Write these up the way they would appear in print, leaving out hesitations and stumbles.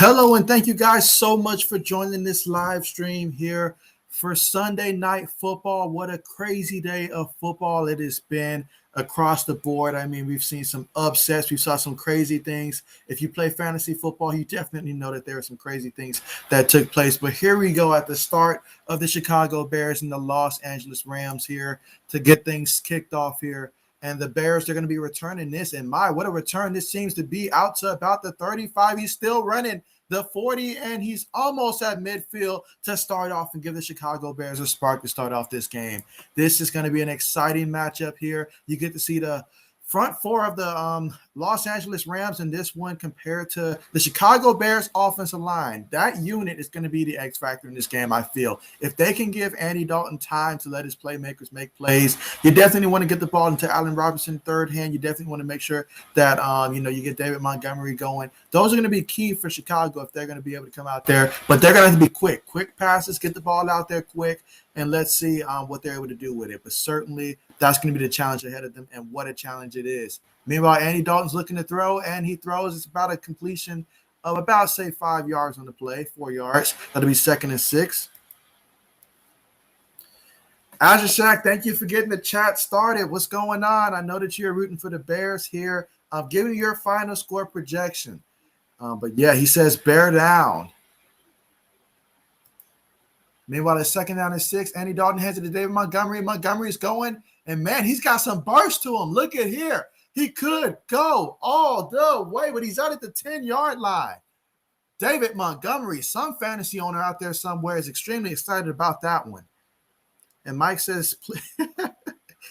Hello, and thank you guys so much for joining this live stream here for Sunday Night Football. What a crazy day of football it has been across the board. I mean, we've seen some upsets. We saw some crazy things. If you play fantasy football, you definitely know that there are some crazy things that took place. But here we go at the start of the Chicago Bears and the Los Angeles Rams here to get things kicked off here. And the Bears are going to be returning this. And what a return this seems to be, out to about the 35. He's still running the 40, and he's almost at midfield to start off and give the Chicago Bears a spark to start off this game. This is going to be an exciting matchup here. You get to see the front four of the Los Angeles Rams in this one compared to the Chicago Bears offensive line. That unit is going to be the X factor in this game, I feel. If they can give Andy Dalton time to let his playmakers make plays, you definitely want to get the ball into Allen Robinson third hand. You definitely want to make sure that you get David Montgomery going. Those are going to be key for Chicago if they're going to be able to come out there. But they're going to have to be quick passes, get the ball out there quick, and let's see what they're able to do with it. But certainly that's going to be the challenge ahead of them, and what a challenge it is. Meanwhile, Andy Dalton's looking to throw, and he throws. It's about a completion of about, say, 5 yards on the play, 4 yards. That'll be 2nd and 6. Azure Shack, thank you for getting the chat started. What's going on? I know that you're rooting for the Bears here. I'm giving you your final score projection. But, yeah, he says bear down. Meanwhile, it's 2nd down and 6. Andy Dalton hands it to David Montgomery. Montgomery's going, and, man, he's got some burst to him. Look at here. He could go all the way, but he's out at the 10-yard line. David Montgomery, some fantasy owner out there somewhere, is extremely excited about that one. And Mike says,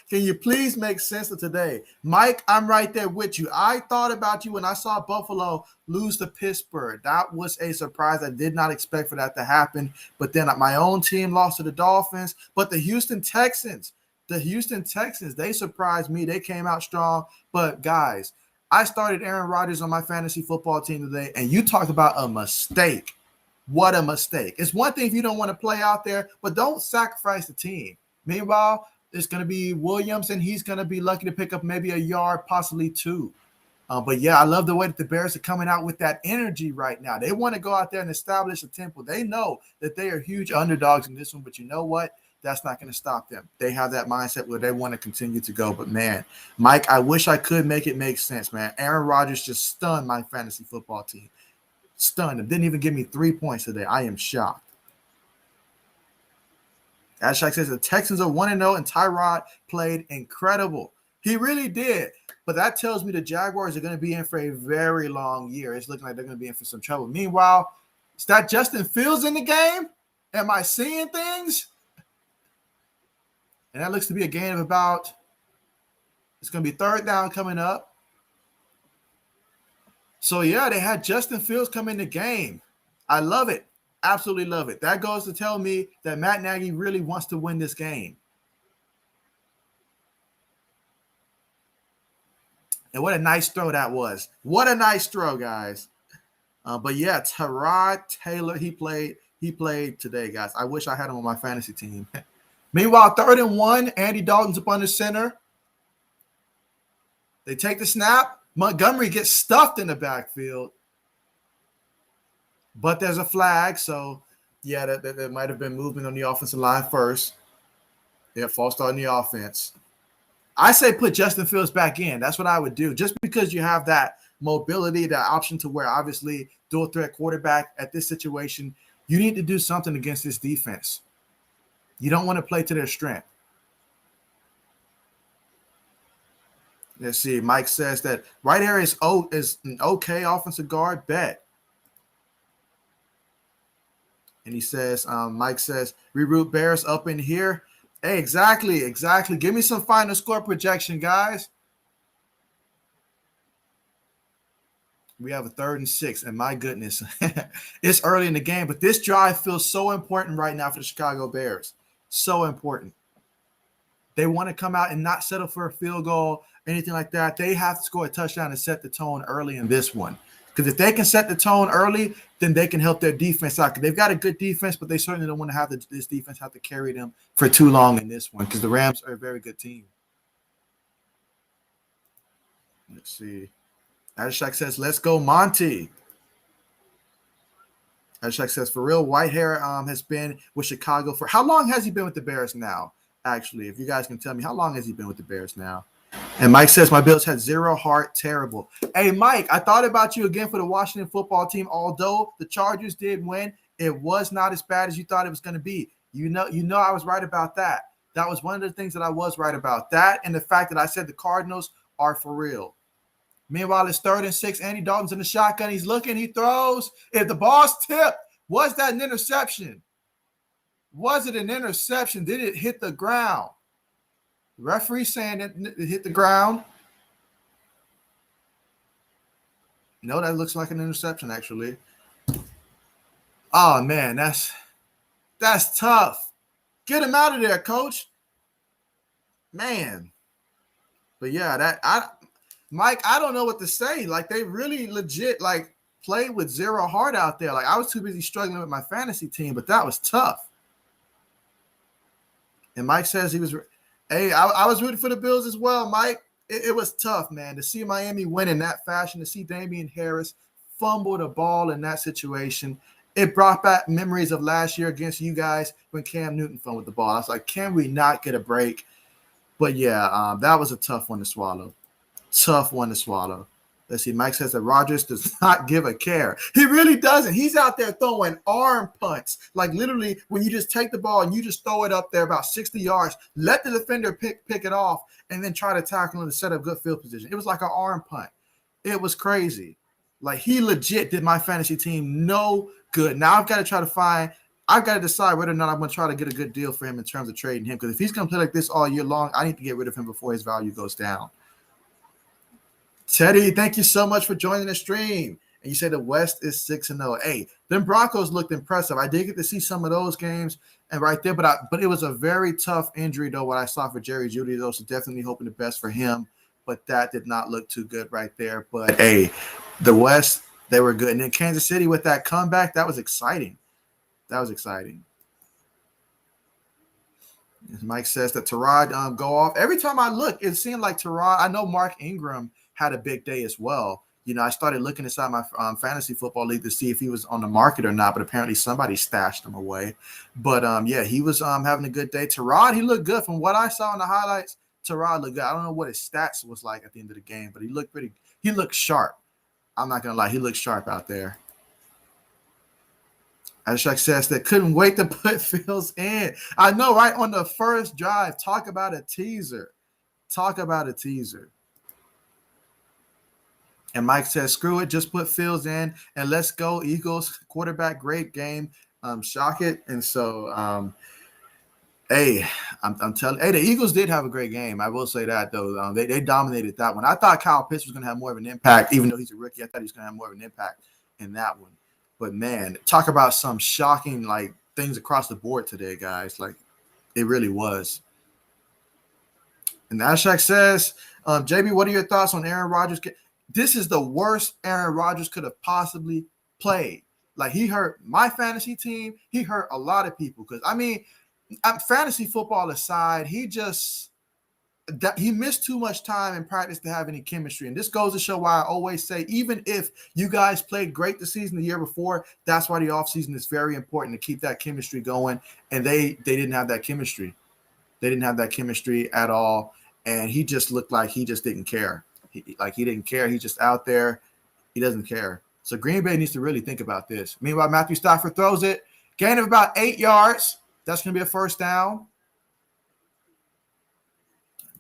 can you please make sense of today? Mike, I'm right there with you. I thought about you when I saw Buffalo lose to Pittsburgh. That was a surprise. I did not expect for that to happen. But then my own team lost to the Dolphins. But the Houston Texans, they surprised me. They came out strong. But, guys, I started Aaron Rodgers on my fantasy football team today, and you talked about a mistake. What a mistake. It's one thing if you don't want to play out there, but don't sacrifice the team. Meanwhile, it's going to be Williams, and he's going to be lucky to pick up maybe a yard, possibly 2. But, yeah, I love the way that the Bears are coming out with that energy right now. They want to go out there and establish a tempo. They know that they are huge underdogs in this one, but you know what? That's not going to stop them. They have that mindset where they want to continue to go. But, man, Mike, I wish I could make it make sense, man. Aaron Rodgers just stunned my fantasy football team. Stunned them. Didn't even give me 3 points today. I am shocked. Ashak says the Texans are 1-0, and Tyrod played incredible. He really did. But that tells me the Jaguars are going to be in for a very long year. It's looking like they're going to be in for some trouble. Meanwhile, is that Justin Fields in the game? Am I seeing things? And that looks to be a gain of about, it's going to be 3rd down coming up. So, yeah, they had Justin Fields come in the game. I love it. Absolutely love it. That goes to tell me that Matt Nagy really wants to win this game. And what a nice throw that was. What a nice throw, guys. But, yeah, Tyrod Taylor, he played today, guys. I wish I had him on my fantasy team. Meanwhile, 3rd and 1, Andy Dalton's up under center. They take the snap. Montgomery gets stuffed in the backfield. But there's a flag, so, yeah, that might have been movement on the offensive line first. Yeah, false start in the offense. I say put Justin Fields back in. That's what I would do. Just because you have that mobility, that option to where, obviously, dual threat quarterback at this situation, you need to do something against this defense. You don't want to play to their strength. Let's see. Mike says that right area is an okay offensive guard. Bet. And he says, Mike says, reroute Bears up in here. Hey, exactly. Give me some final score projection, guys. We have a 3rd and 6, and my goodness, it's early in the game, but this drive feels so important right now for the Chicago Bears. So important. They want to come out and not settle for a field goal, anything like that. They have to score a touchdown and set the tone early in this one. Because if they can set the tone early, then they can help their defense out. They've got a good defense, but they certainly don't want to have this defense have to carry them for too long in this one, because the Rams are a very good team. Let's see. Ashak says, let's go, Monty. Hashtag says, for real, Whitehair has been with Chicago for how long has he been with the Bears now? Actually, if you guys can tell me, how long has he been with the Bears now? And Mike says, my Bills had zero heart. Terrible. Hey, Mike, I thought about you again for the Washington football team. Although the Chargers did win, it was not as bad as you thought it was going to be. You know, I was right about that. That was one of the things that I was right about. That and the fact that I said the Cardinals are for real. Meanwhile, it's 3rd and 6. Andy Dalton's in the shotgun. He's looking. He throws. If the ball's tipped, was that an interception? Was it an interception? Did it hit the ground? The referee saying it hit the ground. No, that looks like an interception, actually. Oh, man, that's tough. Get him out of there, coach. Man. But, yeah, Mike, I don't know what to say. Like, they really legit, like, played with zero heart out there. Like, I was too busy struggling with my fantasy team, but that was tough. And Mike says he was – hey, I was rooting for the Bills as well, Mike. It was tough, man, to see Miami win in that fashion, to see Damian Harris fumble the ball in that situation. It brought back memories of last year against you guys when Cam Newton fumbled the ball. I was like, can we not get a break? But, yeah, that was a tough one to swallow. Tough one to swallow. Let's see. Mike says that Rodgers does not give a care. He really doesn't. He's out there throwing arm punts. Like literally when you just take the ball and you just throw it up there about 60 yards, let the defender pick it off and then try to tackle him to set up good field position. It was like an arm punt. It was crazy. Like he legit did my fantasy team no good. Now I've got to decide whether or not I'm going to try to get a good deal for him in terms of trading him. Because if he's going to play like this all year long, I need to get rid of him before his value goes down. Teddy, thank you so much for joining the stream. And you say the West is 6-0. Hey, them Broncos looked impressive. I did get to see some of those games and right there, but it was a very tough injury, though, what I saw for Jerry Jeudy, though, so definitely hoping the best for him. But that did not look too good right there. But, hey, the West, they were good. And then Kansas City with that comeback, that was exciting. That was exciting. As Mike says that Tyrod go off. Every time I look, it seemed like Tyrod – I know Mark Ingram – had a big day as well. You know, I started looking inside my fantasy football league to see if he was on the market or not, but apparently somebody stashed him away. But, yeah, he was having a good day. Tyrod, he looked good. From what I saw in the highlights, Tyrod looked good. I don't know what his stats was like at the end of the game, but he looked sharp. I'm not going to lie. He looked sharp out there. Ashak says that couldn't wait to put Fields in. I know, right? On the first drive, talk about a teaser. Talk about a teaser. And Mike says, screw it, just put Fields in and let's go. Eagles quarterback, great game. Shock it. And so, hey, I'm telling. Hey, the Eagles did have a great game. I will say that though. They dominated that one. I thought Kyle Pitts was going to have more of an impact, even though he's a rookie. I thought he was going to have more of an impact in that one. But man, talk about some shocking like things across the board today, guys. Like it really was. And Ashak says, JB, what are your thoughts on Aaron Rodgers? This is the worst Aaron Rodgers could have possibly played. Like he hurt my fantasy team. He hurt a lot of people because I mean, fantasy football aside, he missed too much time in practice to have any chemistry. And this goes to show why I always say, even if you guys played great the season the year before, that's why the offseason is very important to keep that chemistry going. And they didn't have that chemistry. They didn't have that chemistry at all. And he just looked like he just didn't care. He didn't care. He's just out there. He doesn't care. So Green Bay needs to really think about this. Meanwhile, Matthew Stafford throws it. Gain of about 8 yards. That's going to be a first down.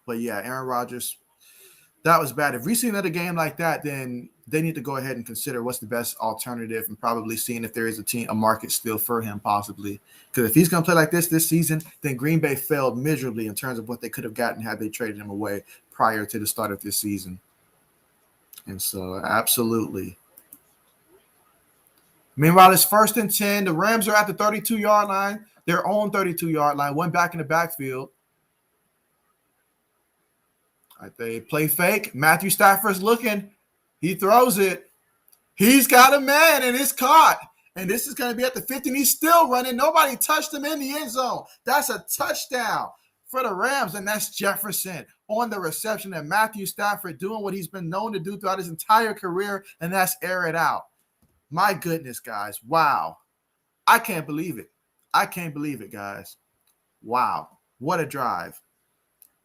But, yeah, Aaron Rodgers, that was bad. If we see another game like that, then they need to go ahead and consider what's the best alternative and probably seeing if there is a market still for him possibly. Because if he's going to play like this season, then Green Bay failed miserably in terms of what they could have gotten had they traded him away prior to the start of this season. And so, absolutely. Meanwhile, it's 1st and 10. The Rams are at the 32-yard line, their own 32-yard line, one back in the backfield. Right, they play fake. Matthew Stafford's looking. He throws it. He's got a man, and it's caught. And this is going to be at the 50, and he's still running. Nobody touched him in the end zone. That's a touchdown for the Rams, and that's Jefferson on the reception, and Matthew Stafford doing what he's been known to do throughout his entire career, and that's air it out. My goodness, guys. Wow. I can't believe it. I can't believe it, guys. Wow. What a drive.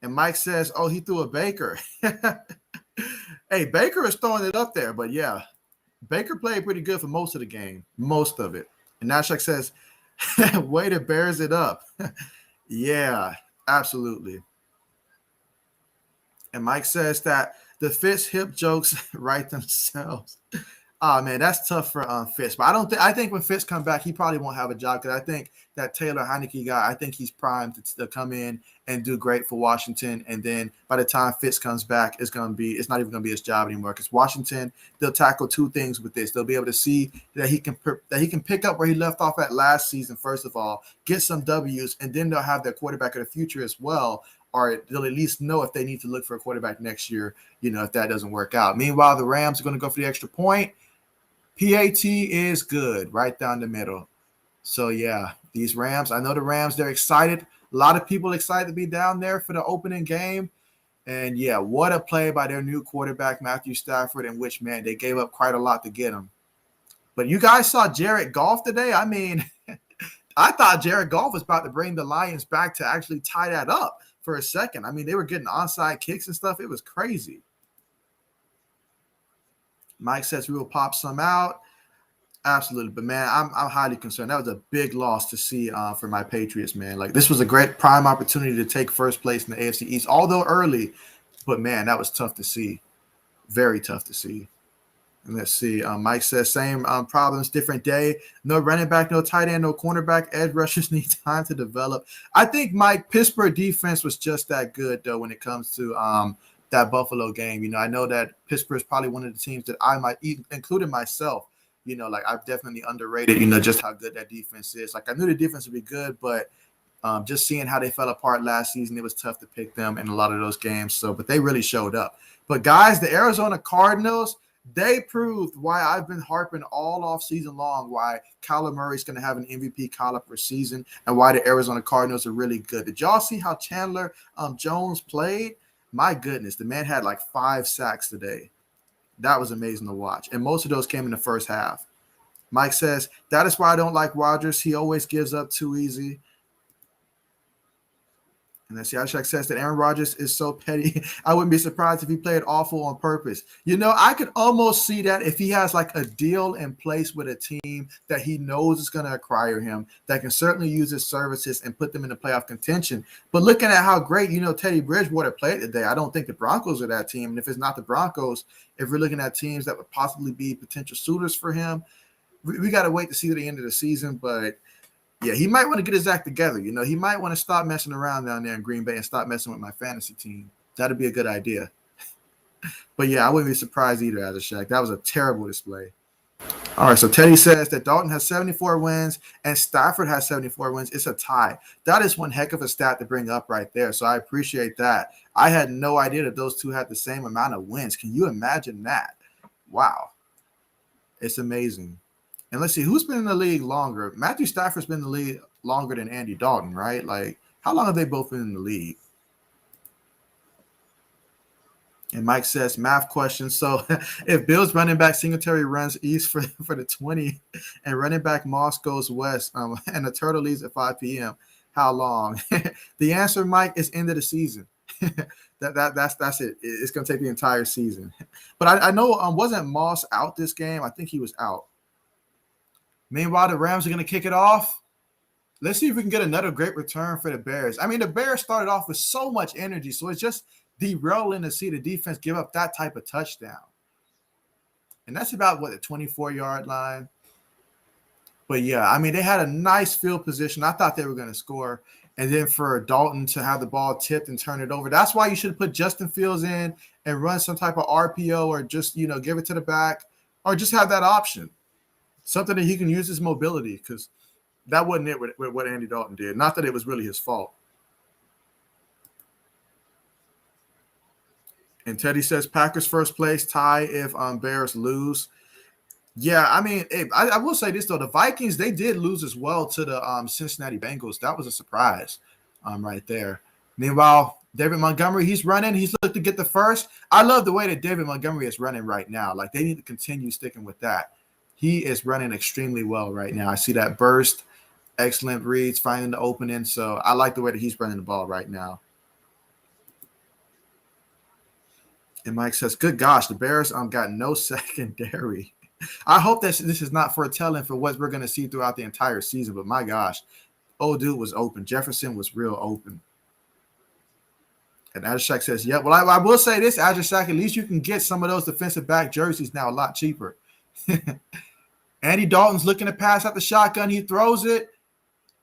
And Mike says, oh, he threw a Baker. Hey, Baker is throwing it up there, but yeah, Baker played pretty good for most of the game, most of it. And Nashek says, Waiter bears it up. Yeah, absolutely. And Mike says that the Fitz hip jokes write themselves. Oh man, that's tough for Fitz. But I think when Fitz comes back, he probably won't have a job because I think that Taylor Heineke guy, I think he's primed to come in and do great for Washington. And then by the time Fitz comes back, it's not even gonna be his job anymore. Because Washington, they'll tackle two things with this. They'll be able to see that he can pick up where he left off at last season. First of all, get some W's, and then they'll have their quarterback of the future as well. Or they'll at least know if they need to look for a quarterback next year, if that doesn't work out. Meanwhile, the Rams are going to go for the extra point. PAT is good right down the middle. So, yeah, these Rams, I know the Rams, they're excited. A lot of people excited to be down there for the opening game. And, yeah, what a play by their new quarterback, Matthew Stafford, in which, man, they gave up quite a lot to get him. But you guys saw Jared Goff today? I mean, I thought Jared Goff was about to bring the Lions back to actually tie that up for a second. I mean, they were getting onside kicks and stuff. It was crazy. Mike says we will pop some out. Absolutely. But, man, I'm highly concerned. That was a big loss to see for my Patriots, man. Like, this was a great prime opportunity to take first place in the AFC East, although early. But, man, that was tough to see. Very tough to see. And let's see. Mike says same problems, different day. No running back, no tight end, no cornerback. Edge rushers need time to develop. I think Pittsburgh defense was just that good, though, when it comes to that Buffalo game. I know that Pittsburgh is probably one of the teams that I might, including myself, I've definitely underrated, just how good that defense is. Like, I knew the defense would be good, but just seeing how they fell apart last season, it was tough to pick them in a lot of those games. So, but they really showed up. But, guys, the Arizona Cardinals, they proved why I've been harping all off season long, why Kyler Murray's going to have an MVP caliber season and why the Arizona Cardinals are really good. Did y'all see how Chandler Jones played? My goodness, the man had like 5 sacks today. That was amazing to watch. And most of those came in the first half. Mike says, that is why I don't like Rodgers. He always gives up too easy. And then Siashak says that Aaron Rodgers is so petty. I wouldn't be surprised if he played awful on purpose. I could almost see that if he has like a deal in place with a team that he knows is going to acquire him, that can certainly use his services and put them in the playoff contention. But looking at how great, Teddy Bridgewater played today, I don't think the Broncos are that team. And if it's not the Broncos, if we're looking at teams that would possibly be potential suitors for him, we got to wait to see the end of the season. But yeah, he might want to get his act together. He might want to stop messing around down there in Green Bay and stop messing with my fantasy team. That'd be a good idea. But yeah, I wouldn't be surprised either, as a Shaq. That was a terrible display. All right, so Teddy says that Dalton has 74 wins and Stafford has 74 wins. It's a tie. That is one heck of a stat to bring up right there. So I appreciate that. I had no idea that those two had the same amount of wins. Can you imagine that? Wow. It's amazing. And let's see, who's been in the league longer? Matthew Stafford's been in the league longer than Andy Dalton, right? Like, how long have they both been in the league? And Mike says, math question. So if Bills running back Singletary runs east for the 20 and running back Moss goes west and the Turtle leaves at 5 p.m., how long? The answer, Mike, is end of the season. That's it. It's going to take the entire season. But I know wasn't Moss out this game? I think he was out. Meanwhile, the Rams are going to kick it off. Let's see if we can get another great return for the Bears. I mean, the Bears started off with so much energy, so it's just derailing to see the defense give up that type of touchdown. And that's about, the 24-yard line? But, yeah, I mean, they had a nice field position. I thought they were going to score. And then for Dalton to have the ball tipped and turn it over, that's why you should put Justin Fields in and run some type of RPO or just, give it to the back or just have that option. Something that he can use his mobility, because that wasn't it with what Andy Dalton did. Not that it was really his fault. And Teddy says Packers first place, tie if Bears lose. Yeah, I mean, I will say this, though. The Vikings, they did lose as well to the Cincinnati Bengals. That was a surprise right there. Meanwhile, David Montgomery, he's running. He's looking to get the first. I love the way that David Montgomery is running right now. Like, they need to continue sticking with that. He is running extremely well right now. I see that burst, excellent reads, finding the opening. So I like the way that he's running the ball right now. And Mike says, good gosh, the Bears got no secondary. I hope that this is not foretelling for what we're going to see throughout the entire season. But my gosh, old dude was open. Jefferson was real open. And Ajashak says, yeah, well, I will say this, Ajashak, at least you can get some of those defensive back jerseys now a lot cheaper. Andy Dalton's looking to pass out the shotgun. He throws it,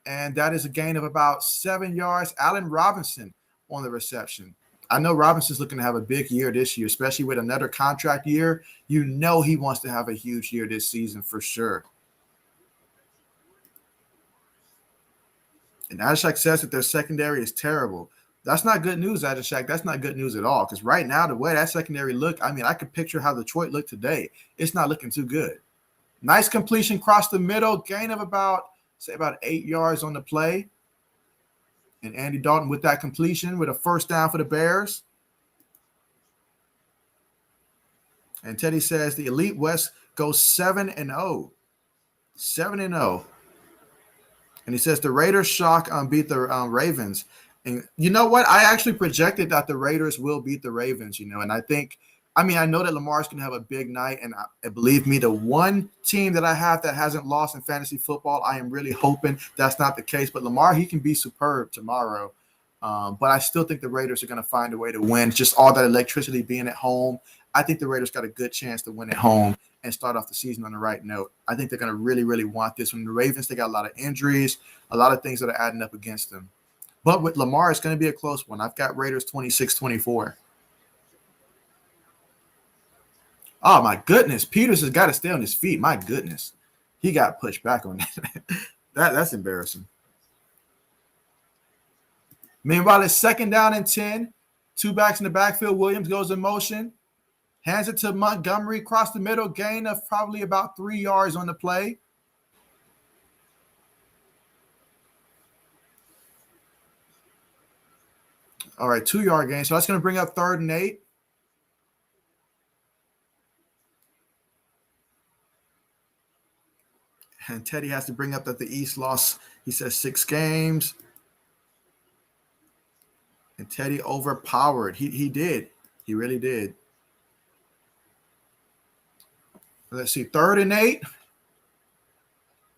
and that is a gain of about 7 yards. Allen Robinson on the reception. I know Robinson's looking to have a big year this year, especially with another contract year. You know he wants to have a huge year this season for sure. And Ajashak says that their secondary is terrible. That's not good news, Ajashak. That's not good news at all. Because right now, the way that secondary look, I mean, I could picture how Detroit looked today. It's not looking too good. Nice completion across the middle, gain of about 8 yards on the play. And Andy Dalton with that completion with a first down for the Bears. And Teddy says the Elite West goes 7-0. 7-0. And he says the Raiders beat the Ravens. And you know what? I actually projected that the Raiders will beat the Ravens, and I know that Lamar's going to have a big night. And believe me, the one team that I have that hasn't lost in fantasy football, I am really hoping that's not the case. But Lamar, he can be superb tomorrow. But I still think the Raiders are going to find a way to win. Just all that electricity being at home. I think the Raiders got a good chance to win at home and start off the season on the right note. I think they're going to really, really want this. From the Ravens, they got a lot of injuries, a lot of things that are adding up against them. But with Lamar, it's going to be a close one. I've got Raiders 26-24. Oh, my goodness. Peters has got to stay on his feet. My goodness. He got pushed back on that. That's embarrassing. Meanwhile, it's 2nd down and 10. 2 backs in the backfield. Williams goes in motion. Hands it to Montgomery across the middle. Gain of probably about 3 yards on the play. All right, 2-yard gain. So that's going to bring up 3rd and 8. And Teddy has to bring up that the East lost, he says, 6 games. And Teddy overpowered. He did. He really did. Let's see, 3rd and 8.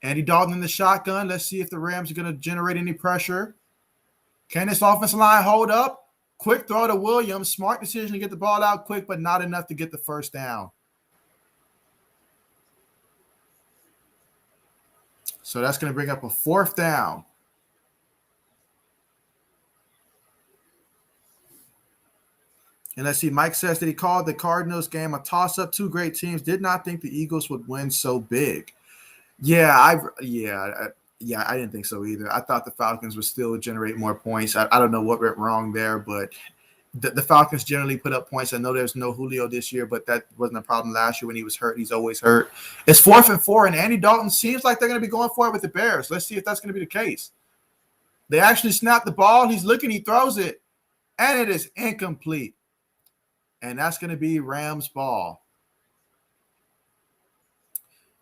Andy Dalton in the shotgun. Let's see if the Rams are going to generate any pressure. Can this offensive line hold up? Quick throw to Williams. Smart decision to get the ball out quick, but not enough to get the first down. So that's going to bring up a 4th down. And let's see, Mike says that he called the Cardinals game a toss-up. 2 great teams. Did not think the Eagles would win so big. I didn't think so either. I thought the Falcons would still generate more points. I don't know what went wrong there, but the Falcons generally put up points. I know there's no Julio this year, but that wasn't a problem last year when he was hurt. He's always hurt. It's 4th and 4, and Andy Dalton seems like they're going to be going for it with the Bears. Let's see if that's going to be the case. They actually snap the ball. He's looking. He throws it, and it is incomplete. And that's going to be Rams ball.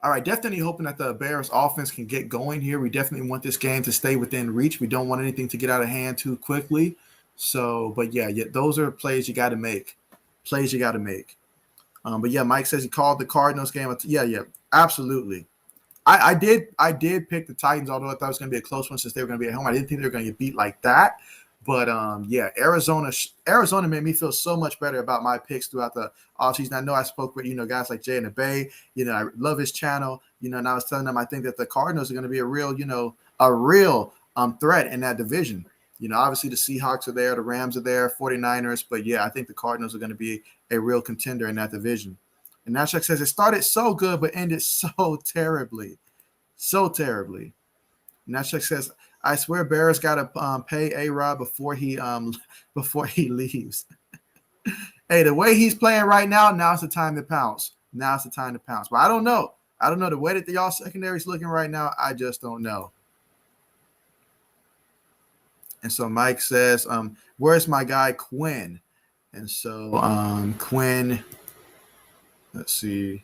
All right, definitely hoping that the Bears offense can get going here. We definitely want this game to stay within reach. We don't want anything to get out of hand too quickly. So, but yeah, those are plays you got to make. Plays you got to make. But yeah, Mike says he called the Cardinals game. Yeah, absolutely. I did pick the Titans, although I thought it was going to be a close one since they were going to be at home. I didn't think they were going to get beat like that. But, Arizona made me feel so much better about my picks throughout the offseason. I know I spoke with, guys like Jay and the Bay. I love his channel, and I was telling them I think that the Cardinals are going to be a real threat in that division. Obviously the Seahawks are there, the Rams are there, 49ers. But, yeah, I think the Cardinals are going to be a real contender in that division. And Nashak says it started so good but ended so terribly. So terribly. Nashak says, I swear Bears got to pay A-Rod before he leaves. Hey, the way he's playing right now's the time to pounce. Now's the time to pounce. But I don't know. The way that y'all secondary is looking right now, I just don't know. And so Mike says, where's my guy Quinn? And so Quinn, let's see.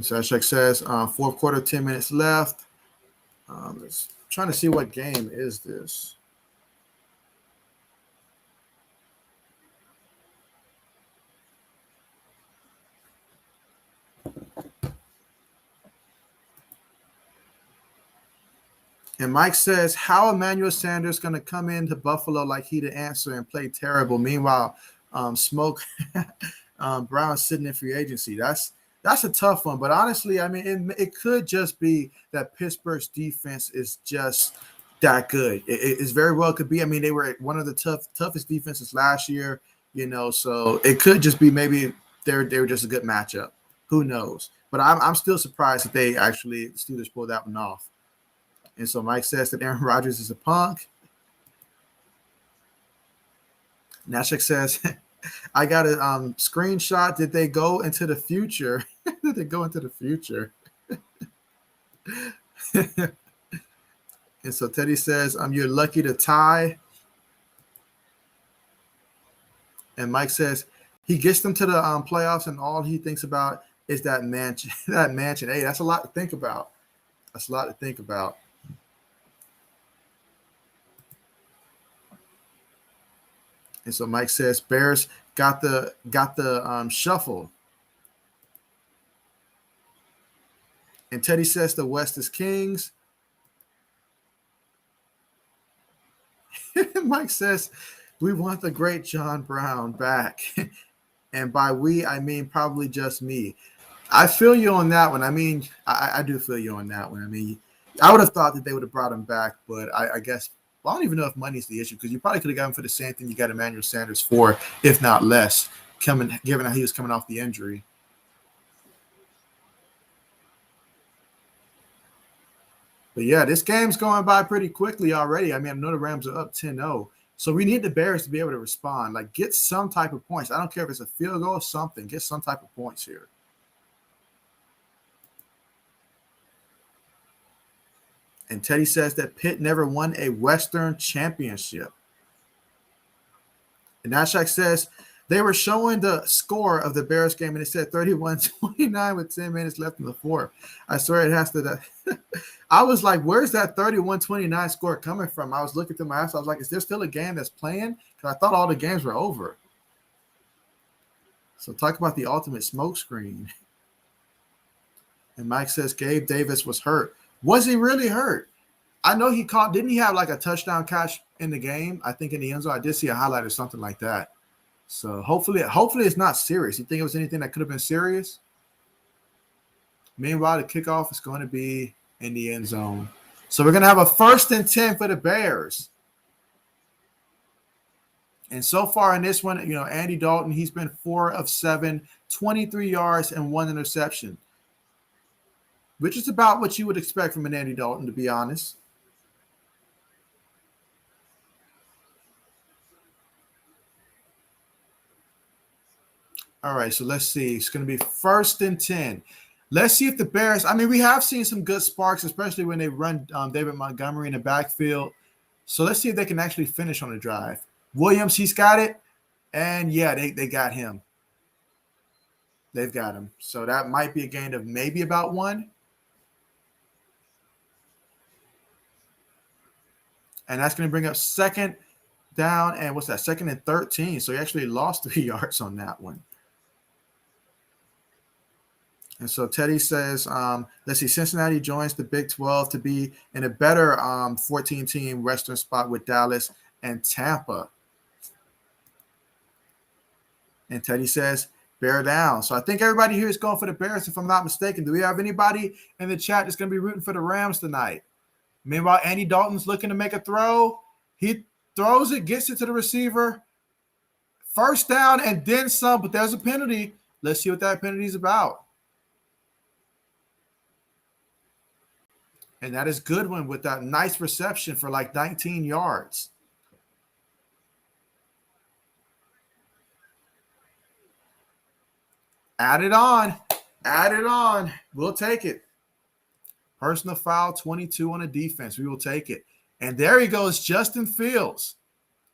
So Ashek says, fourth quarter, 10 minutes left. Trying to see what game is this. And Mike says, how Emmanuel Sanders going to come into Buffalo like he the answer and play terrible? Meanwhile, Smoke Brown sitting in free agency. That's a tough one. But honestly, I mean, it could just be that Pittsburgh's defense is just that good. It's very well could be. I mean, they were one of the toughest defenses last year, so it could just be maybe they were just a good matchup. Who knows? But I'm still surprised that the Steelers pulled that one off. And so Mike says that Aaron Rodgers is a punk. Nashik says, I got a screenshot. Did they go into the future? Did they go into the future? And so Teddy says, you're lucky to tie. And Mike says, he gets them to the playoffs, and all he thinks about is that mansion. That mansion. Hey, that's a lot to think about. That's a lot to think about. And so Mike says Bears got the shuffle. And Teddy says the West is Kings. Mike says we want the great John Brown back. And by we, I mean probably just me. I feel you on that one. I mean, I do feel you on that one. I mean, I would have thought that they would have brought him back, but I guess I don't even know if money's the issue because you probably could have got him for the same thing you got Emmanuel Sanders for, if not less, given how he was coming off the injury. But yeah, this game's going by pretty quickly already. I mean, I know the Rams are up 10-0. So we need the Bears to be able to respond. Like, get some type of points. I don't care if it's a field goal or something. Get some type of points here. And Teddy says that Pitt never won a Western championship. And Nashak says they were showing the score of the Bears game, and it said 31-29 with 10 minutes left in the fourth. I swear it has to. I was like, where's that 31-29 score coming from? I was looking through my apps. I was like, is there still a game that's playing? Because I thought all the games were over. So talk about the ultimate smoke screen. And Mike says Gabe Davis was hurt. Was he really hurt? I know he caught. Didn't he have like a touchdown catch in the game? I think in the end zone. I did see a highlight or something like that. So hopefully it's not serious. You think it was anything that could have been serious? Meanwhile, the kickoff is going to be in the end zone. So we're going to have a 1st and 10 for the Bears. And so far in this one, Andy Dalton, he's been 4 of 7, 23 yards and 1 interception, which is about what you would expect from an Andy Dalton, to be honest. All right, so let's see. It's going to be 1st and 10. Let's see if the Bears – I mean, we have seen some good sparks, especially when they run David Montgomery in the backfield. So let's see if they can actually finish on the drive. Williams, he's got it. And, yeah, they got him. They've got him. So that might be a gain of maybe about 1. And that's going to bring up 2nd down. And what's that? 2nd and 13. So he actually lost 3 yards on that one. And so Teddy says, let's see, Cincinnati joins the Big 12 to be in a better 14-team Western spot with Dallas and Tampa. And Teddy says, bear down. So I think everybody here is going for the Bears, if I'm not mistaken. Do we have anybody in the chat that's going to be rooting for the Rams tonight? Meanwhile, Andy Dalton's looking to make a throw. He throws it, gets it to the receiver. 1st down and then some, but there's a penalty. Let's see what that penalty is about. And that is Goodwin with that nice reception for like 19 yards. Add it on. Add it on. We'll take it. Personal foul, 22 on the defense. We will take it. And there he goes, Justin Fields.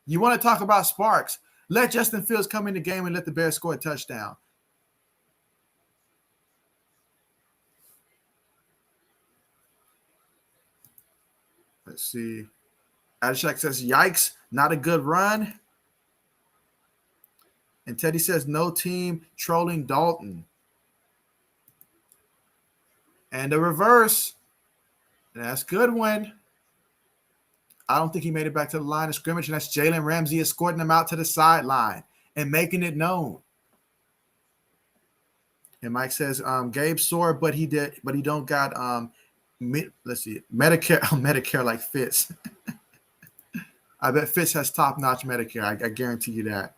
You want to talk about sparks? Let Justin Fields come in the game and let the Bears score a touchdown. Let's see. Adishak says, yikes, not a good run. And Teddy says, no team trolling Dalton. And the reverse. That's Goodwin. I don't think he made it back to the line of scrimmage, and that's Jalen Ramsey escorting him out to the sideline and making it known. And Mike says, Gabe's sore, but he don't got let's see, Medicare like Fitz. I bet Fitz has top-notch Medicare. I guarantee you that.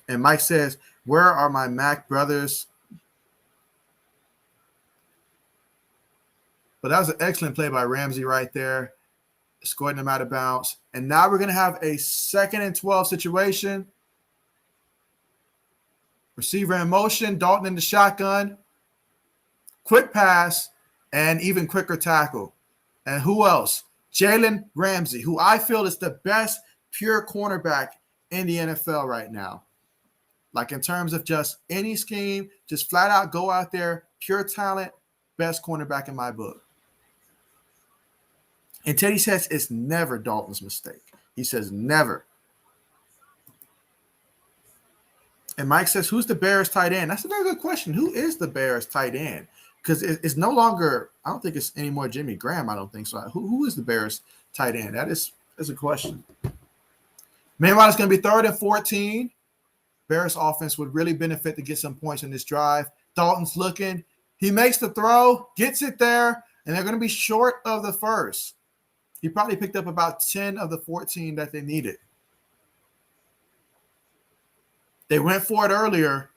And Mike says, where are my Mac brothers? But that was an excellent play by Ramsey right there, escorting him out of bounds. And now we're going to have a 2nd and 12 situation. Receiver in motion, Dalton in the shotgun. Quick pass, and even quicker tackle. And who else? Jalen Ramsey, who I feel is the best pure cornerback in the NFL right now. Like in terms of just any scheme, just flat out go out there, pure talent, best cornerback in my book. And Teddy says it's never Dalton's mistake. He says never. And Mike says, who's the Bears tight end? That's a very good question. Who is the Bears tight end? Because it's no longer, I don't think it's anymore Jimmy Graham. I don't think so. Who is the Bears tight end? That's a question. Meanwhile, it's going to be 3rd and 14. Bears offense would really benefit to get some points in this drive. Dalton's looking. He makes the throw, gets it there, and they're going to be short of the first. He probably picked up about 10 of the 14 that they needed. They went for it earlier.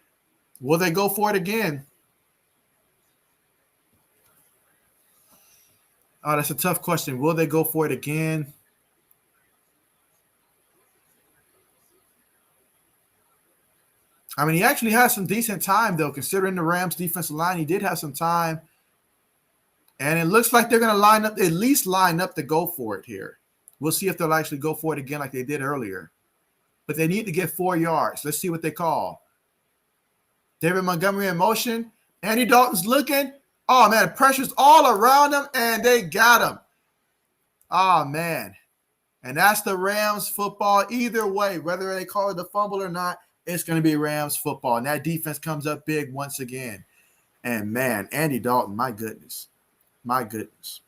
Will they go for it again? Oh, that's a tough question. Will they go for it again? I mean, he actually has some decent time, though, considering the Rams' defensive line. He did have some time. And it looks like they're going to at least line up to go for it here. We'll see if they'll actually go for it again like they did earlier. But they need to get 4 yards. Let's see what they call. David Montgomery in motion. Andy Dalton's looking. Oh, man, the pressure's all around them, and they got him. Oh, man. And that's the Rams football. Either way, whether they call it a fumble or not, it's going to be Rams football. And that defense comes up big once again. And, man, Andy Dalton, my goodness. My goodness.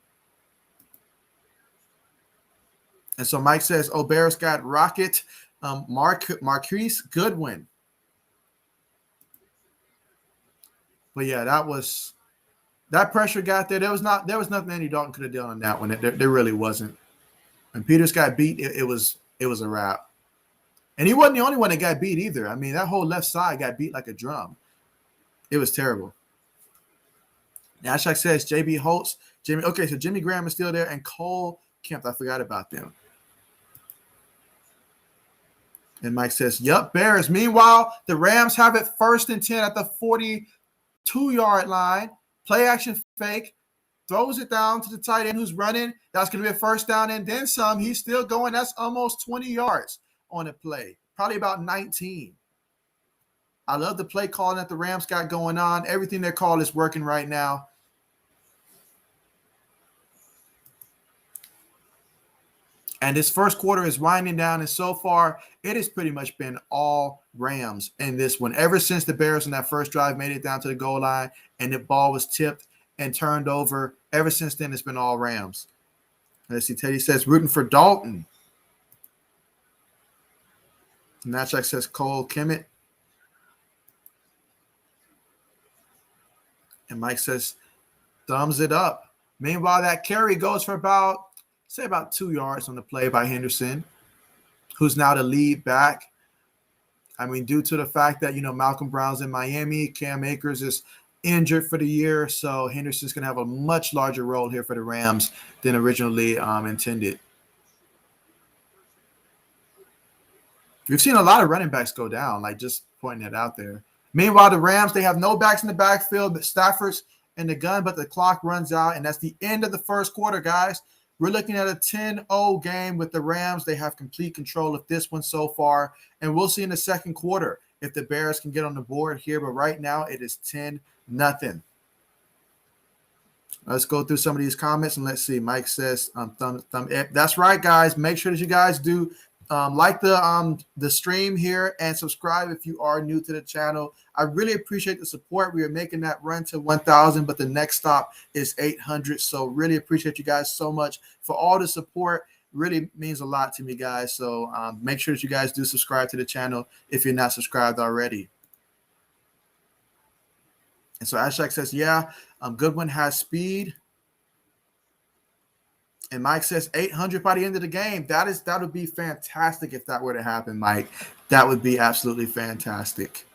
And so Mike says, Bears got rocket. Marquise Goodwin. But, yeah, that pressure got there. There was nothing Andy Dalton could have done on that one. There really wasn't. When Peters got beat, it was a wrap. And he wasn't the only one that got beat either. I mean, that whole left side got beat like a drum. It was terrible. Ashak says JB Holtz. Okay, so Jimmy Graham is still there, and Cole Kemp. I forgot about them. And Mike says, yup, Bears. Meanwhile, the Rams have it 1st and 10 at the 42-yard line. Play action fake. Throws it down to the tight end who's running. That's going to be a 1st down and then some. He's still going. That's almost 20 yards on the play. Probably about 19. I love the play calling that the Rams got going on. Everything they call is working right now. And this first quarter is winding down, and so far it has pretty much been all Rams in this one. Ever since the Bears in that first drive made it down to the goal line and the ball was tipped and turned over, ever since then it's been all Rams. Let's see, Teddy says rooting for Dalton. Natchak says Cole Kemet. And Mike says thumbs it up. Meanwhile, that carry goes for about 2 yards on the play by Henderson, who's now the lead back. I mean, due to the fact that, Malcolm Brown's in Miami, Cam Akers is injured for the year, so Henderson's going to have a much larger role here for the Rams than originally intended. We've seen a lot of running backs go down, like just pointing that out there. Meanwhile, the Rams, they have no backs in the backfield, but Stafford's in the gun, but the clock runs out, and that's the end of the first quarter, guys. We're looking at a 10-0 game with the Rams. They have complete control of this one so far, and we'll see in the second quarter if the Bears can get on the board here, but right now it is 10-0. Let's go through some of these comments and let's see. Mike says, thumb. That's right, guys. Make sure that you guys do like the stream here and subscribe if you are new to the channel. I really appreciate the support. We are making that run to 1,000, but the next stop is 800. So really appreciate you guys so much for all the support. Really means a lot to me, guys. So make sure that you guys do subscribe to the channel if you're not subscribed already. And so Ashak says, yeah, Goodwin has speed. And Mike says 800 by the end of the game. That would be fantastic if that were to happen, Mike. That would be absolutely fantastic.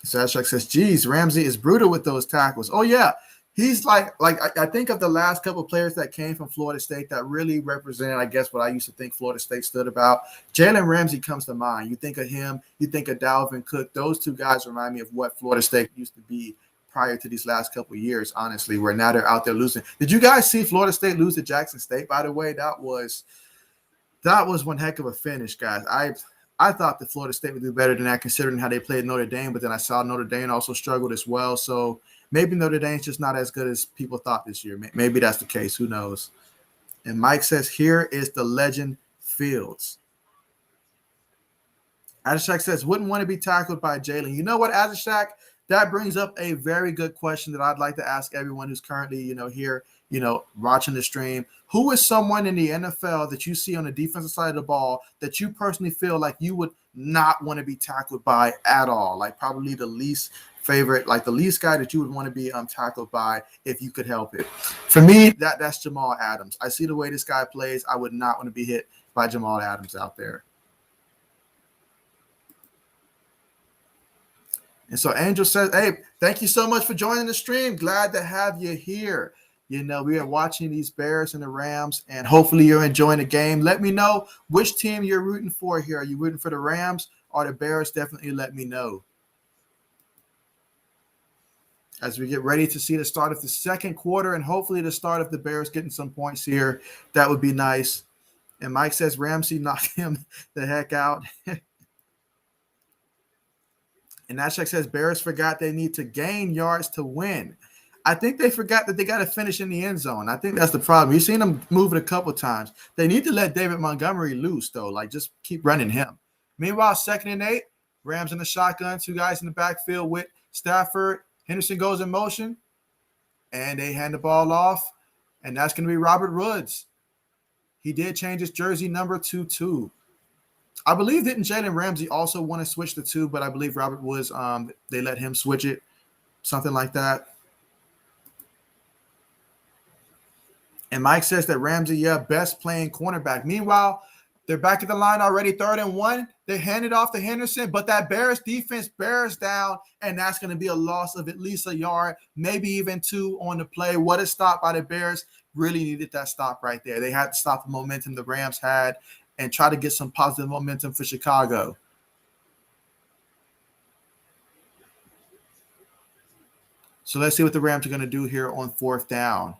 So Ashak says, geez, Ramsey is brutal with those tackles. Oh, yeah. He's like I think of the last couple of players that came from Florida State that really represented, I guess, what I used to think Florida State stood about. Jalen Ramsey comes to mind. You think of him, you think of Dalvin Cook. Those two guys remind me of what Florida State used to be prior to these last couple of years, honestly, where now they're out there losing. Did you guys see Florida State lose to Jackson State, by the way? That was one heck of a finish, guys. I thought that Florida State would do better than that considering how they played Notre Dame, but then I saw Notre Dame also struggled as well. So maybe Notre Dame's just not as good as people thought this year. Maybe that's the case. Who knows? And Mike says, here is the legend Fields. Adishak says, wouldn't want to be tackled by Jalen. You know what, Adishak? That brings up a very good question that I'd like to ask everyone who's currently, here, watching the stream. Who is someone in the NFL that you see on the defensive side of the ball that you personally feel like you would not want to be tackled by at all? Like probably the least favorite, like the least guy that you would want to be tackled by if you could help it. For me, that's Jamal Adams. I see the way this guy plays. I would not want to be hit by Jamal Adams out there. And so Angel says, hey, thank you so much for joining the stream. Glad to have you here. We are watching these Bears and the Rams, and hopefully you're enjoying the game. Let me know which team you're rooting for here. Are you rooting for the Rams or the Bears? Definitely let me know. As we get ready to see the start of the second quarter and hopefully the start of the Bears getting some points here, that would be nice. And Mike says Ramsey knocked him the heck out. And Ashak says Bears forgot they need to gain yards to win. I think they forgot that they got to finish in the end zone. I think that's the problem. You've seen them move it a couple times. They need to let David Montgomery loose, though. Like, just keep running him. Meanwhile, 2nd and 8, Rams in the shotgun, 2 guys in the backfield with Stafford. Henderson goes in motion, and they hand the ball off, and that's going to be Robert Woods. He did change his jersey number to 2. I believe didn't Jalen Ramsey also want to switch to 2, but I believe Robert Woods, they let him switch it, something like that. And Mike says that Ramsey, best playing cornerback. Meanwhile, they're back at the line already, 3rd and 1. They hand it off to Henderson, but that Bears defense bears down, and that's going to be a loss of at least a yard, maybe even 2 on the play. What a stop by the Bears. Really needed that stop right there. They had to stop the momentum the Rams had and try to get some positive momentum for Chicago. So let's see what the Rams are going to do here on 4th down.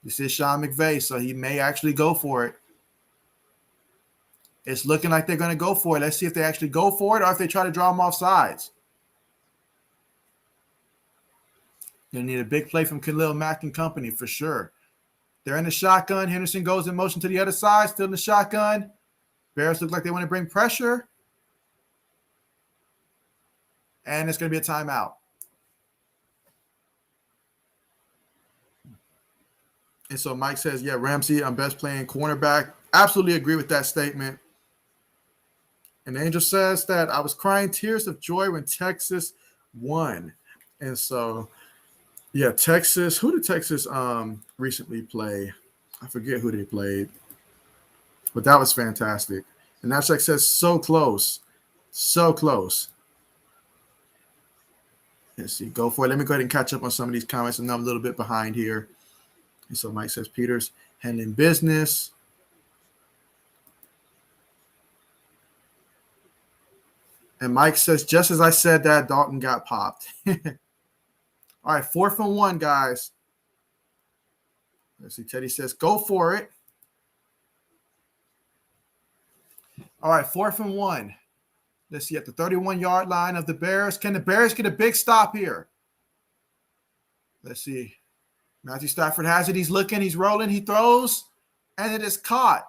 This is Sean McVay, so he may actually go for it. It's looking like they're going to go for it. Let's see if they actually go for it or if they try to draw them off sides. Going to need a big play from Khalil Mack and company for sure. They're in the shotgun. Henderson goes in motion to the other side, still in the shotgun. Bears look like they want to bring pressure. And it's going to be a timeout. And so Mike says, Ramsey, I'm best playing cornerback. Absolutely agree with that statement. And Angel says that I was crying tears of joy when Texas won. And so, Texas. Who did Texas recently play? I forget who they played. But that was fantastic. And Ashak says, so close. So close. Let's see. Go for it. Let me go ahead and catch up on some of these comments. I'm a little bit behind here. And so Mike says, Peters handling business. And Mike says, just as I said that, Dalton got popped. All right, 4th and 1, guys. Let's see. Teddy says, go for it. All right, 4th and 1. Let's see, at the 31-yard line of the Bears. Can the Bears get a big stop here? Let's see. Matthew Stafford has it. He's looking. He's rolling. He throws. And it is caught.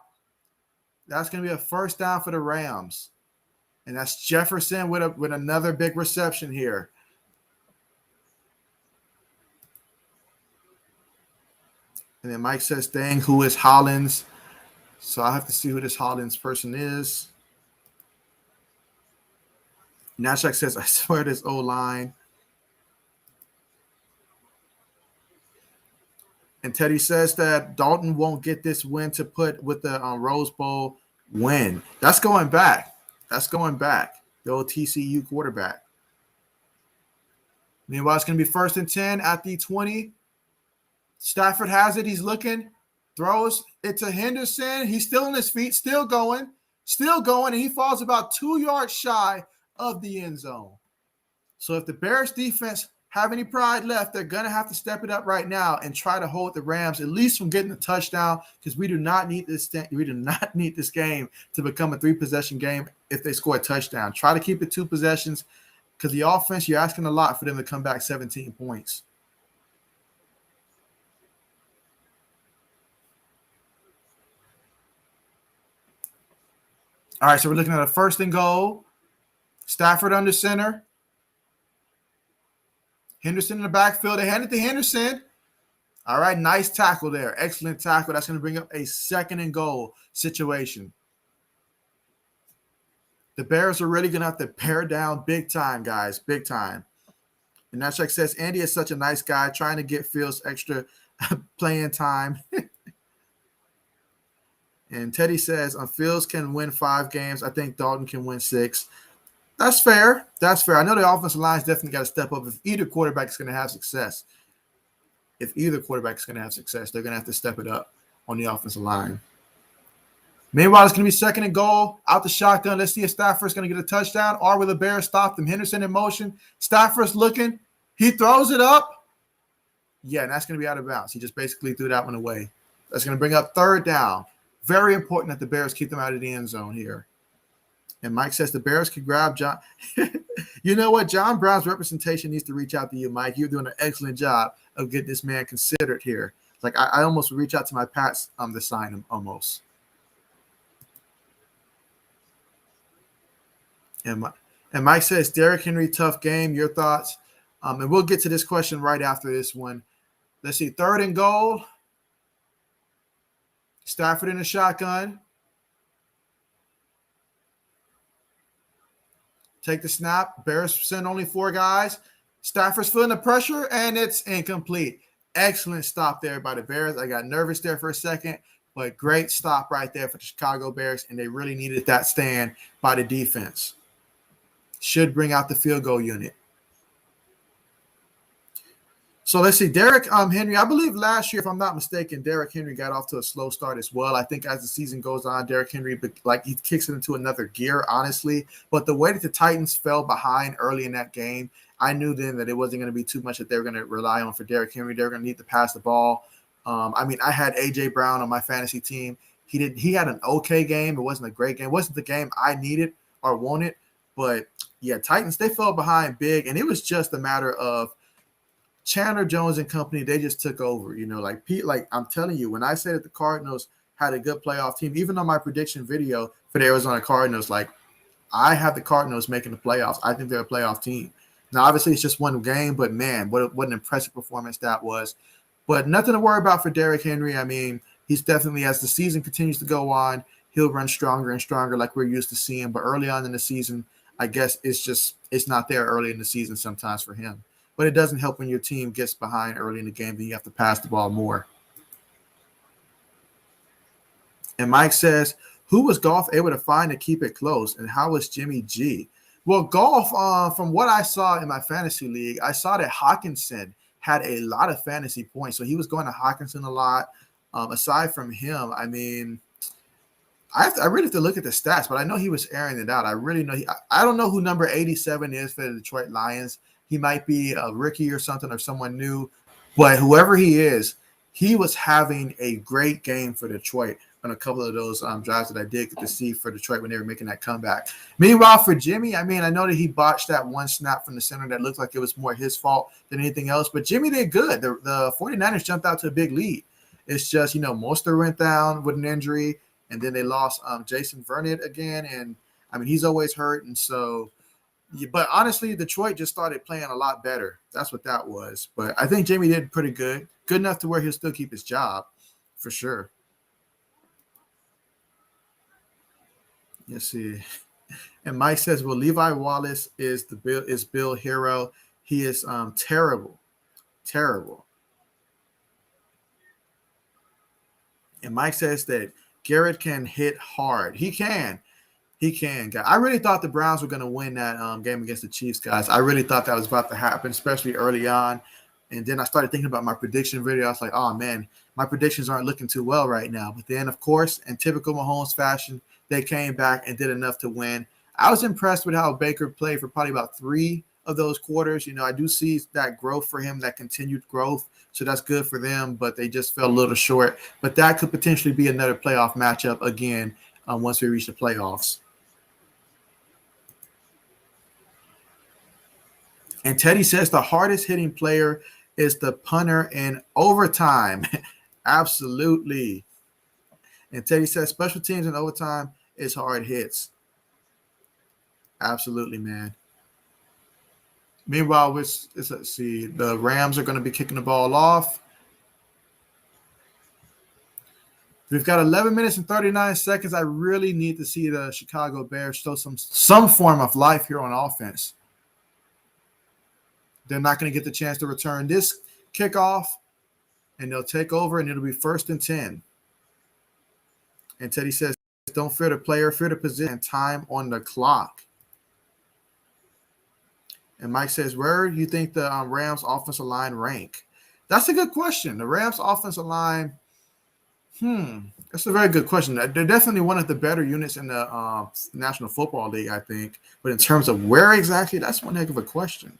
That's going to be a first down for the Rams. And that's Jefferson with another big reception here. And then Mike says, dang, who is Hollins? So I have to see who this Hollins person is. Nashak says, I swear this O-line. And Teddy says that Dalton won't get this win to put with the Rose Bowl win. That's going back. The old TCU quarterback. Meanwhile, it's going to be 1st and 10 at the 20. Stafford has it. He's looking. Throws it to Henderson. He's still on his feet. Still going. And he falls about 2 yards shy of the end zone. So if the Bears defense have any pride left, they're going to have to step it up right now and try to hold the Rams at least from getting a touchdown, because we do not need this game to become a 3-possession game if they score a touchdown. Try to keep it 2 possessions, because the offense, you're asking a lot for them to come back 17 points. All right, so we're looking at a 1st and goal. Stafford under center. Henderson in the backfield. They hand it to Henderson. All right, nice tackle there. Excellent tackle. That's going to bring up a 2nd and goal situation. The Bears are really going to have to pare down big time, guys. Big time. And Nashak says, Andy is such a nice guy, trying to get Fields extra playing time. And Teddy says, Fields can win 5 games. I think Dalton can win 6. That's fair. I know the offensive line's definitely got to step up if either quarterback is going to have success. They're going to have to step it up on the offensive line. Meanwhile, it's going to be 2nd and goal out the shotgun. Let's see if Stafford's going to get a touchdown, or will the Bears stop them? Henderson in motion. Stafford's looking. He throws it up. Yeah, and that's going to be out of bounds. He just basically threw that one away. That's going to bring up 3rd down. Very important that the Bears keep them out of the end zone here. And Mike says the Bears could grab John. You know what? John Brown's representation needs to reach out to you, Mike. You're doing an excellent job of getting this man considered here. Like I almost would reach out to my Pats to sign him almost. And Mike says, Derrick Henry, tough game. Your thoughts? And we'll get to this question right after this one. Let's see. 3rd and goal. Stafford in the shotgun. Take the snap. Bears send only 4 guys. Stafford's feeling the pressure, and it's incomplete. Excellent stop there by the Bears. I got nervous there for a second, but great stop right there for the Chicago Bears, and they really needed that stand by the defense. Should bring out the field goal unit. So let's see. Derrick Henry, I believe last year, if I'm not mistaken, Derrick Henry got off to a slow start as well. I think as the season goes on, Derrick Henry, he kicks it into another gear, honestly. But the way that the Titans fell behind early in that game, I knew then that it wasn't going to be too much that they were going to rely on for Derrick Henry. They were going to need to pass the ball. I had A.J. Brown on my fantasy team. He had an okay game. It wasn't a great game. It wasn't the game I needed or wanted. But, yeah, Titans, they fell behind big, and it was just a matter of Chandler Jones and company. They just took over, like I'm telling you, when I said that the Cardinals had a good playoff team, even on my prediction video for the Arizona Cardinals, like I have the Cardinals making the playoffs. I think they're a playoff team. Now, obviously it's just one game, but man, what an impressive performance that was. But nothing to worry about for Derrick Henry. I mean, he's definitely, as the season continues to go on, he'll run stronger and stronger like we're used to seeing. But early on in the season, I guess it's not there early in the season sometimes for him. But it doesn't help when your team gets behind early in the game, then you have to pass the ball more. And Mike says, who was Goff able to find to keep it close, and how was Jimmy G? Well, Goff, from what I saw in my fantasy league, I saw that Hawkinson had a lot of fantasy points. So he was going to Hawkinson a lot. Aside from him, I mean, I really have to look at the stats, but I know he was airing it out. I really know I don't know who number 87 is for the Detroit Lions. He might be a rookie or something or someone new, but whoever he is, he was having a great game for Detroit. on a couple of those drives that I did get to see for Detroit when they were making that comeback. Meanwhile, for Jimmy, I mean, I know that he botched that one snap from the center that looked like it was more his fault than anything else, but Jimmy did good. The 49ers jumped out to a big lead. It's just, Mostert went down with an injury, and then they lost Jason Vernon again, and I mean, he's always hurt, and so but honestly, Detroit just started playing a lot better. That's what that was. But I think Jamie did pretty good. Good enough to where he'll still keep his job, for sure. Let's see. And Mike says, well, Levi Wallace is Bill Hero. He is terrible. Terrible. And Mike says that Garrett can hit hard. He can. He can. I really thought the Browns were going to win that game against the Chiefs, guys. I really thought that was about to happen, especially early on. And then I started thinking about my prediction video. I was like, oh, man, my predictions aren't looking too well right now. But then, of course, in typical Mahomes fashion, they came back and did enough to win. I was impressed with how Baker played for probably about 3 of those quarters. I do see that growth for him, that continued growth. So that's good for them, but they just fell a little short. But that could potentially be another playoff matchup again once we reach the playoffs. And Teddy says the hardest hitting player is the punter in overtime. Absolutely. And Teddy says special teams in overtime is hard hits. Absolutely, man. Meanwhile, let's see. The Rams are going to be kicking the ball off. We've got 11 minutes and 39 seconds. I really need to see the Chicago Bears show some form of life here on offense. They're not going to get the chance to return this kickoff, and they'll take over, and it'll be 1st and 10. And Teddy says, don't fear the player, fear the position and time on the clock. And Mike says, where do you think the Rams offensive line rank? That's a good question. The Rams offensive line, that's a very good question. They're definitely one of the better units in the National Football League, I think. But in terms of where exactly, that's one heck of a question.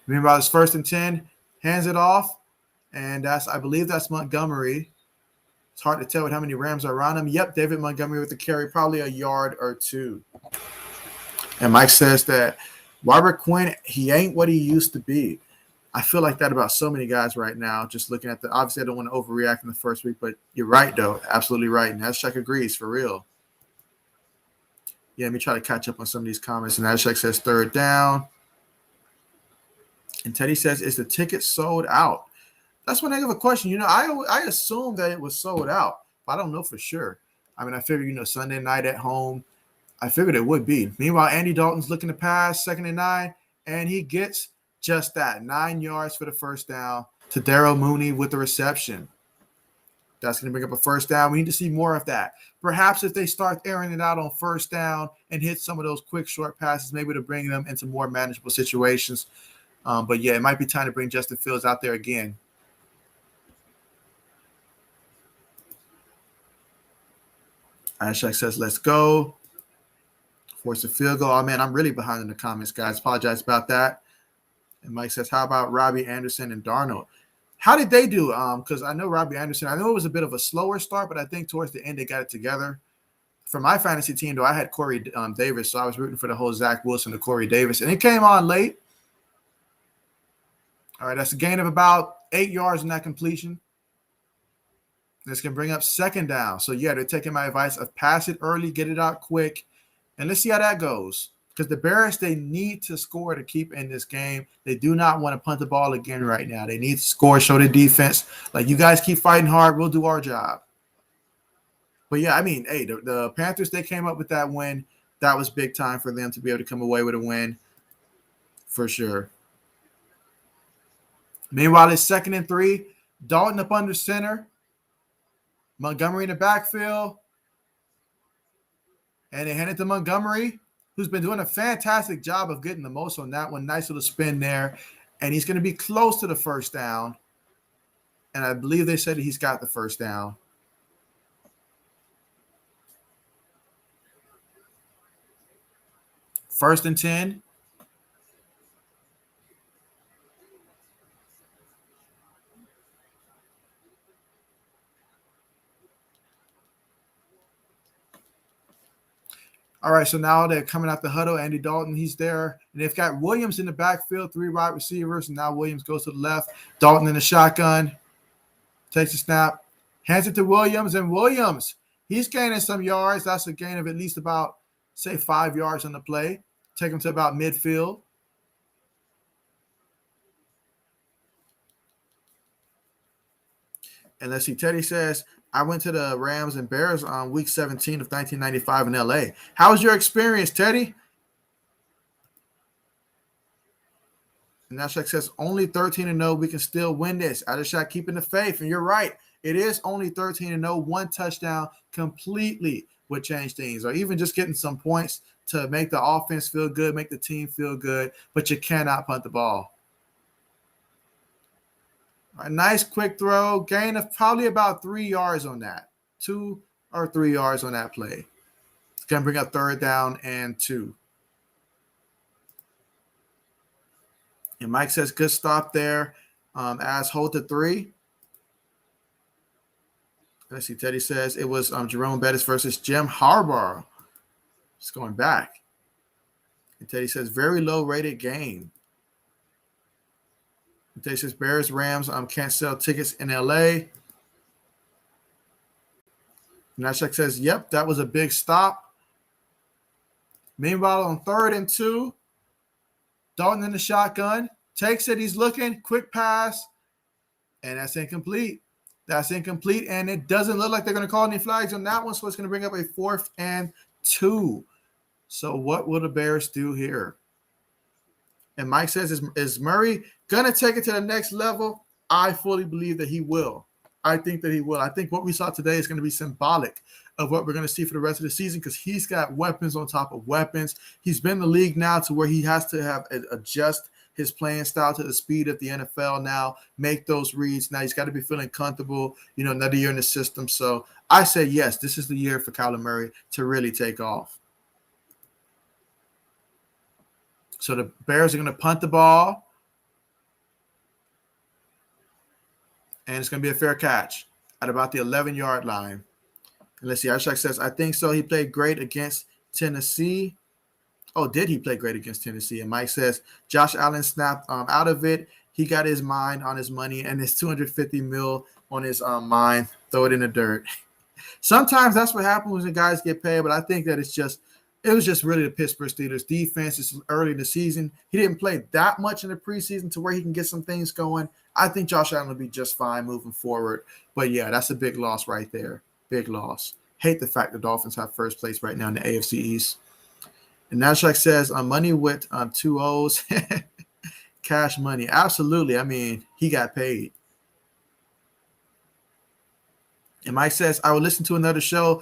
Meanwhile, it's 1st and 10, hands it off, and I believe that's Montgomery. It's hard to tell with how many Rams are around him. Yep, David Montgomery with the carry, probably a yard or 2. And Mike says that Robert Quinn, he ain't what he used to be. I feel like that about so many guys right now, just looking at obviously I don't want to overreact in the first week, but you're right, though. Absolutely right. And Ashek agrees, for real. Yeah, let me try to catch up on some of these comments. And Ashek says 3rd down. And Teddy says, is the ticket sold out? That's one heck of a question. I assume that it was sold out, but I don't know for sure. I mean, I figured, Sunday night at home, I figured it would be. Meanwhile, Andy Dalton's looking to pass, 2nd and 9, and he gets just that, 9 yards for the 1st down to Darrell Mooney with the reception. That's going to bring up a 1st down. We need to see more of that. Perhaps if they start airing it out on 1st down and hit some of those quick, short passes, maybe to bring them into more manageable situations. But, yeah, it might be time to bring Justin Fields out there again. Ashak says, let's go. Force a field goal. Oh, man, I'm really behind in the comments, guys. Apologize about that. And Mike says, how about Robbie Anderson and Darnold? How did they do? Because I know Robbie Anderson, I know it was a bit of a slower start, but I think towards the end they got it together. For my fantasy team, though, I had Corey Davis, so I was rooting for the whole Zach Wilson to Corey Davis. And it came on late. All right, that's a gain of about 8 yards in that completion. This can bring up 2nd down. So, yeah, they're taking my advice of pass it early, get it out quick, and let's see how that goes. Because the Bears, they need to score to keep in this game. They do not want to punt the ball again right now. They need to score, show the defense. Like, you guys keep fighting hard. We'll do our job. But, yeah, I mean, hey, the Panthers, they came up with that win. That was big time for them to be able to come away with a win for sure. Meanwhile, it's 2nd and 3. Dalton up under center. Montgomery in the backfield. And they hand it to Montgomery, who's been doing a fantastic job of getting the most on that one. Nice little spin there. And he's going to be close to the 1st down. And I believe they said he's got the 1st down. First and 10. All right, so now they're coming out the huddle. Andy Dalton, he's there. And they've got Williams in the backfield, 3 wide receivers. And now Williams goes to the left. Dalton in the shotgun, takes a snap, hands it to Williams. And Williams, he's gaining some yards. That's a gain of at least about, say, 5 yards on the play. Take him to about midfield. And let's see, Teddy says, I went to the Rams and Bears on week 17 of 1995 in LA. How was your experience, Teddy? And Nashak says, only 13-0. We can still win this. Adeshak keeping the faith. And you're right. It is only 13-0. 1 touchdown completely would change things. Or even just getting some points to make the offense feel good, make the team feel good. But you cannot punt the ball. A nice quick throw, gain of probably about 3 yards on that. 2 or 3 yards on that play. It's going to bring up 3rd down and 2. And Mike says, good stop there. As hold to 3. Let's see, Teddy says it was Jerome Bettis versus Jim Harbaugh. It's going back. And Teddy says, very low rated game. They says Bears, Rams, can't sell tickets in LA. Nashak says, yep, that was a big stop. Meanwhile, on 3rd and 2, Dalton in the shotgun, takes it, he's looking, quick pass, and that's incomplete. That's incomplete, and it doesn't look like they're going to call any flags on that one, so it's going to bring up a 4th and 2. So what will the Bears do here? And Mike says, is Murray going to take it to the next level? I fully believe that he will. I think that he will. I think what we saw today is going to be symbolic of what we're going to see for the rest of the season because he's got weapons on top of weapons. He's been in the league now to where he has to have adjust his playing style to the speed of the NFL now, make those reads. Now he's got to be feeling comfortable, another year in the system. So I say, yes, this is the year for Kyler Murray to really take off. So the Bears are going to punt the ball. And it's going to be a fair catch at about the 11-yard line. And let's see. Ashak says, I think so. He played great against Tennessee. Oh, did he play great against Tennessee? And Mike says, Josh Allen snapped out of it. He got his mind on his money and his $250 million on his mind. Throw it in the dirt. Sometimes that's what happens when the guys get paid, but I think that it was just really the Pittsburgh Steelers defense. It's early in the season. He didn't play that much in the preseason to where he can get some things going. I think Josh Allen will be just fine moving forward. But, yeah, that's a big loss right there. Big loss. Hate the fact the Dolphins have first place right now in the AFC East. And Nashak says, money with 2 O's. Cash money. Absolutely. I mean, he got paid. And Mike says, I would listen to another show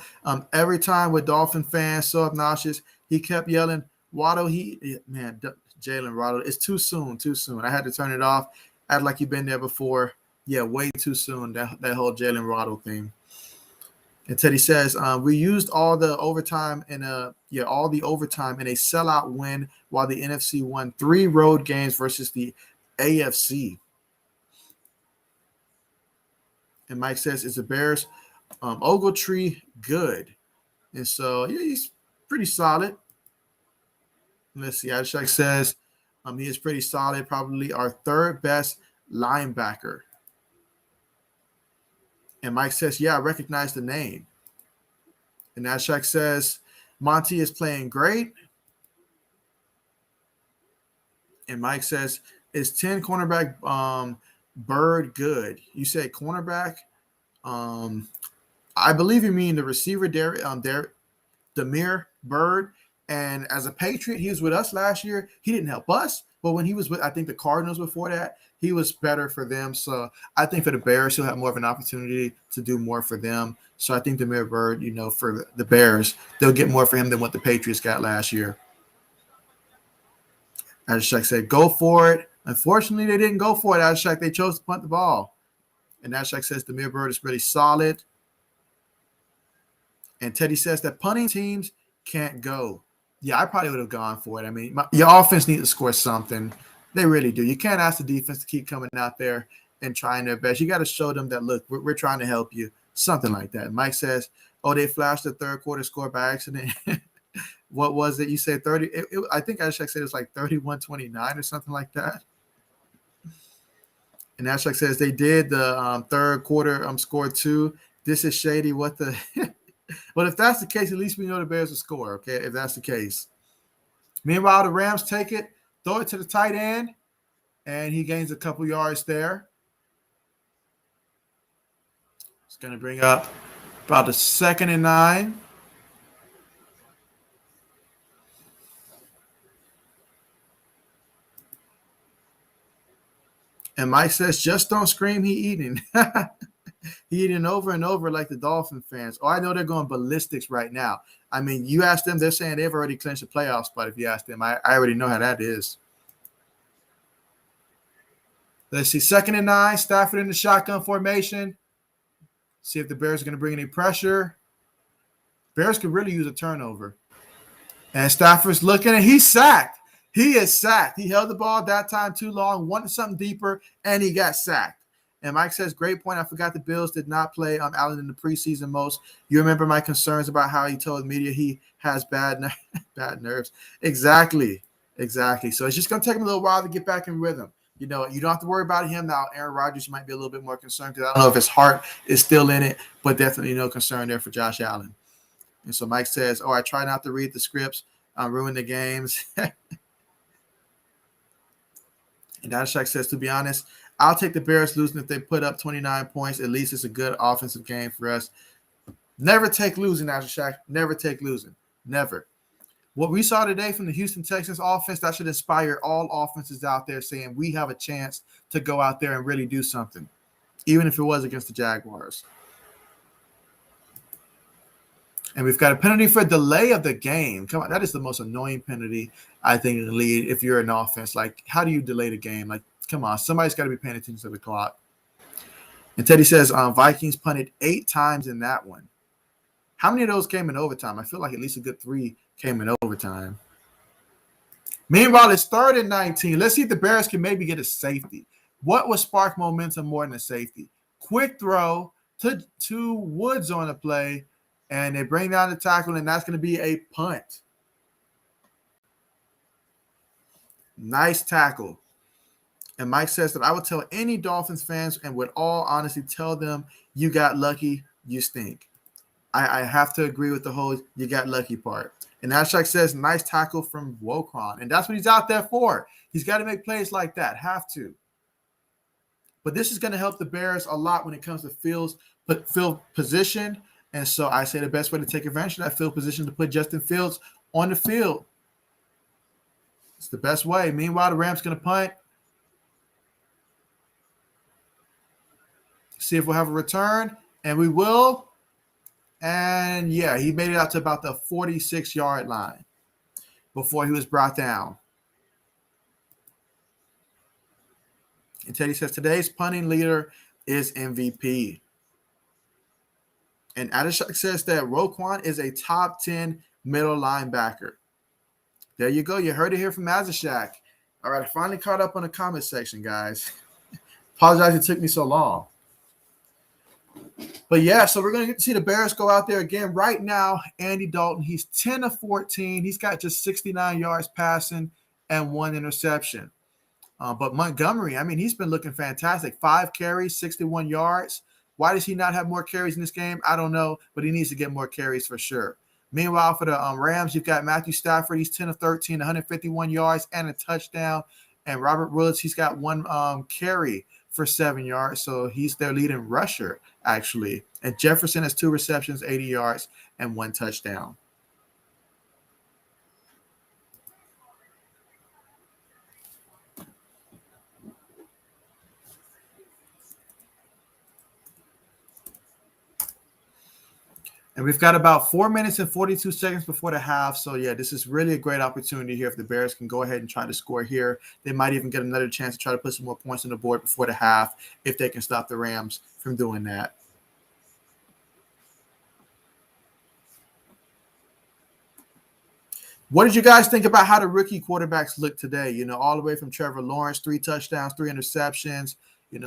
every time with Dolphin fans so obnoxious. He kept yelling, Waddle, Jalen Waddle, it's too soon. I had to turn it off. Act like you've been there before. Yeah, way too soon, that whole Jalen Waddle thing. And Teddy says, we used all the overtime in a sellout win while the NFC won 3 road games versus the AFC. And Mike says, is the Bears Ogletree good? And so, yeah, he's pretty solid. Let's see. Ashak says he is pretty solid, probably our 3rd best linebacker. And Mike says, yeah, I recognize the name. And Ashak says, Monty is playing great. And Mike says, is 10 cornerback Bird good? You said cornerback. I believe you mean the receiver Demir Bird. And as a Patriot, he was with us last year. He didn't help us, but when he was with, I think, the Cardinals before that, he was better for them. So I think for the Bears, he'll have more of an opportunity to do more for them. So I think Demir Bird, for the Bears, they'll get more for him than what the Patriots got last year. As Shaq said, go for it. Unfortunately, they didn't go for it. As Shaq, they chose to punt the ball. And Ashak says Demir Bird is really solid. And Teddy says that punting teams can't go. Yeah, I probably would have gone for it. I mean, your offense needs to score something. They really do. You can't ask the defense to keep coming out there and trying their best. You got to show them that, look, we're trying to help you. Something like that. Mike says, oh, they flashed the 3rd quarter score by accident. What was it? You said 30. I think Ashak said it was like 31-29 or something like that. And Ashak says they did the third quarter scored 2. This is shady. What the? But if that's the case, at least we know the Bears will score. Okay, if that's the case. Meanwhile, the Rams take it, throw it to the tight end, and he gains a couple yards there. It's going to bring up about a 2nd and 9. And Mike says, just don't scream, he eating. He eating over and over like the Dolphin fans. Oh, I know they're going ballistics right now. I mean, you ask them, they're saying they've already clinched a playoff spot if you ask them. I already know how that is. Let's see, 2nd and 9, Stafford in the shotgun formation. See if the Bears are going to bring any pressure. Bears could really use a turnover. And Stafford's looking, and he's sacked. He is sacked. He held the ball that time too long, wanted something deeper, and he got sacked. And Mike says, great point. I forgot the Bills did not play Allen in the preseason most. You remember my concerns about how he told the media he has bad nerves. Exactly. So it's just going to take him a little while to get back in rhythm. You know, you don't have to worry about him now. Aaron Rodgers, you might be a little bit more concerned because I don't know if his heart is still in it, but definitely no concern there for Josh Allen. And so Mike says, I try not to read the scripts. Ruin the games. And Dashak says, to be honest, I'll take the Bears losing if they put up 29 points. At least it's a good offensive game for us. Never take losing, Dashak. Never take losing. Never. What we saw today from the Houston Texans offense, that should inspire all offenses out there saying we have a chance to go out there and really do something, even if it was against the Jaguars. And we've got a penalty for delay of the game. Come on, that is the most annoying penalty, I think, in the league if you're an offense. Like, how do you delay the game? Like, come on, somebody's got to be paying attention to the clock. And Teddy says Vikings punted 8 times in that one. How many of those came in overtime? I feel like at least a good 3 came in overtime. Meanwhile, it's 3rd and 19. Let's see if the Bears can maybe get a safety. What would spark momentum more than a safety? Quick throw to Woods on the play, and they bring down the tackle, and that's going to be a punt. Nice tackle. And Mike says that I would tell any Dolphins fans, and with all honesty, tell them you got lucky, you stink. I have to agree with the whole you got lucky part. And Ashak says, nice tackle from Wokron. And that's what he's out there for. He's got to make plays like that. Have to. But this is going to help the Bears a lot when it comes to field position. And so I say the best way to take advantage of that field position to put Justin Fields on the field. It's the best way. Meanwhile, the Rams going to punt. See if we'll have a return. And we will. And, yeah, he made it out to about the 46-yard line before he was brought down. And Teddy says, today's punting leader is MVP. And Adishak says that Roquan is a top 10 middle linebacker. There you go. You heard it here from Azashak. All right, I finally caught up on the comment section, guys. Apologize it took me so long. But, yeah, so we're going to get to see the Bears go out there again. Right now, Andy Dalton, he's 10 of 14. He's got just 69 yards passing and 1 interception. But Montgomery, I mean, he's been looking fantastic. 5 carries, 61 yards. Why does he not have more carries in this game? I don't know, but he needs to get more carries for sure. Meanwhile, for the Rams, you've got Matthew Stafford. He's 10 of 13, 151 yards and a touchdown. And Robert Woods, he's got 1 carry for 7 yards. So he's their leading rusher, actually. And Jefferson has 2 receptions, 80 yards, and 1 touchdown. And we've got about 4 minutes and 42 seconds before the half. So, yeah, this is really a great opportunity here if the Bears can go ahead and try to score here. They might even get another chance to try to put some more points on the board before the half if they can stop the Rams from doing that. What did you guys think about how the rookie quarterbacks look today? You know, all the way from Trevor Lawrence, 3 touchdowns, 3 interceptions.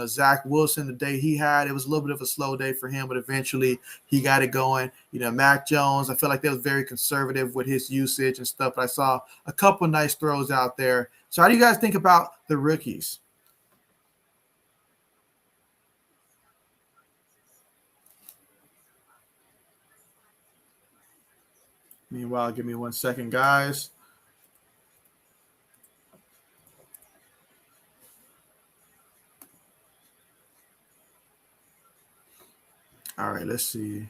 Zach Wilson, the day he had, it was a little bit of a slow day for him, but eventually he got it going. Mac Jones, I feel like they was very conservative with his usage and stuff, but I saw a couple nice throws out there. So how do you guys think about the rookies? Meanwhile, give me 1 second, guys. All right, let's see.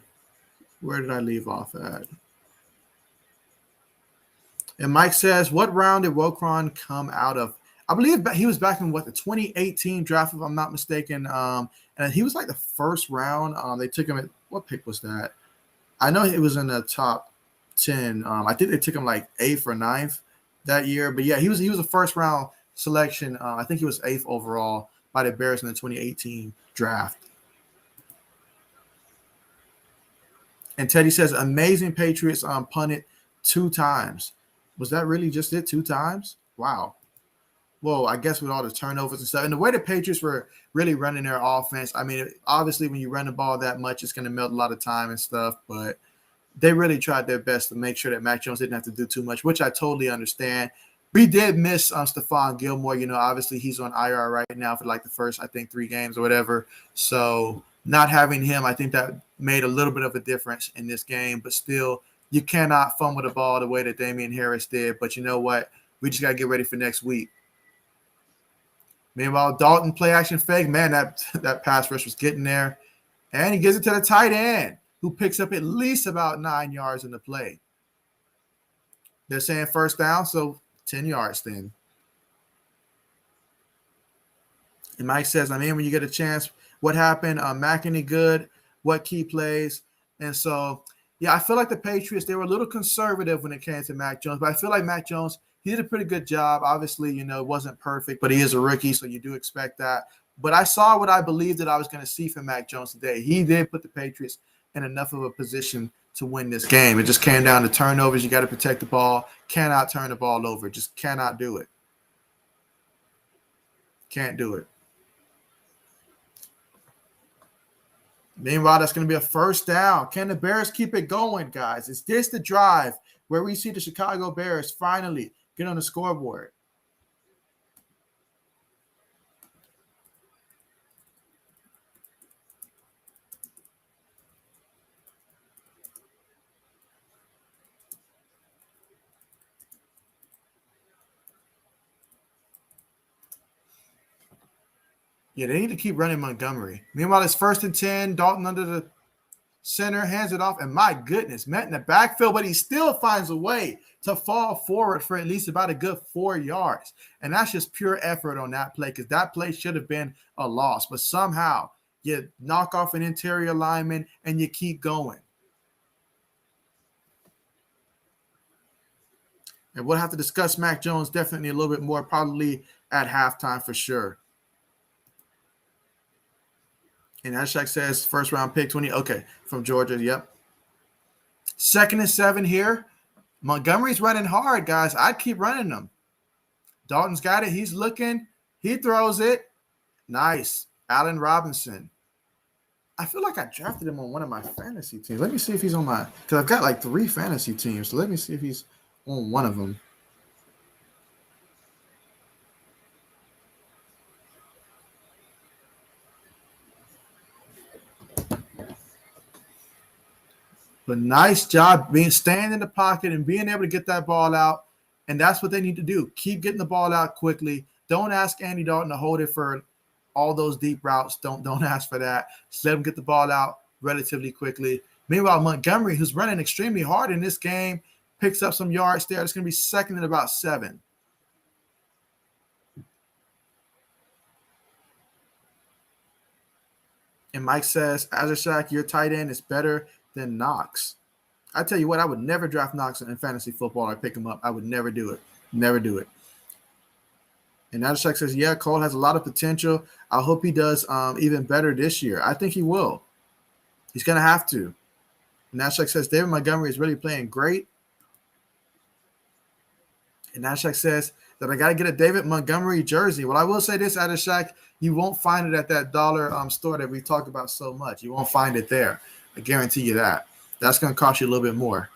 Where did I leave off at? And Mike says, what round did Woquan come out of? I believe he was back in the 2018 draft, if I'm not mistaken. And he was like the first round. They took him at, what pick was that? I know it was in the top 10. I think they took him like 8th or 9th that year. But yeah, he was a first round selection. I think he was 8th overall by the Bears in the 2018 draft. And Teddy says, amazing Patriots punted 2 times. Was that really just it, 2 times? Wow. Well, I guess with all the turnovers and stuff, and the way the Patriots were really running their offense, I mean, obviously when you run the ball that much, it's going to melt a lot of time and stuff, but they really tried their best to make sure that Mac Jones didn't have to do too much, which I totally understand. We did miss Stephon Gilmore. Obviously he's on IR right now for like the first, I think, 3 games or whatever. So not having him, I think that made a little bit of a difference in this game, but still, you cannot fumble the ball the way that Damian Harris did. But you know what? We just got to get ready for next week. Meanwhile, Dalton play action fake. Man, that pass rush was getting there. And he gives it to the tight end, who picks up at least about 9 yards in the play. They're saying first down, so 10 yards then. And Mike says, when you get a chance, what happened? Mac any good? What key plays? And so, yeah, I feel like the Patriots, they were a little conservative when it came to Mac Jones, but I feel like Mac Jones, he did a pretty good job. Obviously, it wasn't perfect, but he is a rookie, so you do expect that. But I saw what I believed that I was going to see from Mac Jones today. He did put the Patriots in enough of a position to win this game. It just came down to turnovers. You got to protect the ball. Cannot turn the ball over. Just cannot do it. Can't do it. Meanwhile, that's going to be a first down. Can the Bears keep it going, guys? Is this the drive where we see the Chicago Bears finally get on the scoreboard? Yeah, they need to keep running Montgomery. Meanwhile, it's 1st and 10. Dalton under the center, hands it off, and my goodness, met in the backfield, but he still finds a way to fall forward for at least about a good 4 yards. And that's just pure effort on that play, because that play should have been a loss. But somehow you knock off an interior lineman and you keep going. And we'll have to discuss Mac Jones definitely a little bit more, probably at halftime for sure. And Ashak says first round pick 20. Okay, from Georgia. Yep. 2nd and 7 here. Montgomery's running hard, guys. I'd keep running them. Dalton's got it. He's looking. He throws it. Nice. Allen Robinson. I feel like I drafted him on one of my fantasy teams. Let me see if he's on my, because I've got like 3 fantasy teams. So let me see if he's on one of them. But nice job staying in the pocket and being able to get that ball out. And that's what they need to do. Keep getting the ball out quickly. Don't ask Andy Dalton to hold it for all those deep routes. Don't ask for that. Just let him get the ball out relatively quickly. Meanwhile, Montgomery, who's running extremely hard in this game, picks up some yards there. It's going to be 2nd and about 7. And Mike says, Azashak, your tight end is better than Knox. I tell you what, I would never draft Knox in fantasy football or pick him up. I would never do it. Never do it. And Azashak says, yeah, Cole has a lot of potential. I hope he does even better this year. I think he will. He's going to have to. And Azashak says, David Montgomery is really playing great. And Ashak says, that I got to get a David Montgomery jersey. Well, I will say this, Adishak, you won't find it at that dollar store that we talked about so much. You won't find it there. I guarantee you that. That's going to cost you a little bit more.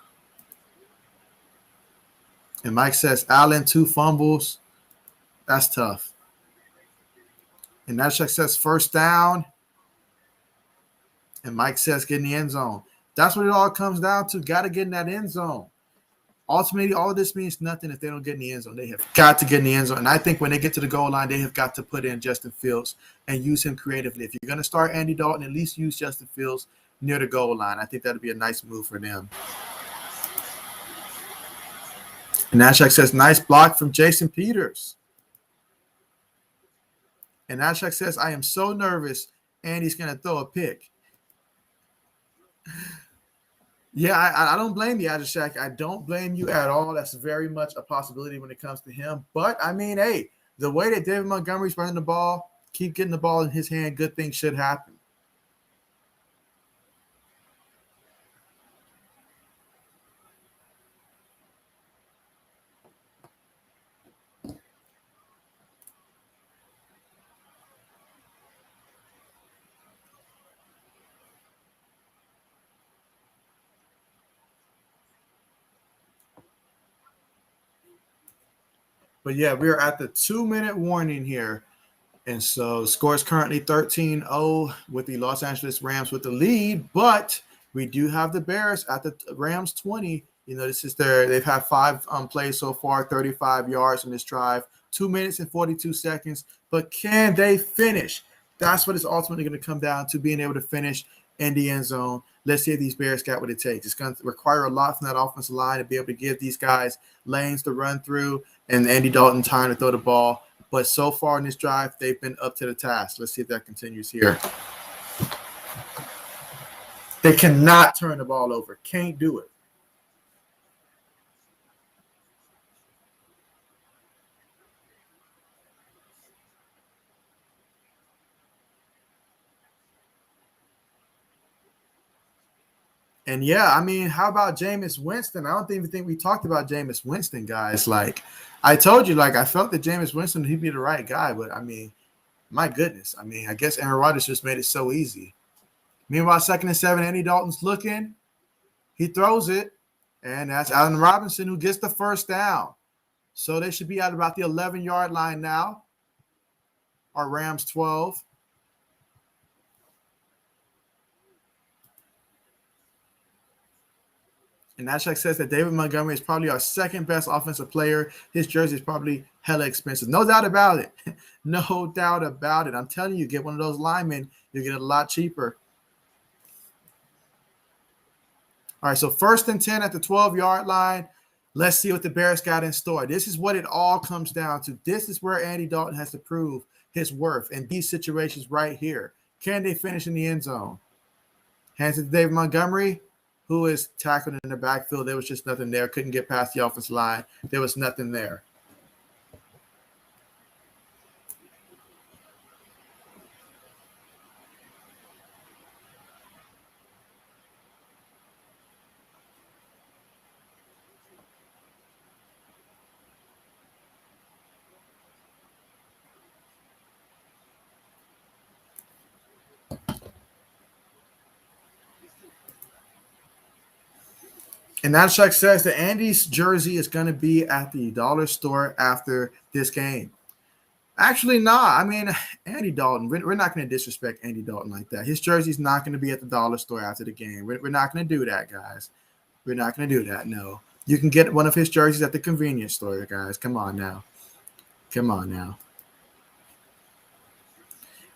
And Mike says, Allen, 2 fumbles. That's tough. And Adishak says, first down. And Mike says, get in the end zone. That's what it all comes down to. Got to get in that end zone. Ultimately, all of this means nothing if they don't get in the end zone. They have got to get in the end zone. And I think when they get to the goal line, they have got to put in Justin Fields and use him creatively. If you're going to start Andy Dalton, at least use Justin Fields near the goal line. I think that would be a nice move for them. And Ashak says, nice block from Jason Peters. And Ashak says, I am so nervous Andy's going to throw a pick. Yeah, I don't blame you, Ashak. I don't blame you at all. That's very much a possibility when it comes to him. But, I mean, hey, the way that David Montgomery's running the ball, keep getting the ball in his hand, good things should happen. But, yeah, we're at the 2-minute warning here. And so score is currently 13-0 with the Los Angeles Rams with the lead. But we do have the Bears at the Rams 20. You know, this is they've had 5 plays so far, 35 yards in this drive, 2 minutes and 42 seconds. But can they finish? That's what it's ultimately going to come down to, being able to finish in the end zone. Let's see if these Bears got what it takes. It's going to require a lot from that offensive line to be able to give these guys lanes to run through and Andy Dalton time to throw the ball. But so far in this drive, they've been up to the task. Let's see if that continues here. They cannot turn the ball over. Can't do it. And yeah, I mean, how about Jameis Winston? I don't even think we talked about Jameis Winston, guys. Like, I told you, like, I felt that Jameis Winston, he'd be the right guy. But, I mean, my goodness. I mean, I guess Aaron Rodgers just made it so easy. Meanwhile, 2nd and 7, Andy Dalton's looking. He throws it. And that's Allen Robinson who gets the first down. So they should be at about the 11-yard line now. Our Rams 12. And Ashak says that David Montgomery is probably our second best offensive player. His jersey is probably hella expensive. No doubt about it. No doubt about it. I'm telling you, get one of those linemen, you'll get it a lot cheaper. All right, so 1st and 10 at the 12-yard line. Let's see what the Bears got in store. This is what it all comes down to. This is where Andy Dalton has to prove his worth in these situations right here. Can they finish in the end zone? Hands it to David Montgomery, who is tackled in the backfield. There was just nothing there. Couldn't get past the offensive line. There was nothing there. And Natchak says that Andy's jersey is going to be at the dollar store after this game. Actually, nah. I mean, Andy Dalton, we're not going to disrespect Andy Dalton like that. His jersey's not going to be at the dollar store after the game. We're not going to do that, guys. We're not going to do that, no. You can get one of his jerseys at the convenience store, guys. Come on now. Come on now.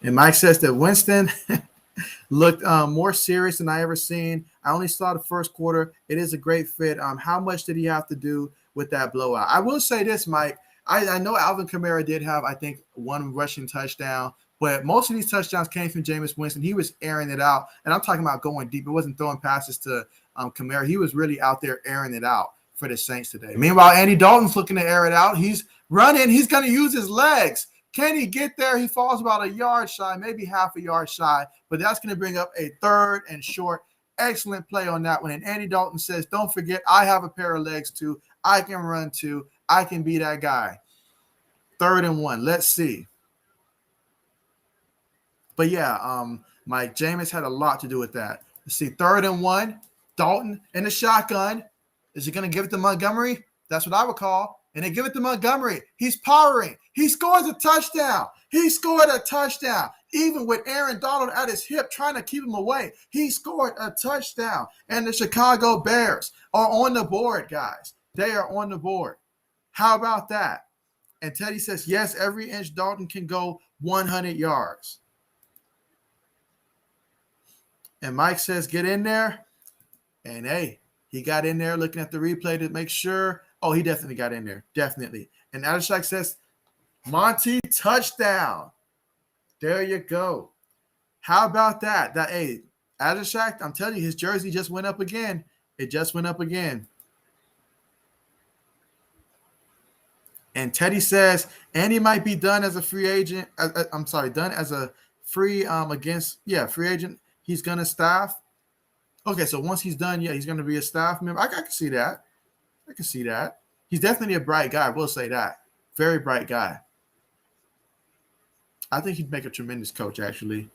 And Mike says that Winston looked more serious than I ever seen. I only saw the first quarter. It is a great fit. How much did he have to do with that blowout? I will say this, Mike. I know Alvin Kamara did have, I think, 1 rushing touchdown, but most of these touchdowns came from Jameis Winston. He was airing it out, and I'm talking about going deep. It wasn't throwing passes to Kamara. He was really out there airing it out for the Saints today. Meanwhile, Andy Dalton's looking to air it out. He's running. He's going to use his legs. Can he get there? He falls about a yard shy, maybe half a yard shy, but that's going to bring up a 3rd and short. Excellent play on that one. And Andy Dalton says, don't forget, I have a pair of legs too. I can run too. I can be that guy. 3rd and 1. Let's see. But yeah, Mike Jameis had a lot to do with that. Let's see, 3rd and 1. Dalton in the shotgun. Is he going to give it to Montgomery? That's what I would call. And they give it to Montgomery. He's powering. He scores a touchdown. He scored a touchdown. Even with Aaron Donald at his hip trying to keep him away, he scored a touchdown. And the Chicago Bears are on the board, guys. They are on the board. How about that? And Teddy says, yes, every inch Dalton can go 100 yards. And Mike says, get in there. And hey, he got in there looking at the replay to make sure. Oh, he definitely got in there. Definitely. And Adeshak says, Monty, touchdown. There you go. How about that? Hey, Adeshak, I'm telling you, his jersey just went up again. It just went up again. And Teddy says, and he might be done as a free agent. Done as a free free agent. He's going to staff. Okay, so once he's done, he's going to be a staff member. I can see that. I can see that. He's definitely a bright guy. I will say that. Very bright guy. I think he'd make a tremendous coach, actually.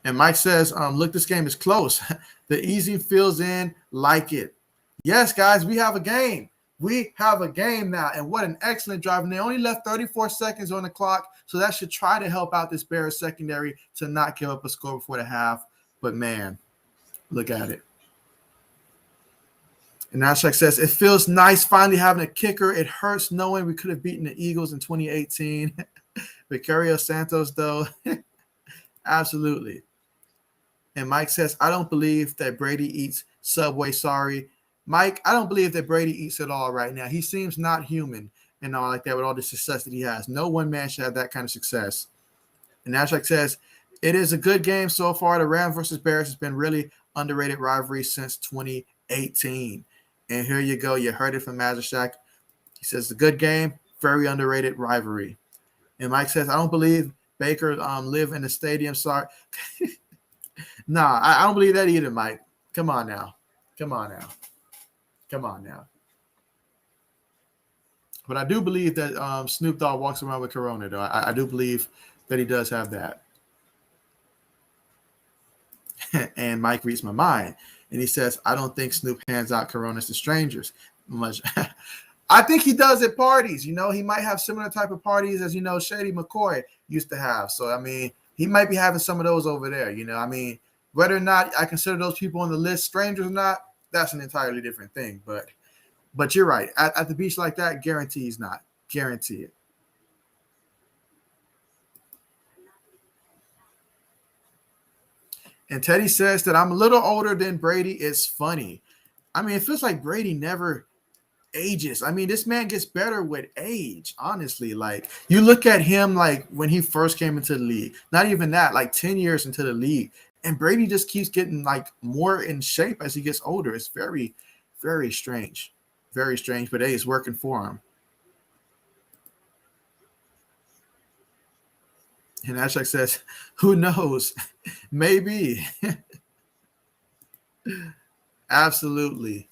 And Mike says, look, this game is close. The easy fills in like it. Yes, guys, we have a game. We have a game now. And what an excellent drive. And they only left 34 seconds on the clock, so that should try to help out this Bears secondary to not give up a score before the half. But, man, look at it. And Ashak says, it feels nice finally having a kicker. It hurts knowing we could have beaten the Eagles in 2018. Vicario Santos, though, absolutely. And Mike says, I don't believe that Brady eats Subway. Sorry. Mike, I don't believe that Brady eats at all right now. He seems not human and all like that with all the success that he has. No one man should have that kind of success. And Ashak says, it is a good game so far. The Rams versus Bears has been really underrated rivalry since 2018. And here you go. You heard it from Ashak. He says, it's a good game, very underrated rivalry. And Mike says, I don't believe Baker live in the stadium. Sorry. Nah, I don't believe that either, Mike. Come on now. But I do believe that Snoop Dogg walks around with Corona, though. I do believe that he does have that. And Mike reads my mind. And he says, I don't think Snoop hands out Coronas to strangers much. I think he does at parties. He might have similar type of parties as, Shady McCoy used to have. So, I mean, he might be having some of those over there. I mean, whether or not I consider those people on the list strangers or not, that's an entirely different thing. But you're right. At the beach like that, guarantee he's not. Guarantee it. And Teddy says that I'm a little older than Brady. It's funny. I mean, it feels like Brady never ages. I mean, this man gets better with age, honestly. Like, you look at him like when he first came into the league, not even that, like 10 years into the league. And Brady just keeps getting like more in shape as he gets older. It's very, very strange. Very strange, but hey, it's working for him. And Ashak says, who knows? Maybe. Absolutely.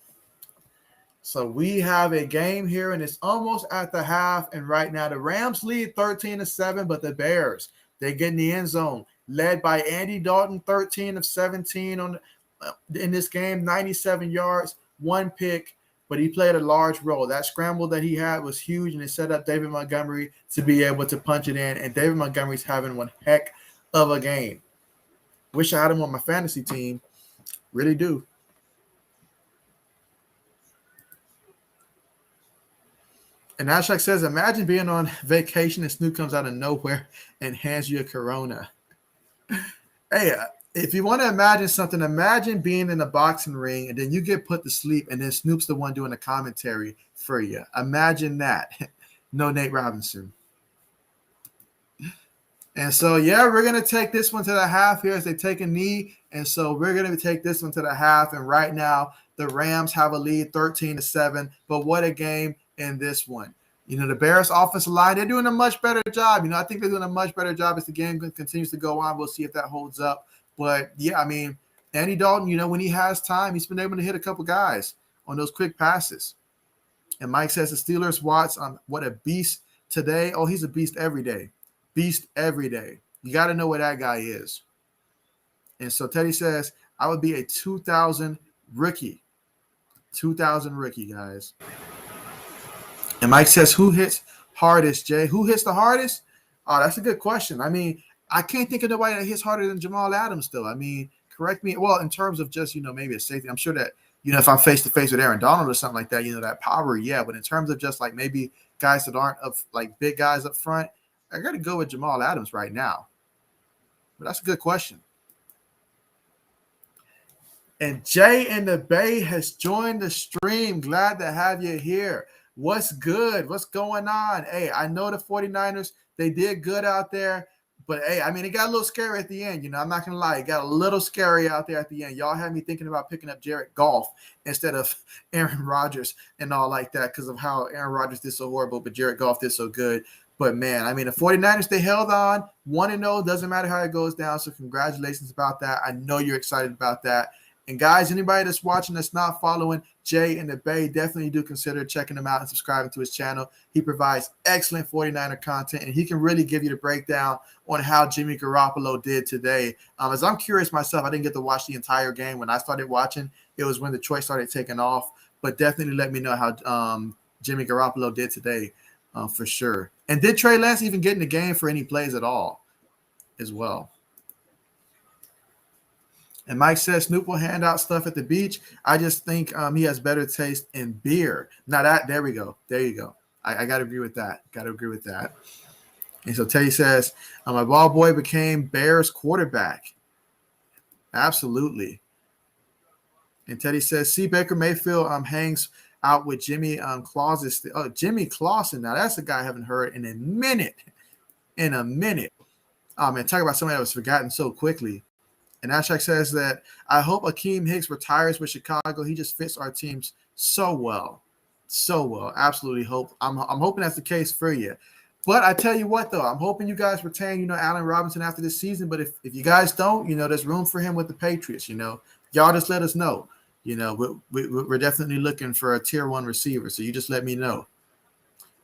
So we have a game here, and it's almost at the half. And right now, the Rams lead 13-7, but the Bears, they get in the end zone, led by Andy Dalton, 13 of 17 in this game, 97 yards, 1 pick. But he played a large role. That scramble that he had was huge, and it set up David Montgomery to be able to punch it in. And David Montgomery's having one heck of a game. Wish I had him on my fantasy team. Really do. And Ashak says, imagine being on vacation and Snoop comes out of nowhere and hands you a Corona. Hey, if you want to imagine something, imagine being in a boxing ring and then you get put to sleep and then Snoop's the one doing the commentary for you. Imagine that. No Nate Robinson. And so, we're going to take this one to the half here as they take a knee. And so we're going to take this one to the half. And right now, the Rams have a lead 13-7. But what a game in this one. The Bears offensive line, they're doing a much better job. I think they're doing a much better job as the game continues to go on. We'll see if that holds up. But, I mean, Andy Dalton, when he has time, he's been able to hit a couple guys on those quick passes. And Mike says the Steelers, Watts, what a beast Today, oh, he's a beast every day. Beast every day. You got to know where that guy is. And so Teddy says, I would be a 2000 rookie. 2000 rookie, guys. And Mike says, who hits hardest, Jay? Who hits the hardest? Oh, that's a good question. I mean, I can't think of nobody that hits harder than Jamal Adams, though. I mean, correct me. Well, in terms of just, maybe a safety, I'm sure that, if I'm face to face with Aaron Donald or something like that, that power, yeah. But in terms of just like maybe guys that aren't of like big guys up front, I got to go with Jamal Adams right now. But that's a good question. And Jay in the Bay has joined the stream. Glad to have you here. What's good? What's going on? Hey, I know the 49ers, they did good out there. But, hey, I mean, it got a little scary at the end. I'm not going to lie. It got a little scary out there at the end. Y'all had me thinking about picking up Jared Goff instead of Aaron Rodgers and all like that because of how Aaron Rodgers did so horrible, but Jared Goff did so good. But, man, I mean, the 49ers, they held on 1-0. Doesn't matter how it goes down. So congratulations about that. I know you're excited about that. And, guys, anybody that's watching that's not following Jay in the Bay, definitely do consider checking him out and subscribing to his channel. He provides excellent 49er content, and he can really give you the breakdown on how Jimmy Garoppolo did today. As I'm curious myself, I didn't get to watch the entire game. When I started watching, it was when Detroit started taking off. But definitely let me know how Jimmy Garoppolo did today for sure. And did Trey Lance even get in the game for any plays at all as well? And Mike says Snoop will hand out stuff at the beach. I just think he has better taste in beer. Now there we go. There you go. I got to agree with that. And so Teddy says, my ball boy became Bears quarterback. Absolutely. And Teddy says, see, Baker Mayfield hangs out with Jimmy Clausen. Oh, Jimmy Clausen. Now that's a guy I haven't heard in a minute. Oh, man, talk about somebody that was forgotten so quickly. And Ashak says that I hope Akeem Hicks retires with Chicago. He just fits our teams so well. Absolutely hope. I'm hoping that's the case for you. But I tell you what, though, I'm hoping you guys retain, Allen Robinson after this season. But if you guys don't, there's room for him with the Patriots. Y'all just let us know. We're definitely looking for a tier 1 receiver. So you just let me know.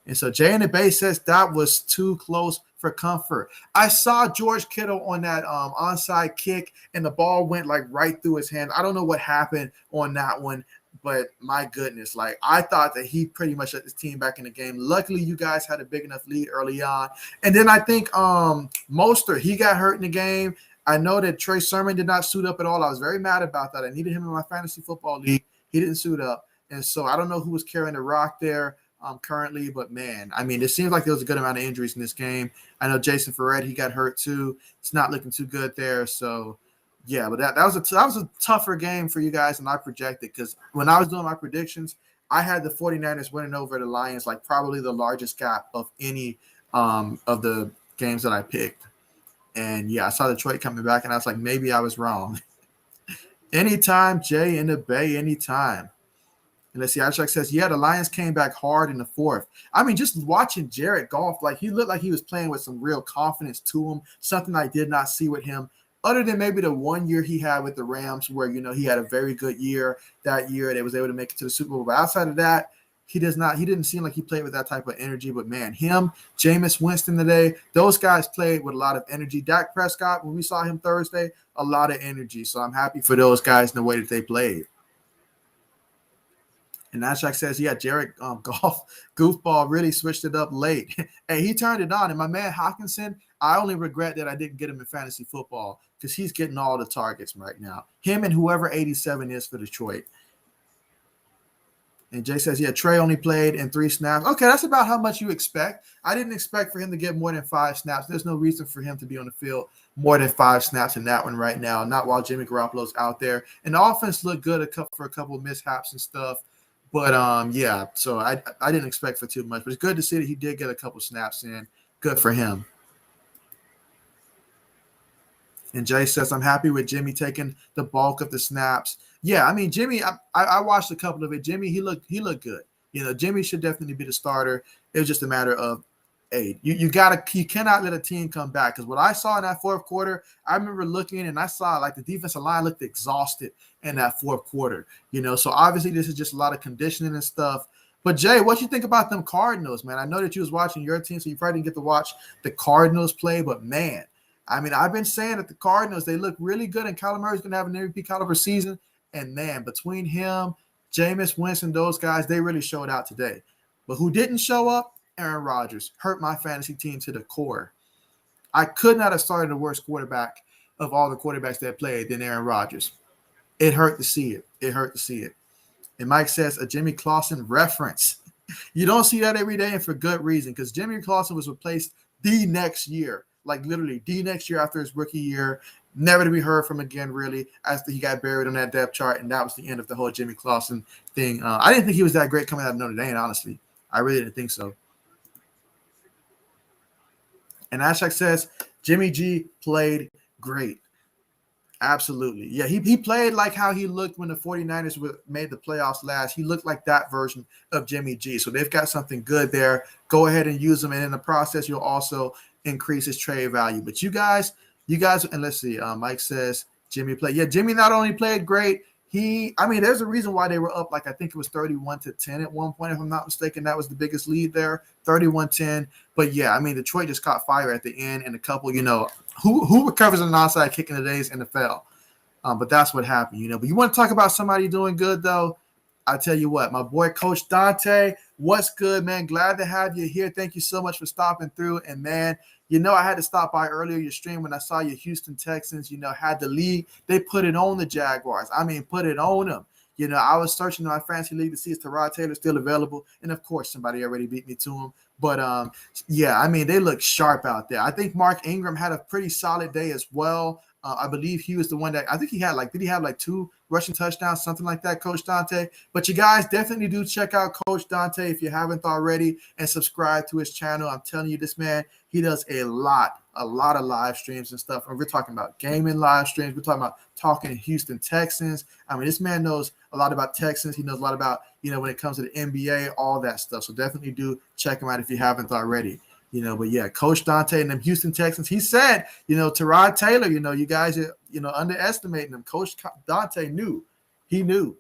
And so Jay in the Bay says that was too close for comfort. I saw George Kittle on that onside kick, and the ball went like right through his hand. I don't know what happened on that one, but my goodness, like I thought that he pretty much let his team back in the game. Luckily, you guys had a big enough lead early on. And then I think Mostert, he got hurt in the game. I know that Trey Sermon did not suit up at all. I was very mad about that. I needed him in my fantasy football league. He didn't suit up. And so I don't know who was carrying the rock there currently, but man, I mean, it seems like there was a good amount of injuries in this game. I know Jason Verrett, he got hurt too. It's not looking too good there. So yeah, but that was a tougher game for you guys than I projected, because when I was doing my predictions, I had the 49ers winning over the Lions, like probably the largest gap of any of the games that I picked. And yeah, I saw Detroit coming back, and I was like, maybe I was wrong. Anytime, Jay in the Bay, anytime. And let's see, Ashak says, yeah, the Lions came back hard in the fourth. I mean, just watching Jared Goff, like he looked like he was playing with some real confidence to him, something I did not see with him, other than maybe the 1 year he had with the Rams where, he had a very good year that year. They was able to make it to the Super Bowl. But outside of that, he didn't seem like he played with that type of energy. But, man, him, Jameis Winston today, those guys played with a lot of energy. Dak Prescott, when we saw him Thursday, a lot of energy. So I'm happy for those guys in the way that they played. And Ashak says, yeah, Jared Goff, goofball, really switched it up late. Hey, he turned it on. And my man Hawkinson, I only regret that I didn't get him in fantasy football because he's getting all the targets right now. Him and whoever 87 is for Detroit. And Jay says, yeah, Trey only played in 3 snaps. Okay, that's about how much you expect. I didn't expect for him to get more than 5 snaps. There's no reason for him to be on the field more than 5 snaps in that one right now, not while Jimmy Garoppolo's out there. And the offense looked good for a couple of mishaps and stuff. But, yeah, so I didn't expect for too much. But it's good to see that he did get a couple snaps in. Good for him. And Jay says, I'm happy with Jimmy taking the bulk of the snaps. Yeah, I mean, Jimmy, I watched a couple of it. Jimmy, he looked good. Jimmy should definitely be the starter. It was just a matter of, hey, you cannot let a team come back. Because what I saw in that fourth quarter, I remember looking and I saw like the defensive line looked exhausted in that fourth quarter. So obviously this is just a lot of conditioning and stuff. But Jay, what you think about them Cardinals, man? I know that you was watching your team, so you probably didn't get to watch the Cardinals play, but man, I mean, I've been saying that the Cardinals, they look really good, and Kyler Murray's going to have an MVP caliber season. And man, between him, Jameis Winston, those guys, they really showed out today. But who didn't show up? Aaron Rodgers. Hurt my fantasy team to the core. I could not have started a worse quarterback of all the quarterbacks that played than Aaron Rodgers. It hurt to see it. It hurt to see it. And Mike says a Jimmy Clausen reference. You don't see that every day, and for good reason, because Jimmy Clausen was replaced the next year, like literally the next year after his rookie year, never to be heard from again, really, as he got buried on that depth chart, and that was the end of the whole Jimmy Clausen thing. I didn't think he was that great coming out of Notre Dame, honestly. I really didn't think so. And Ashak says Jimmy G played great. Absolutely. Yeah, he played like how he looked when the 49ers made the playoffs last. He looked like that version of Jimmy G. So they've got something good there. Go ahead and use them. And in the process, you'll also increase his trade value. But you guys, and let's see, Mike says Jimmy played. Yeah, Jimmy not only played great, there's a reason why they were up, like I think it was 31-10 at one point, if I'm not mistaken. That was the biggest lead there, 31-10. But yeah, I mean, Detroit just caught fire at the end, and a couple, who recovers an onside kick in today's NFL? But that's what happened, But you want to talk about somebody doing good, though? I tell you what, my boy, Coach Dante, what's good, man? Glad to have you here. Thank you so much for stopping through. And, man, I had to stop by earlier your stream when I saw your Houston Texans, had the league. They put it on the Jaguars. I mean, put it on them. I was searching my fantasy league to see if Tyrod Taylor still available. And, of course, somebody already beat me to him. But, they look sharp out there. I think Mark Ingram had a pretty solid day as well. I believe he was the one that – I think he had did he have 2 rushing touchdowns, something like that, Coach Dante? But you guys definitely do check out Coach Dante if you haven't already, and subscribe to his channel. I'm telling you, this man, he does a lot of live streams and stuff. And we're talking about gaming live streams. We're talking about talking Houston Texans. I mean, this man knows a lot about Texans. He knows a lot about, when it comes to the NBA, all that stuff. So definitely do check him out if you haven't already. But yeah, Coach Dante and them Houston Texans, he said, Tyrod Taylor, you guys are, underestimating him. Coach Dante knew. He knew.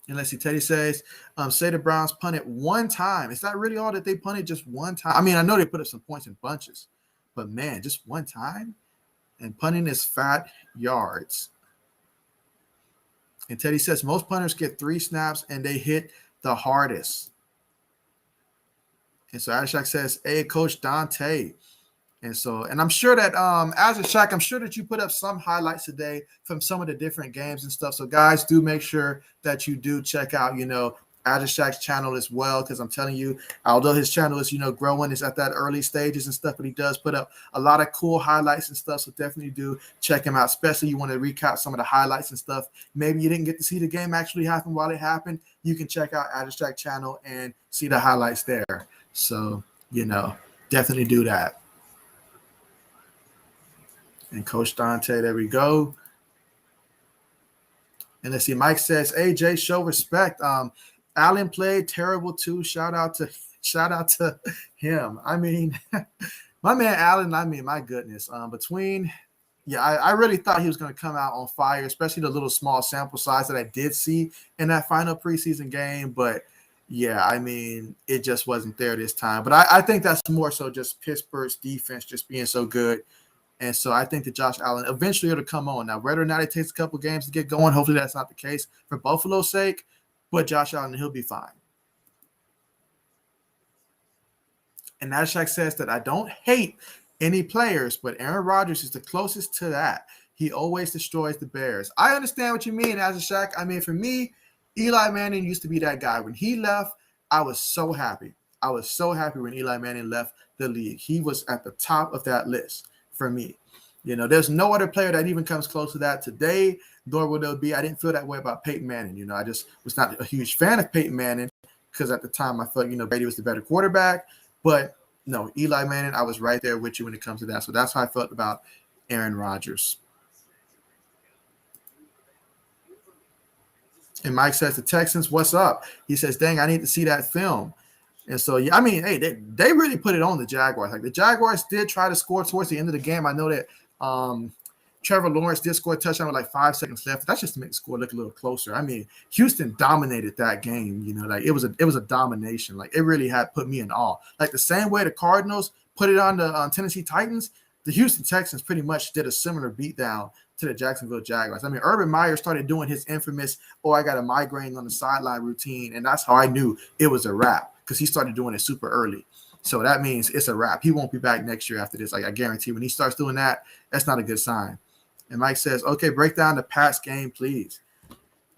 And let's see, Teddy says, say the Browns punted one time. Is that really all that they punted, just one time? I mean, I know they put up some points in bunches, but man, just one time? And punting is fat yards. And Teddy says, most punters get 3 snaps and they hit the hardest. And so Ashak says, hey, Coach Dante. And I'm sure that Ashak, I'm sure that you put up some highlights today from some of the different games and stuff. So guys, do make sure that you do check out, Ashak's channel as well, because I'm telling you, although his channel is, growing, it's at that early stages and stuff, but he does put up a lot of cool highlights and stuff. So definitely do check him out, especially you want to recap some of the highlights and stuff. Maybe you didn't get to see the game actually happen while it happened. You can check out Ashak's channel and see the highlights there. So, definitely do that. And Coach Dante, there we go. And let's see, Mike says, hey, Jay, show respect. Allen played terrible too. Shout out to him. I mean, my man Allen, my goodness. I really thought he was going to come out on fire, especially the little small sample size that I did see in that final preseason game. But yeah, I mean, it just wasn't there this time. But I think that's more so just Pittsburgh's defense just being so good. And so I think that Josh Allen eventually it'll come on. Now, whether or not it takes a couple games to get going, hopefully that's not the case for Buffalo's sake. But Josh Allen, he'll be fine. And Ashak says that I don't hate any players, but Aaron Rodgers is the closest to that. He always destroys the Bears. I understand what you mean, Ashak. I mean, for me, Eli Manning used to be that guy. When he left, I was so happy. I was so happy when Eli Manning left the league. He was at the top of that list for me. There's no other player that even comes close to that today, nor will there be. I didn't feel that way about Peyton Manning. I just was not a huge fan of Peyton Manning because at the time I felt, Brady was the better quarterback. But no, Eli Manning, I was right there with you when it comes to that. So that's how I felt about Aaron Rodgers. And Mike says, the Texans, what's up? He says, dang, I need to see that film. And so, yeah, I mean, hey, they really put it on the Jaguars. Like, the Jaguars did try to score towards the end of the game. I know that Trevor Lawrence did score a touchdown with like 5 seconds left. That's just to make the score look a little closer. I mean, Houston dominated that game. Like it was a domination. Like it really had put me in awe. Like the same way the Cardinals put it on the Tennessee Titans, the Houston Texans pretty much did a similar beatdown to the Jacksonville Jaguars. I mean, Urban Meyer started doing his infamous, I got a migraine on the sideline routine, and that's how I knew it was a wrap because he started doing it super early. So that means it's a wrap. He won't be back next year after this. Like I guarantee when he starts doing that, that's not a good sign. And Mike says, okay, break down the Pats game, please.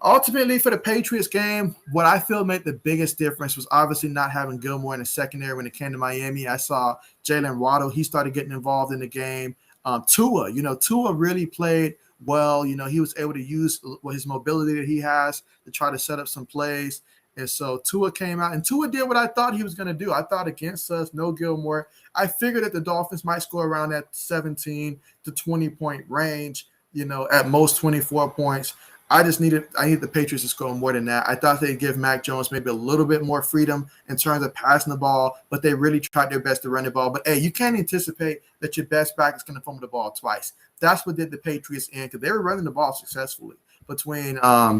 Ultimately, for the Patriots game, what I feel made the biggest difference was obviously not having Gilmore in the secondary when it came to Miami. I saw Jalen Waddle. He started getting involved in the game. Tua really played well. He was able to use his mobility that he has to try to set up some plays. And so Tua came out, and Tua did what I thought he was going to do. I thought against us, no Gilmore, I figured that the Dolphins might score around that 17 to 20-point range, at most 24 points. I need the Patriots to score more than that. I thought they'd give Mac Jones maybe a little bit more freedom in terms of passing the ball, but they really tried their best to run the ball. But, hey, you can't anticipate that your best back is going to fumble the ball twice. That's what did the Patriots in because they were running the ball successfully between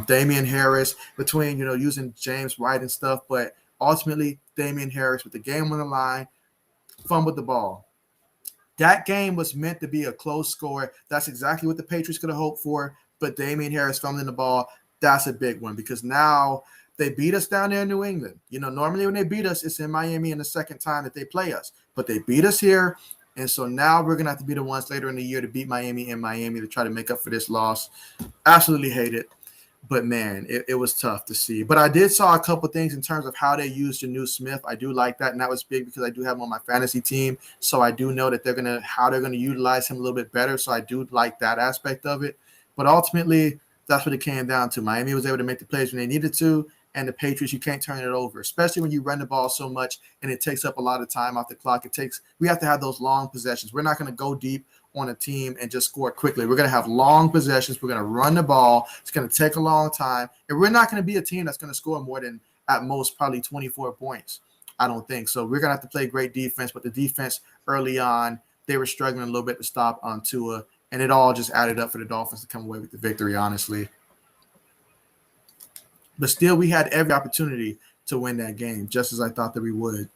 Damian Harris, between, using James White and stuff. But ultimately, Damian Harris with the game on the line fumbled the ball. That game was meant to be a close score. That's exactly what the Patriots could have hoped for. But Damian Harris fumbling the ball, that's a big one because now they beat us down there in New England. Normally when they beat us, it's in Miami in the second time that they play us. But they beat us here, and so now we're going to have to be the ones later in the year to beat Miami in Miami to try to make up for this loss. Absolutely hate it. But, man, it was tough to see. But I did saw a couple things in terms of how they used Janu Smith. I do like that, and that was big because I do have him on my fantasy team. So I do know that how they're going to utilize him a little bit better. So I do like that aspect of it. But ultimately, that's what it came down to. Miami was able to make the plays when they needed to, and the Patriots, you can't turn it over, especially when you run the ball so much and it takes up a lot of time off the clock. We have to have those long possessions. We're not going to go deep on a team and just score quickly. We're going to have long possessions. We're going to run the ball. It's going to take a long time, and we're not going to be a team that's going to score more than at most probably 24 points. I don't think so. We're going to have to play great defense, but the defense early on, they were struggling a little bit to stop on Tua. And it all just added up for the Dolphins to come away with the victory, honestly. But still, we had every opportunity to win that game, just as I thought that we would.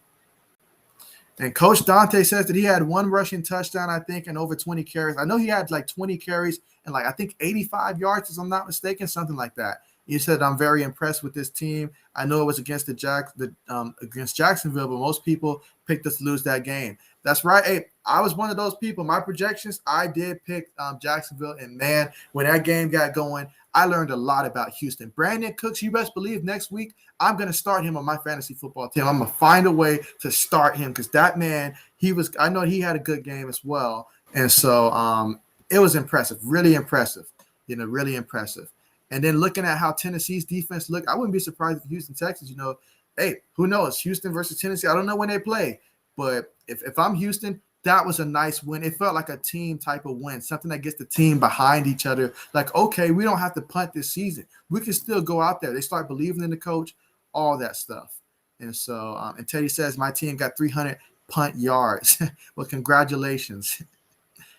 And Coach Dante says that he had one rushing touchdown, I think, and over 20 carries. I know he had like 20 carries and I think 85 yards, if I'm not mistaken, something like that. He said, I'm very impressed with this team. I know it was against against Jacksonville, but most people picked us to lose that game. That's right. Hey, I was one of those people. My projections, I did pick Jacksonville. And, man, when that game got going, I learned a lot about Houston. Brandon Cooks, you best believe next week I'm going to start him on my fantasy football team. I'm going to find a way to start him because that man, I know he had a good game as well. And so it was impressive, really impressive, really impressive. And then looking at how Tennessee's defense looked, I wouldn't be surprised if Houston, Texas, hey, who knows? Houston versus Tennessee. I don't know when they play. But if I'm Houston, that was a nice win. It felt like a team type of win, something that gets the team behind each other. Like, okay, we don't have to punt this season. We can still go out there. They start believing in the coach, all that stuff. And so, and Teddy says, my team got 300 punt yards. Well, congratulations.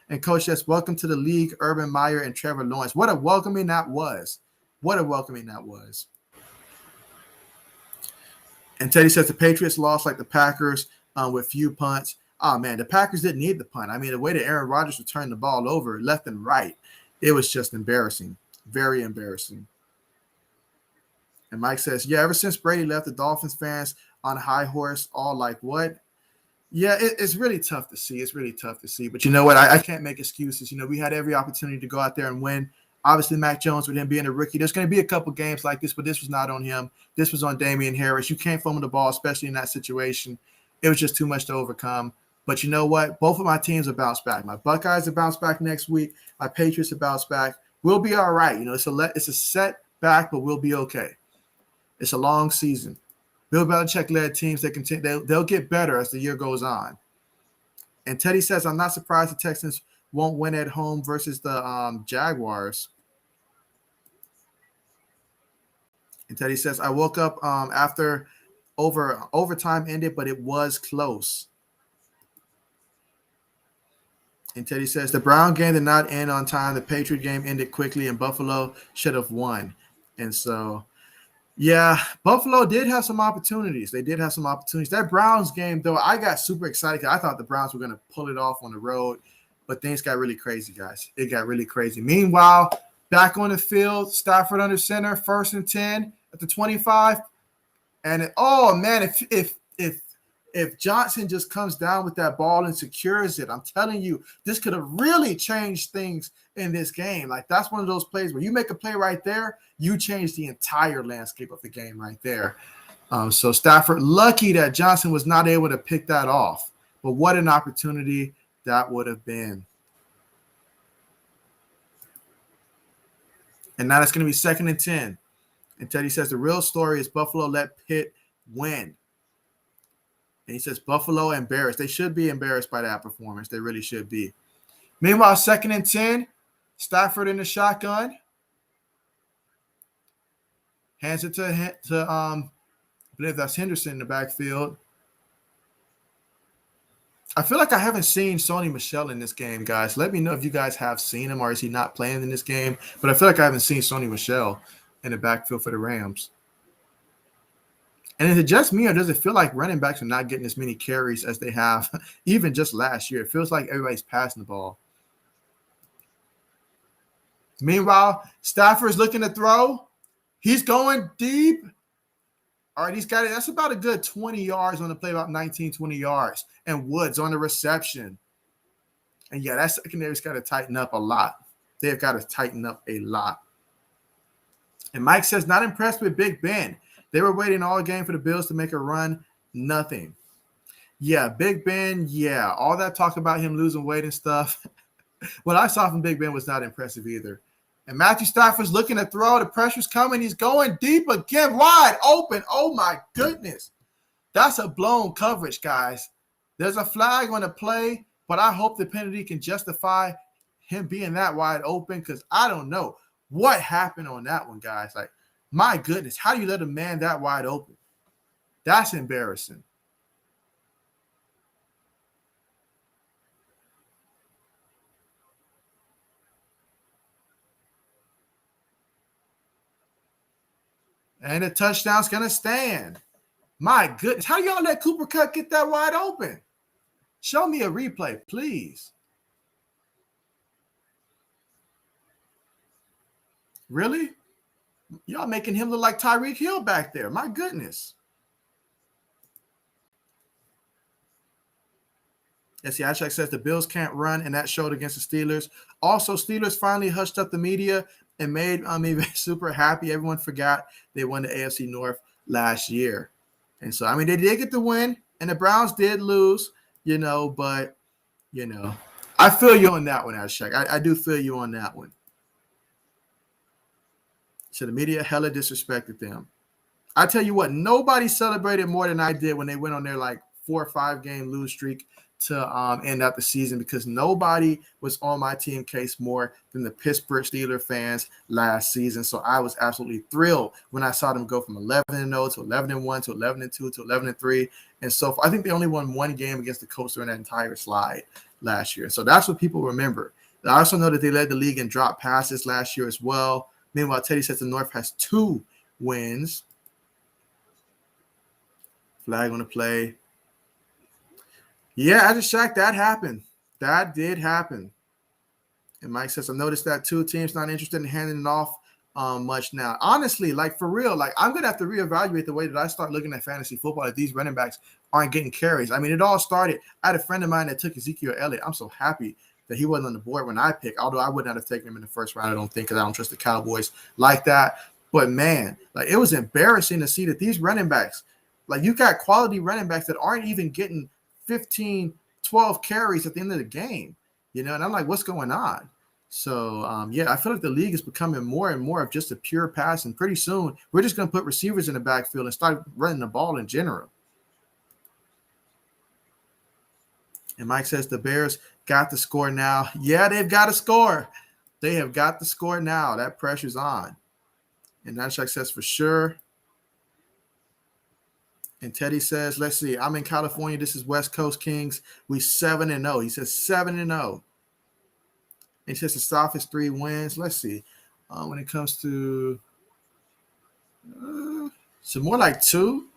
And Coach says, welcome to the league, Urban Meyer and Trevor Lawrence. What a welcoming that was. What a welcoming that was. And Teddy says the Patriots lost like the Packers with few punts. Oh, man, the Packers didn't need the punt. I mean, the way that Aaron Rodgers would turn the ball over left and right, it was just embarrassing. Very embarrassing. And Mike says, yeah, ever since Brady left, the Dolphins fans on high horse all like, what? Yeah, it's really tough to see. It's really tough to see. But you know what? I can't make excuses. We had every opportunity to go out there and win. Obviously, Mac Jones, with him being a rookie, there's going to be a couple games like this, but this was not on him. This was on Damian Harris. You can't fumble the ball, especially in that situation. It was just too much to overcome. But you know what? Both of my teams will bounce back. My Buckeyes will bounce back next week. My Patriots will bounce back. We'll be all right. It's a setback, but we'll be okay. It's a long season. Bill Belichick-led teams, they'll get better as the year goes on. And Teddy says, I'm not surprised the Texans won't win at home versus the Jaguars. And Teddy says, I woke up after overtime ended, but it was close. And Teddy says the Brown game did not end on time. The Patriot game ended quickly, and Buffalo should have won. And so, yeah, Buffalo did have some opportunities. They did have some opportunities. That Browns game, though, I got super excited because I thought the Browns were going to pull it off on the road, but things got really crazy, guys. It got really crazy. Meanwhile, back on the field, Stafford under center, 1st and 10 at the 25. And if Johnson just comes down with that ball and secures it, I'm telling you, this could have really changed things in this game. Like, that's one of those plays where you make a play right there, you change the entire landscape of the game right there. So Stafford, lucky that Johnson was not able to pick that off. But what an opportunity that would have been. And now it's going to be 2nd and 10. And Teddy says the real story is Buffalo let Pitt win. And he says Buffalo embarrassed. They should be embarrassed by that performance. They really should be. Meanwhile, 2nd and 10, Stafford in the shotgun. Hands it to I believe that's Henderson in the backfield. I feel like I haven't seen Sony Michel in this game, guys. Let me know if you guys have seen him or is he not playing in this game. But I feel like I haven't seen Sony Michel in the backfield for the Rams. And is it just me, or does it feel like running backs are not getting as many carries as they have even just last year? It feels like everybody's passing the ball. Meanwhile, Stafford's looking to throw. He's going deep. All right, he's got it. That's about a good 20 yards on the play, about 19, 20 yards. And Woods on the reception. And, yeah, that secondary's got to tighten up a lot. They've got to tighten up a lot. And Mike says, not impressed with Big Ben. They were waiting all game for the Bills to make a run. Nothing. Yeah, Big Ben, yeah. All that talk about him losing weight and stuff. What I saw from Big Ben was not impressive either. And Matthew Stafford's looking to throw. The pressure's coming. He's going deep again, wide open. Oh, my goodness. That's a blown coverage, guys. There's a flag on the play, but I hope the penalty can justify him being that wide open because I don't know what happened on that one, guys. Like, my goodness, how do you let a man that wide open? That's embarrassing. And the touchdown's going to stand. My goodness, how y'all let Cooper Kupp get that wide open? Show me a replay, please. Really? Y'all making him look like Tyreek Hill back there. My goodness. Yes, yeah, Ashak says the Bills can't run, and that showed against the Steelers. Also, Steelers finally hushed up the media and made me super happy. Everyone forgot they won the AFC North last year. And so, I mean, they did get the win, and the Browns did lose, but, I feel you on that one, Ashak. I do feel you on that one. So the media hella disrespected them. I tell you what, nobody celebrated more than I did when they went on their 4 or 5 game lose streak to end up the season because nobody was on my team case more than the Pittsburgh Steelers fans last season. So I was absolutely thrilled when I saw them go from 11-0 to 11-1 to 11-2 to 11-3 and so forth. I think they only won 1 game against the Colts during that entire slide last year. So that's what people remember. I also know that they led the league in drop passes last year as well. Meanwhile, Teddy says the North has 2 wins. Flag on the play. Yeah, I just checked. That happened. That did happen. And Mike says, I noticed that 2 teams not interested in handing it off much now. Honestly, for real, I'm going to have to reevaluate the way that I start looking at fantasy football if these running backs aren't getting carries. I mean, it all started. I had a friend of mine that took Ezekiel Elliott. I'm so happy that he wasn't on the board when I picked, although I would not have taken him in the first round, I don't think, because I don't trust the Cowboys like that. But, man, it was embarrassing to see that these running backs, you got quality running backs that aren't even getting 15, 12 carries at the end of the game, and I'm like, what's going on? So, yeah, I feel like the league is becoming more and more of just a pure pass, and pretty soon we're just going to put receivers in the backfield and start running the ball in general. And Mike says the Bears got the score now. Yeah, they've got to score. They have got the score now. That pressure's on. And Nashak says for sure. And Teddy says, let's see, I'm in California. This is West Coast Kings. We 7-0. He says 7-0. It says the South is 3 wins. Let's see. When it comes to so more like 2.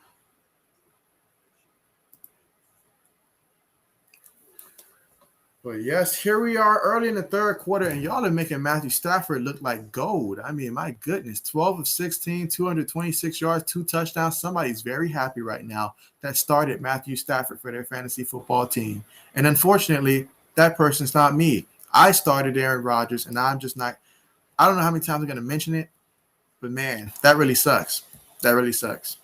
But yes, here we are early in the third quarter, and y'all are making Matthew Stafford look like gold. I mean, my goodness, 12 of 16, 226 yards, 2 touchdowns. Somebody's very happy right now that started Matthew Stafford for their fantasy football team. And unfortunately, that person's not me. I started Aaron Rodgers, and I'm just not – I don't know how many times I'm going to mention it, but, man, that really sucks. That really sucks.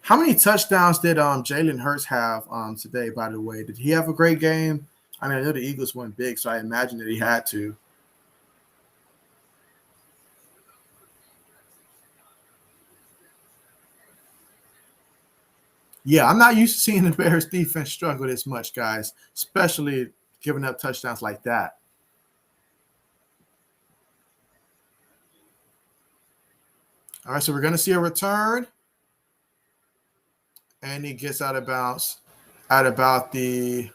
How many touchdowns did Jalen Hurts have today, by the way? Did he have a great game? I mean, I know the Eagles went big, so I imagine that he had to. Yeah, I'm not used to seeing the Bears defense struggle this much, guys, especially giving up touchdowns like that. All right, so we're going to see a return. And he gets out of bounds at about the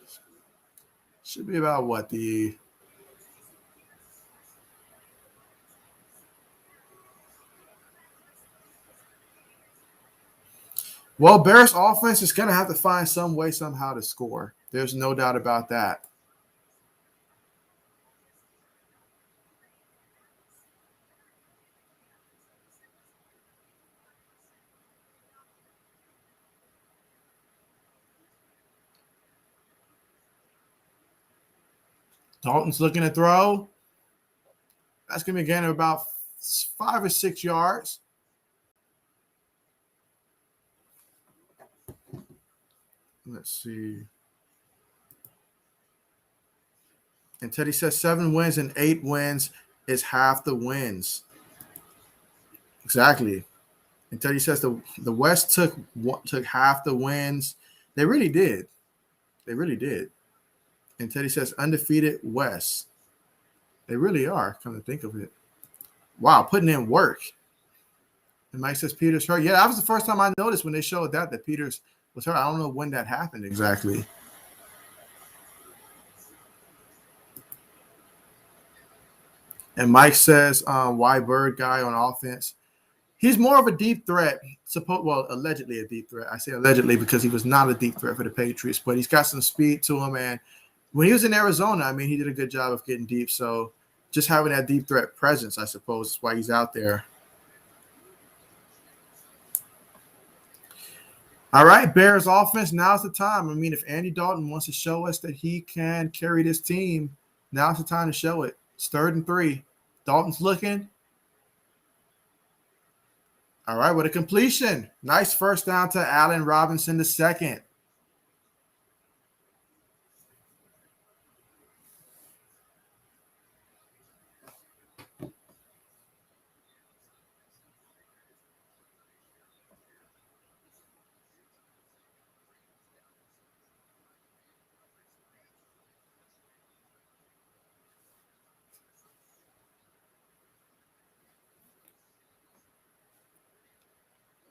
– should be about what? The – well, Bears offense is going to have to find some way somehow to score. There's no doubt about that. Dalton's looking to throw. That's going to be a gain of about 5 or 6 yards. Let's see. And Teddy says 7 wins and 8 wins is half the wins. Exactly. And Teddy says the West took half the wins. They really did. They really did. And Teddy says undefeated West. They really are, come to think of it. Wow, putting in work. And Mike says Peters hurt. Yeah, that was the first time I noticed when they showed that Peters was hurt. I don't know when that happened exactly. And Mike says, why Bird guy on offense? He's more of a deep threat. Allegedly a deep threat. I say allegedly because he was not a deep threat for the Patriots, but he's got some speed to him. And when he was in Arizona, I mean, he did a good job of getting deep. So just having that deep threat presence, I suppose, is why he's out there. All right, Bears offense, now's the time. I mean, if Andy Dalton wants to show us that he can carry this team, now's the time to show it. It's 3rd and 3. Dalton's looking. All right, with a completion. Nice first down to Allen Robinson II.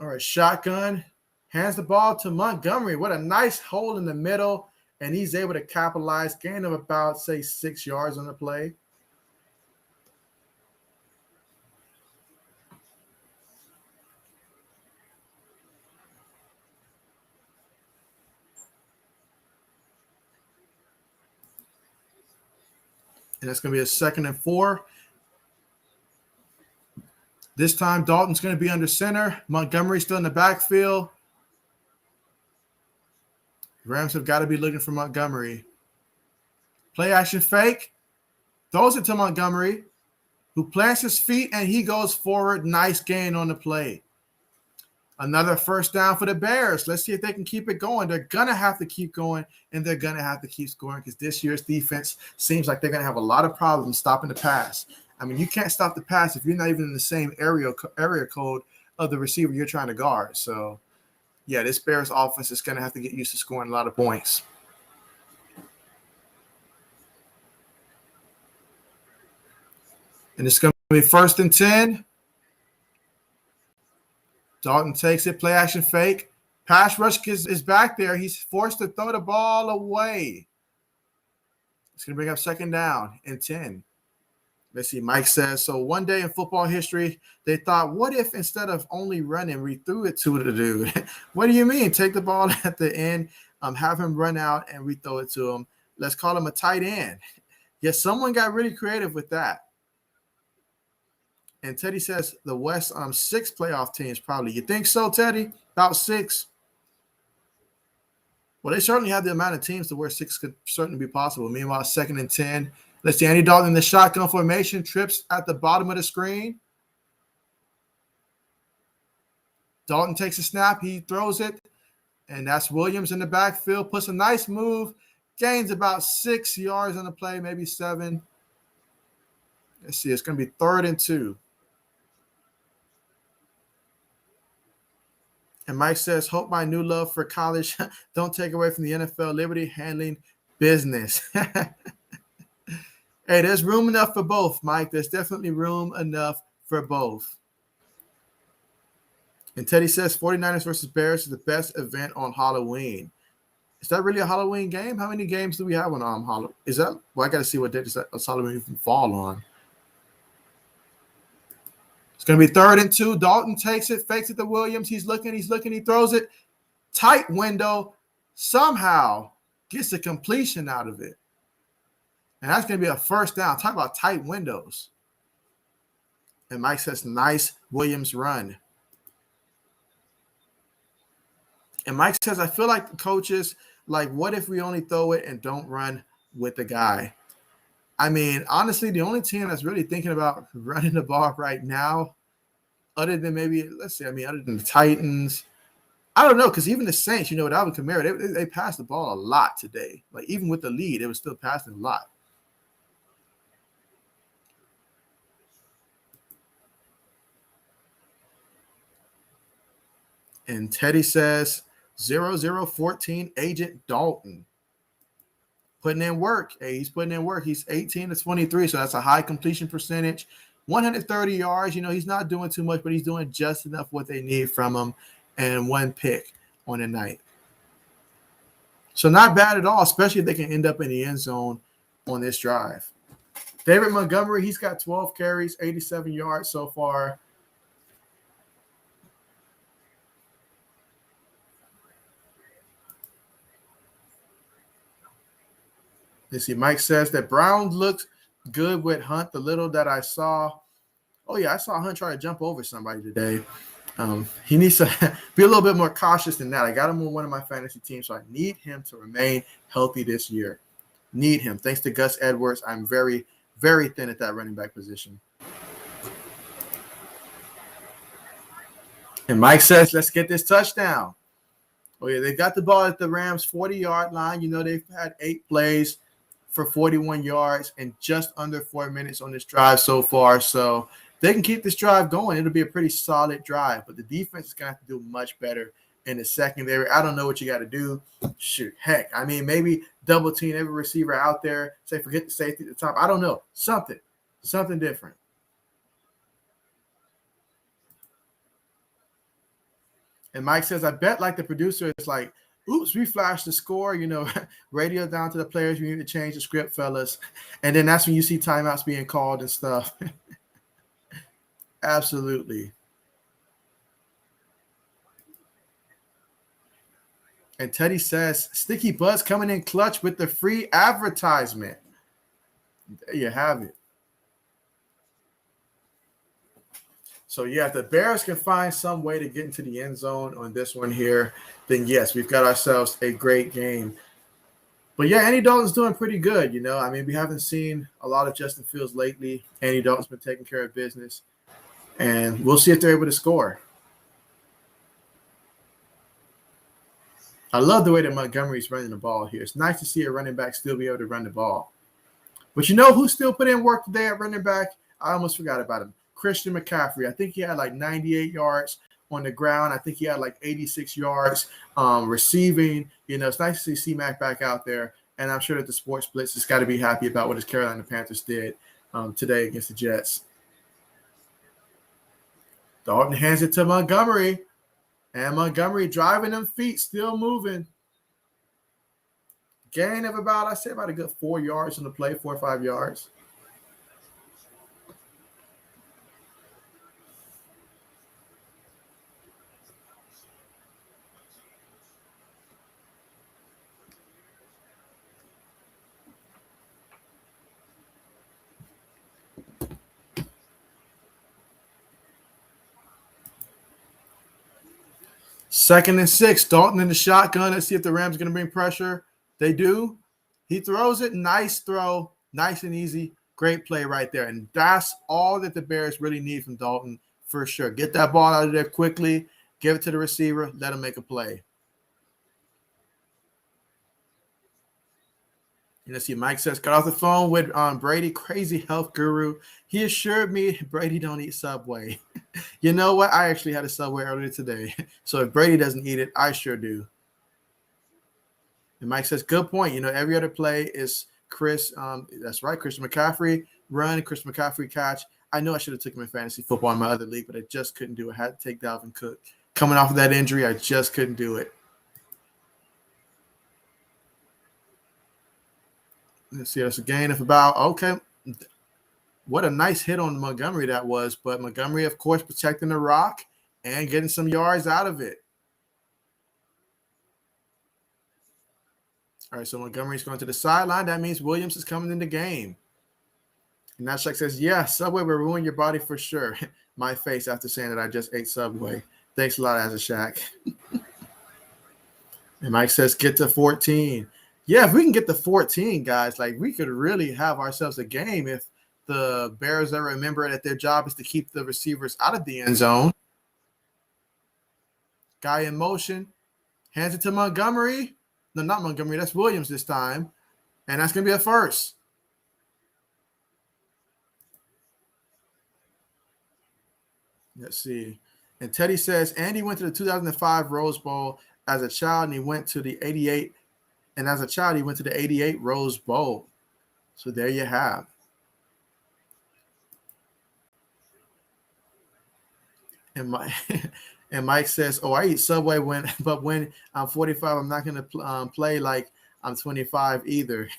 All right, shotgun. Hands the ball to Montgomery. What a nice hole in the middle. And he's able to capitalize. Gain of about, say, 6 yards on the play. And that's going to be a 2nd and 4. This time, Dalton's going to be under center. Montgomery's still in the backfield. Rams have got to be looking for Montgomery. Play action fake. Throws it to Montgomery, who plants his feet, and he goes forward. Nice gain on the play. Another first down for the Bears. Let's see if they can keep it going. They're going to have to keep going, and they're going to have to keep scoring because this year's defense seems like they're going to have a lot of problems stopping the pass. I mean, you can't stop the pass if you're not even in the same area code of the receiver you're trying to guard. So, yeah, this Bears offense is going to have to get used to scoring a lot of points. And it's going to be 1st and 10. Dalton takes it, play action fake. Pass rush is back there. He's forced to throw the ball away. It's going to bring up 2nd down and 10. Let's see, Mike says, so one day in football history, they thought, what if instead of only running, we threw it to the dude? What do you mean? Take the ball at the end, have him run out, and we throw it to him. Let's call him a tight end. Yes, someone got really creative with that. And Teddy says the West 6 playoff teams probably. You think so, Teddy? About 6? Well, they certainly have the amount of teams to where 6 could certainly be possible. Meanwhile, 2nd and 10. Let's see, Andy Dalton in the shotgun formation, trips at the bottom of the screen. Dalton takes a snap. He throws it, and that's Williams in the backfield. Puts a nice move, gains about 6 yards on the play, maybe 7. Let's see, it's going to be 3rd and 2. And Mike says, hope my new love for college don't take away from the NFL liberty handling business. Hey, there's room enough for both, Mike. There's definitely room enough for both. And Teddy says 49ers versus Bears is the best event on Halloween. Is that really a Halloween game? How many games do we have on Halloween? Is that? Well, I got to see what date does Halloween fall on. It's going to be 3rd and 2. Dalton takes it, fakes it to Williams. He's looking, he throws it. Tight window. Somehow gets a completion out of it. And that's going to be a 1st down. Talk about tight windows. And Mike says, nice Williams run. And Mike says, I feel like the coaches, like, what if we only throw it and don't run with the guy? I mean, honestly, the only team that's really thinking about running the ball right now, other than maybe, other than the Titans, I don't know, because even the Saints, with Alvin Kamara, they passed the ball a lot today. Like, even with the lead, it was still passing a lot. And Teddy says 0014 Agent Dalton. Putting in work. Hey, he's putting in work. He's 18 to 23, so that's a high completion percentage. 130 yards. He's not doing too much, but he's doing just enough what they need from him, and 1 pick on the night. So not bad at all, especially if they can end up in the end zone on this drive. David Montgomery, he's got 12 carries, 87 yards so far. Let's see, Mike says that Brown looked good with Hunt, the little that I saw. Oh, yeah, I saw Hunt try to jump over somebody today. He needs to be a little bit more cautious than that. I got him on one of my fantasy teams, so I need him to remain healthy this year. Need him. Thanks to Gus Edwards, I'm very, very thin at that running back position. And Mike says, let's get this touchdown. Oh, yeah, they got the ball at the Rams' 40-yard line. They've had 8 plays for 41 yards and just under 4 minutes on this drive so far. So they can keep this drive going. It'll be a pretty solid drive, but the defense is going to have to do much better in the secondary. I don't know what you got to do. Shoot, heck, maybe double team every receiver out there. Say, forget the safety at the top. I don't know. Something different. And Mike says, I bet like the producer is like, oops, we flashed the score, radio down to the players. We need to change the script, fellas. And then that's when you see timeouts being called and stuff. Absolutely. And Teddy says, Sticky Buzz coming in clutch with the free advertisement. There you have it. So, yeah, if the Bears can find some way to get into the end zone on this one here, then, yes, we've got ourselves a great game. But, yeah, Andy Dalton's doing pretty good, we haven't seen a lot of Justin Fields lately. Andy Dalton's been taking care of business. And we'll see if they're able to score. I love the way that Montgomery's running the ball here. It's nice to see a running back still be able to run the ball. But you know who still put in work today at running back? I almost forgot about him. Christian McCaffrey. I think he had like 98 yards on the ground. I think he had like 86 yards receiving. It's nice to see C-Mac back out there. And I'm sure that the Sports Blitz has got to be happy about what his Carolina Panthers did today against the Jets. Dalton hands it to Montgomery. And Montgomery driving them feet, still moving. Gain of about a good 4 yards on the play, 4 or 5 yards. Second and 6, Dalton in the shotgun. Let's see if the Rams are going to bring pressure. They do. He throws it. Nice throw. Nice and easy. Great play right there. And that's all that the Bears really need from Dalton for sure. Get that ball out of there quickly. Give it to the receiver. Let him make a play. Let's see, Mike says, got off the phone with Brady, crazy health guru. He assured me Brady don't eat Subway. You know what? I actually had a Subway earlier today. So if Brady doesn't eat it, I sure do. And Mike says, good point. Every other play is Chris. That's right, Christian McCaffrey run, Christian McCaffrey catch. I know I should have taken him in fantasy football in my other league, but I just couldn't do it. I had to take Dalvin Cook. Coming off of that injury, I just couldn't do it. Let's see, that's a gain of about, okay. What a nice hit on Montgomery that was. But Montgomery, of course, protecting the rock and getting some yards out of it. All right, so Montgomery's going to the sideline. That means Williams is coming in the game. And Nashak says, yeah, Subway will ruin your body for sure. My face after saying that I just ate Subway. Thanks a lot, Azashak. And Mike says, get to 14. Yeah, if we can get to 14, guys, like we could really have ourselves a game if the Bears ever remember that their job is to keep the receivers out of the end zone. Guy in motion. Hands it to Montgomery. No, not Montgomery. That's Williams this time. And that's going to be a first. Let's see. And Teddy says, Andy went to the 2005 Rose Bowl as a child, and he went to the 88. And as a child, he went to the 88 Rose Bowl. So there you have. And Mike says, oh, I eat Subway but when I'm 45, I'm not going to play like I'm 25 either.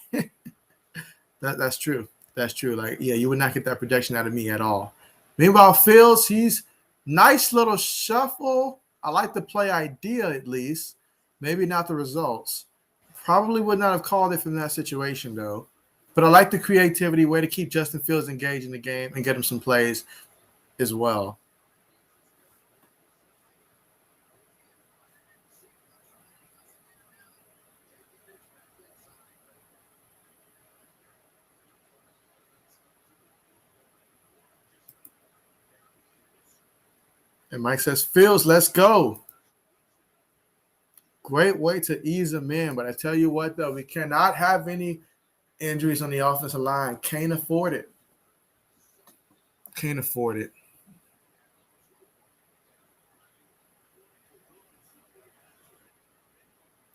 That's true. That's true. Like, yeah, you would not get that projection out of me at all. Meanwhile, Fields, he's nice little shuffle. I like the play idea at least. Maybe not the results. Probably would not have called it from that situation, though. But I like the creativity, way to keep Justin Fields engaged in the game and get him some plays as well. And Mike says, Fields, let's go. Great way to ease them in. But I tell you what, though, we cannot have any injuries on the offensive line. Can't afford it. Can't afford it.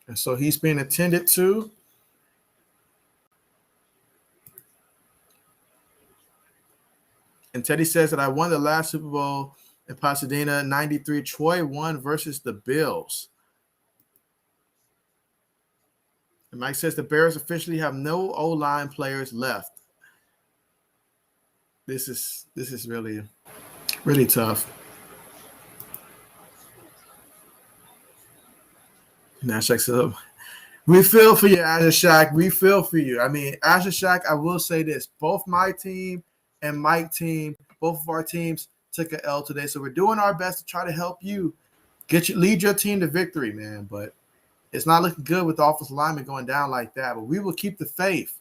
And so he's being attended to. And Teddy says that I won the last Super Bowl in Pasadena, 93. Troy won versus the Bills. And Mike says the Bears officially have no O-line players left. This is really, really tough. Nashak says, we feel for you, Azashak. We feel for you. I mean, Azashak, I will say this. Both my team and Mike's team, both of our teams took an L today. So we're doing our best to try to help you lead your team to victory, man. But it's not looking good with the offensive lineman going down like that. But we will keep the faith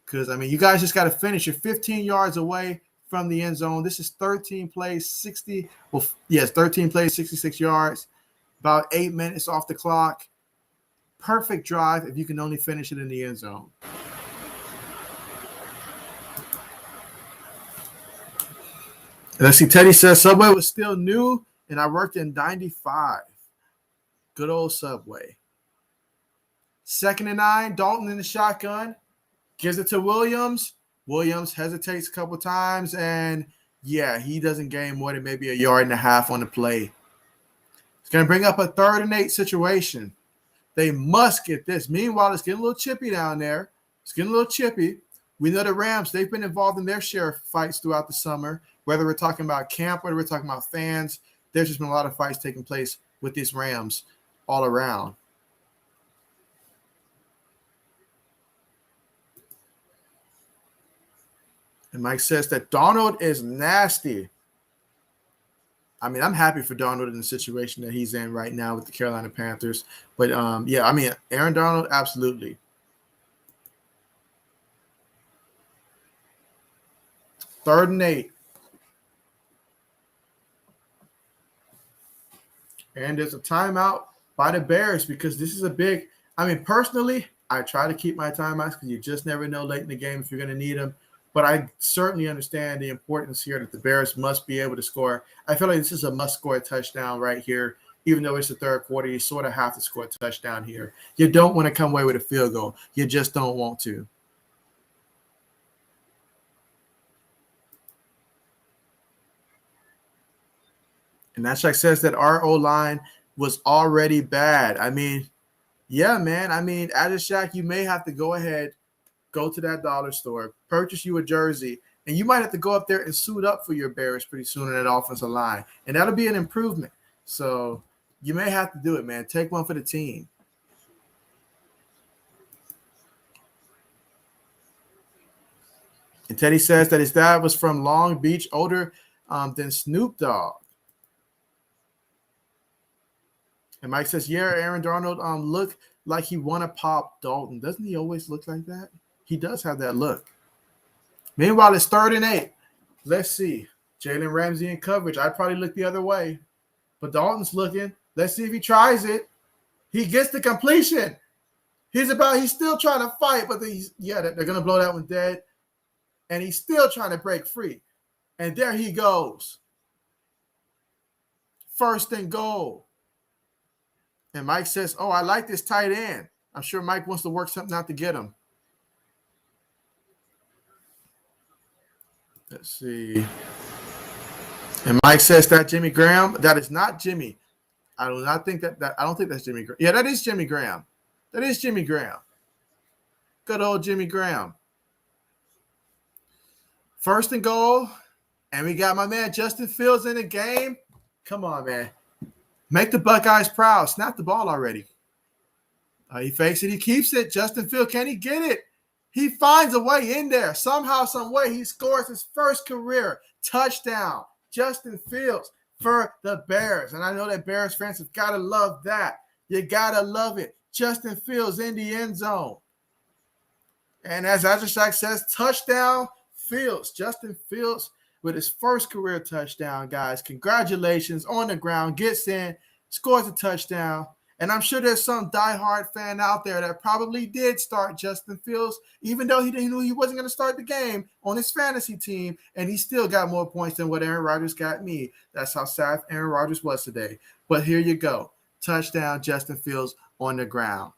because, I mean, you guys just got to finish. You're 15 yards away from the end zone. This is 13 plays, 13 plays, 66 yards, about 8 minutes off the clock. Perfect drive if you can only finish it in the end zone. Let's see. Teddy says Subway was still new, and I worked in 95. Good old Subway. 2nd and 9. Dalton in the shotgun. Gives it to Williams. Williams hesitates a couple times, and yeah, he doesn't gain more than maybe a yard and a half on the play. It's going to bring up a 3rd and 8 situation. They must get this. Meanwhile, it's getting a little chippy down there. It's getting a little chippy. We know the Rams, they've been involved in their share of fights throughout the summer, whether we're talking about camp, whether we're talking about fans. There's just been a lot of fights taking place with these Rams all around. And Mike says that Darnold is nasty. I mean, I'm happy for Darnold in the situation that he's in right now with the Carolina Panthers. But, yeah, I mean, Aaron Darnold, absolutely. 3rd and 8. And there's a timeout by the Bears because this is a big – I mean, personally, I try to keep my timeouts because you just never know late in the game if you're going to need them. But I certainly understand the importance here that the Bears must be able to score. I feel like this is a must-score touchdown right here. Even though it's the 3rd quarter, you sort of have to score a touchdown here. You don't want to come away with a field goal. You just don't want to. And Nashak says that our O-line was already bad. I mean, yeah, man. I mean, Adishak, you may have to go ahead, go to that dollar store, purchase you a jersey, and you might have to go up there and suit up for your Bears pretty soon in that offensive line. And that'll be an improvement. So you may have to do it, man. Take one for the team. And Teddy says that his dad was from Long Beach, older than Snoop Dogg. And Mike says, yeah, Aaron Darnold looked like he want to pop Dalton. Doesn't he always look like that? He does have that look. Meanwhile, it's 3rd and 8. Let's see. Jalen Ramsey in coverage. I'd probably look the other way. But Dalton's looking. Let's see if he tries it. He gets the completion. He's still trying to fight, but they're going to blow that one dead. And he's still trying to break free. And there he goes. 1st and goal. And Mike says, oh, I like this tight end. I'm sure Mike wants to work something out to get him. Let's see. And Mike says that Jimmy Graham. That is not Jimmy. I do not think that I don't think that's Jimmy Graham. Yeah, that is Jimmy Graham. That is Jimmy Graham. Good old Jimmy Graham. 1st and goal. And we got my man Justin Fields in the game. Come on, man. Make the Buckeyes proud. Snap the ball already. He fakes it. He keeps it. Justin Fields, can he get it? He finds a way in there. Somehow, some way, he scores his 1st career touchdown. Justin Fields for the Bears. And I know that Bears fans have got to love that. You got to love it. Justin Fields in the end zone. And as Ajashak says, touchdown Fields. Justin Fields with his 1st career touchdown, guys. Congratulations. On the ground, gets in, scores a touchdown. And I'm sure there's some diehard fan out there that probably did start Justin Fields, even though he knew he wasn't going to start the game on his fantasy team, and he still got more points than what Aaron Rodgers got me. That's how sad Aaron Rodgers was today. But here you go. Touchdown, Justin Fields on the ground.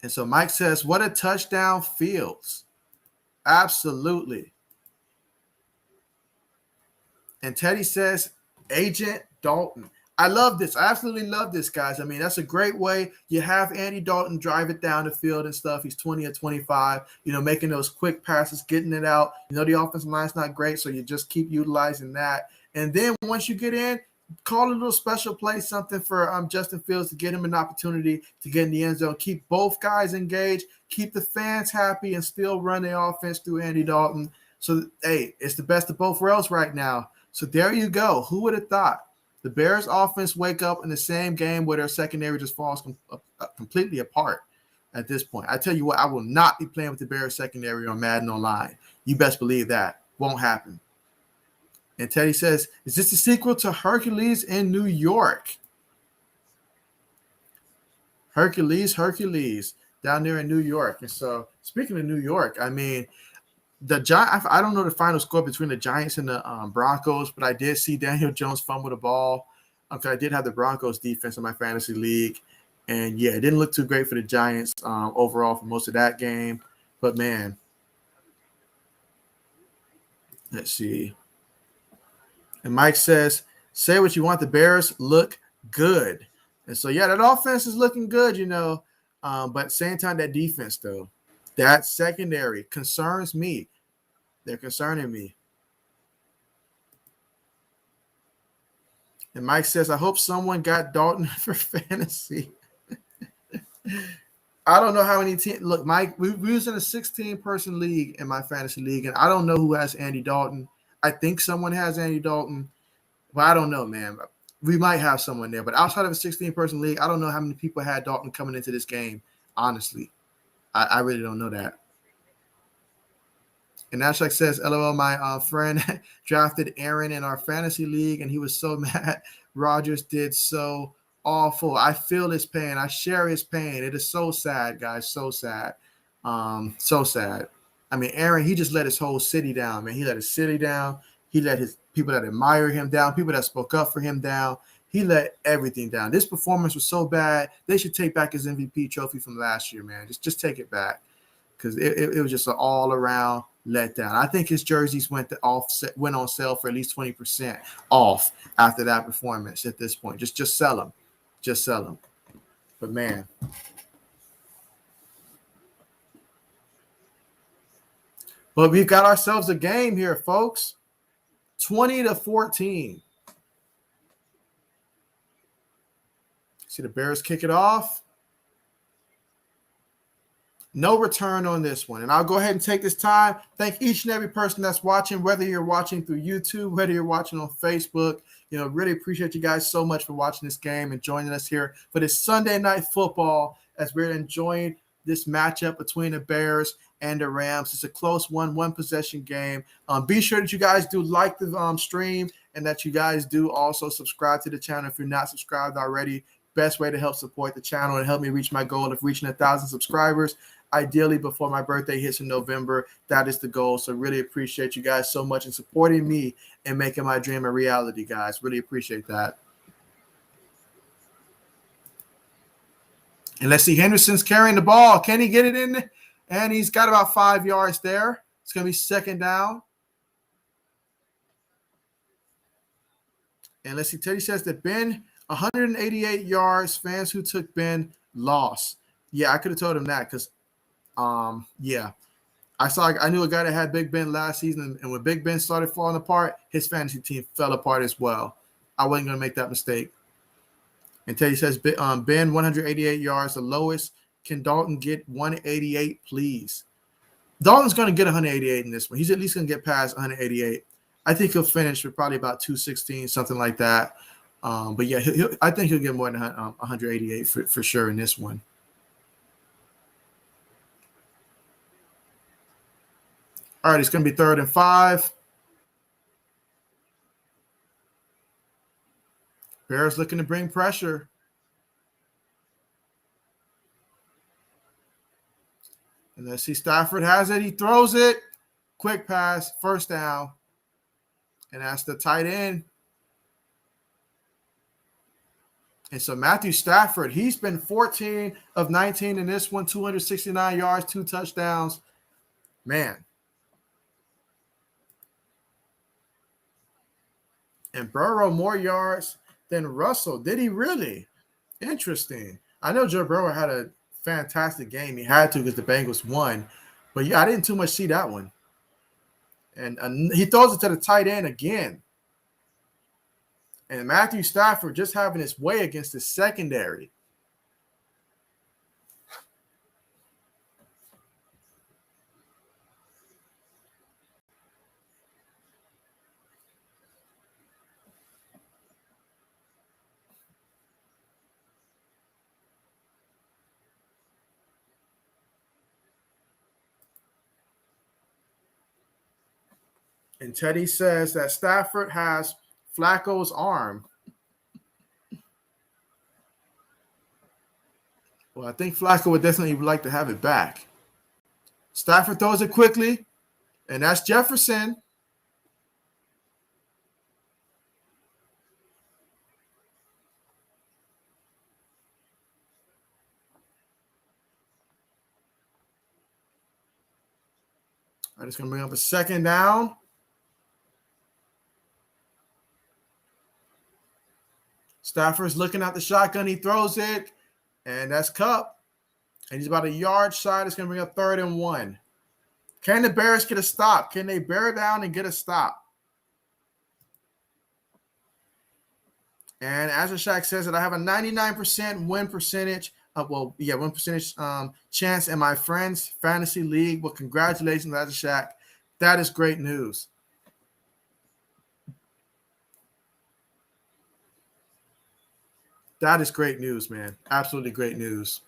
And so Mike says, what a touchdown, Fields. Absolutely. And Teddy says, Agent Dalton. I love this. I absolutely love this, guys. I mean, that's a great way. You have Andy Dalton drive it down the field and stuff. He's 20 or 25, making those quick passes, getting it out. The offensive line's not great, so you just keep utilizing that. And then once you get in, call a little special play, something for Justin Fields to get him an opportunity to get in the end zone, keep both guys engaged, keep the fans happy, and still run the offense through Andy Dalton. So, hey, it's the best of both worlds right now. So there you go. Who would have thought? The Bears offense wake up in the same game where their secondary just falls completely apart at this point. I tell you what, I will not be playing with the Bears secondary on Madden Online. You best believe that. Won't happen. And Teddy says, is this a sequel to Hercules in New York? Hercules. down there in New York. And so, speaking of New York, I mean, I don't know the final score between the Giants and the Broncos, but I did see Daniel Jones fumble the ball. Okay, I did have the Broncos defense in my fantasy league, and yeah, it didn't look too great for the Giants overall for most of that game. But man, let's see. And Mike says, "Say what you want. The Bears look good." And so yeah, that offense is looking good, but at the same time, that defense though, that secondary concerns me. They're concerning me. And Mike says, I hope someone got Dalton for fantasy. I don't know how many teams. Look, Mike, we was in a 16-person league in my fantasy league, and I don't know who has Andy Dalton. I think someone has Andy Dalton, but I don't know, man. We might have someone there. But outside of a 16-person league, I don't know how many people had Dalton coming into this game, honestly. I really don't know that. And Ashak says, LOL, my friend drafted Aaron in our fantasy league, and he was so mad. Rodgers did so awful. I feel his pain. I share his pain. It is so sad, guys. So sad. So sad. I mean, Aaron, he just let his whole city down, man. He let his city down. He let his people that admire him down, people that spoke up for him down. He let everything down. This performance was so bad, they should take back his MVP trophy from last year, man. Just take it back, because it was just an all-around letdown. I think his jerseys went on sale for at least 20% off after that performance at this point. Just sell them. Just sell them. But, man. But we've got ourselves a game here, folks. 20-14. See the Bears kick it off. No return on this one. And I'll go ahead and take this time. Thank each and every person that's watching, whether you're watching through YouTube, whether you're watching on Facebook. Really appreciate you guys so much for watching this game and joining us here for this Sunday night football as we're enjoying this matchup between the Bears and the Rams. It's a close one possession game. Be sure that you guys do like the stream, and that you guys do also subscribe to the channel if you're not subscribed already. Best way to help support the channel and help me reach my goal of reaching 1,000 subscribers, ideally before my birthday hits in November. That is the goal. So really appreciate you guys so much in supporting me and making my dream a reality, guys. Really appreciate that. And let's see, Henderson's carrying the ball. Can he get it in? And he's got about 5 yards there. It's going to be second down. And let's see, Teddy says that Ben, 188 yards. Fans who took Ben lost. Yeah, I could have told him that because, yeah. I knew a guy that had Big Ben last season, and when Big Ben started falling apart, his fantasy team fell apart as well. I wasn't going to make that mistake. And Teddy says, Ben, 188 yards, the lowest. Can Dalton get 188, please? Dalton's going to get 188 in this one. He's at least going to get past 188. I think he'll finish with probably about 216, something like that. But yeah, I think he'll get more than 188 for sure in this one. All right, it's going to be 3rd and 5. Bears looking to bring pressure. And let's see, Stafford has it. He throws it. Quick pass, first down. And that's the tight end. And so Matthew Stafford, he's been 14 of 19 in this one, 269 yards, 2 touchdowns. Man. And Burrow more yards than Russell. Did he really? Interesting. I know Joe Burrow had a fantastic game. He had to because the Bengals won. But yeah, I didn't too much see that one. And he throws it to the tight end again. And Matthew Stafford just having his way against the secondary. And Teddy says that Stafford has Flacco's arm. Well, I think Flacco would definitely like to have it back. Stafford throws it quickly, and that's Jefferson. I'm just going to bring up a second down. Stafford's looking at the shotgun. He throws it, and that's Kupp. And he's about a yard shy. It's going to bring up 3rd and 1. Can the Bears get a stop? Can they bear down and get a stop? And as Shaq says that I have a 99% win percentage. Win percentage chance in my friend's fantasy league. Well, congratulations, as Shaq. That is great news. That is great news, man. Absolutely great news.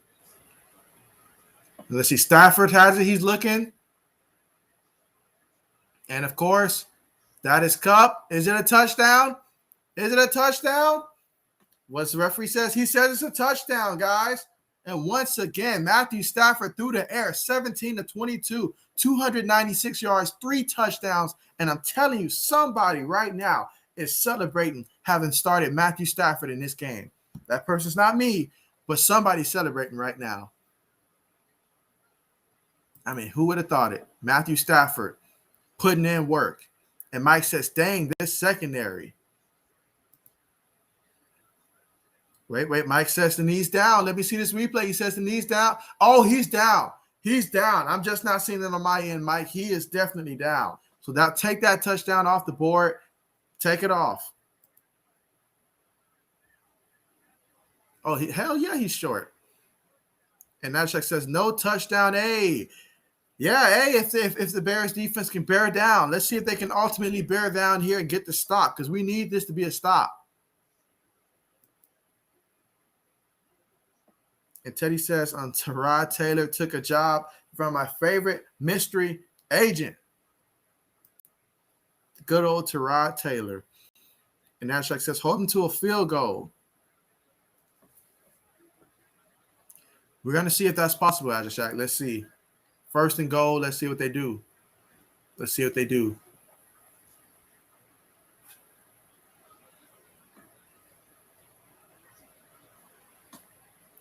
Let's see. Stafford has it. He's looking. And, of course, that is Kupp. Is it a touchdown? Is it a touchdown? What the referee says? He says it's a touchdown, guys. And once again, Matthew Stafford through the air, 17-22, 296 yards, 3 touchdowns. And I'm telling you, somebody right now is celebrating having started Matthew Stafford in this game. That person's not me, but somebody's celebrating right now. I mean, who would have thought it? Matthew Stafford putting in work. And Mike says, dang, this secondary. Wait. Mike says the knee's down. Let me see this replay. He says the knee's down. Oh, he's down. He's down. I'm just not seeing it on my end, Mike. He is definitely down. So take that touchdown off the board. Take it off. Oh, hell yeah, he's short. And Nashak says no touchdown. Hey, yeah, hey, if the Bears defense can bear down, let's see if they can ultimately bear down here and get the stop, because we need this to be a stop. And Teddy says, Tyrod Taylor took a job from my favorite mystery agent. Good old Tyrod Taylor. And Nashak says, hold him to a field goal. We're going to see if that's possible, Ashak. Let's see. 1st and goal. Let's see what they do. Let's see what they do.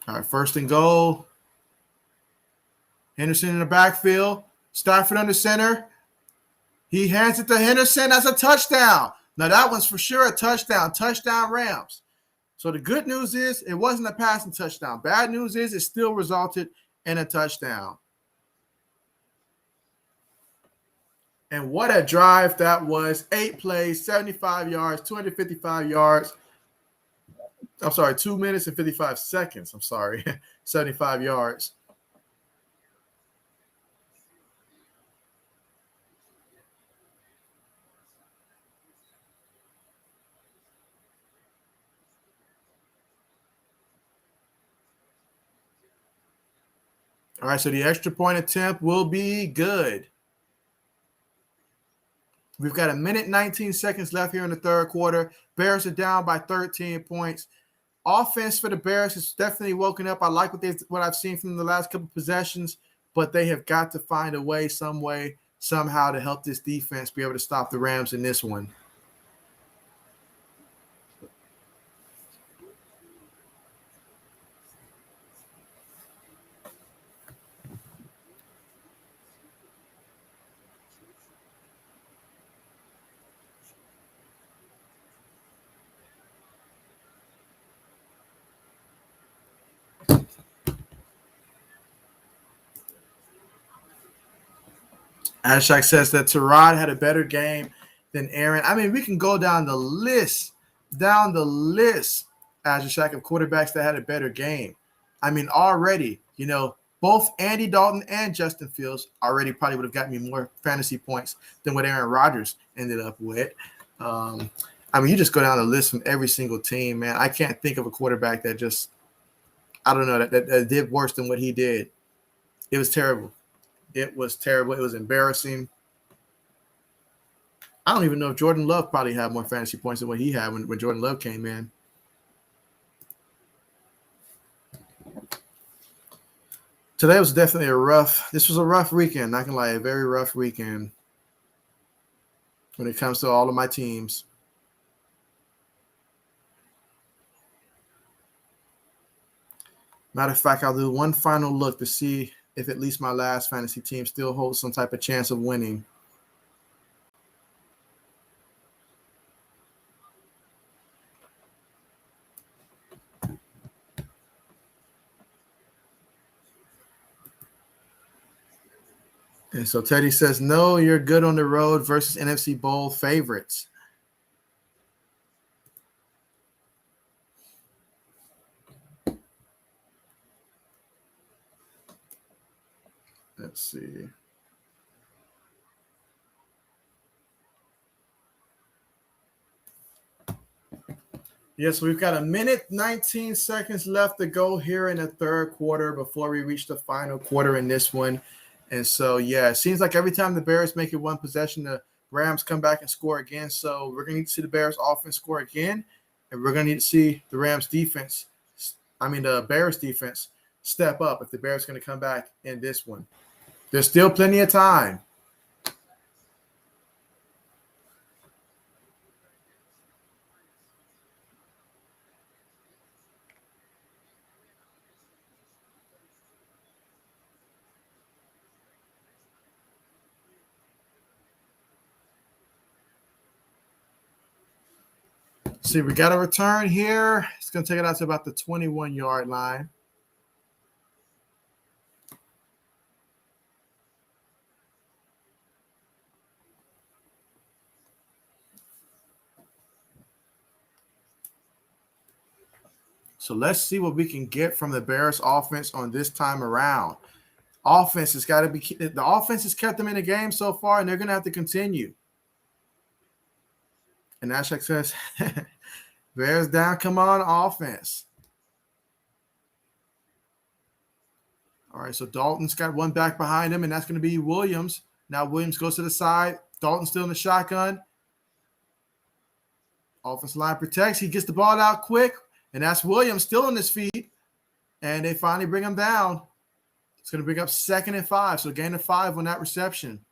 All right, 1st and goal. Henderson in the backfield. Stafford under center. He hands it to Henderson. That's a touchdown. Now, that one's for sure a touchdown. Touchdown Rams. So the good news is it wasn't a passing touchdown. Bad news is it still resulted in a touchdown. And what a drive that was. 8 plays, 75 yards, 255 yards. I'm sorry, 2 minutes and 55 seconds. I'm sorry, 75 yards. All right, so the extra point attempt will be good. We've got 1:19 left here in the 3rd quarter. Bears are down by 13 points. Offense for the Bears has definitely woken up. I like what I've seen from the last couple of possessions, but they have got to find a way, somehow to help this defense be able to stop the Rams in this one. Ashak says that Tyrod had a better game than Aaron. I mean, we can go down the list, Ashak, of quarterbacks that had a better game. I mean, already, both Andy Dalton and Justin Fields already probably would have gotten me more fantasy points than what Aaron Rodgers ended up with. I mean, you just go down the list from every single team, man. I can't think of a quarterback that just, I don't know, that did worse than what he did. It was terrible. It was terrible. It was embarrassing. I don't even know if Jordan Love probably had more fantasy points than what he had when Jordan Love came in. Today was definitely this was a rough weekend, not gonna lie, a very rough weekend when it comes to all of my teams. Matter of fact, I'll do one final look to see if at least my last fantasy team still holds some type of chance of winning. And so Teddy says, no, you're good on the road versus NFC Bowl favorites. Let's see. Yes, we've got 1:19 left to go here in the third quarter before we reach the final quarter in this one. And so, yeah, it seems like every time the Bears make it one possession, the Rams come back and score again. So we're going to need to see the Bears offense score again. And we're going to need to see the Bears defense step up if the Bears are going to come back in this one. There's still plenty of time. See, we got a return here. It's going to take it out to about the 21-yard line. So let's see what we can get from the Bears offense on this time around. The offense has kept them in the game so far, and they're going to have to continue. And Ashek says, Bears down, come on, offense. All right, so Dalton's got one back behind him, and that's going to be Williams. Now Williams goes to the side. Dalton's still in the shotgun. Offensive line protects. He gets the ball out quick, and that's Williams still on his feet. And they finally bring him down. It's going to bring up 2nd and 5, so gain of 5 on that reception.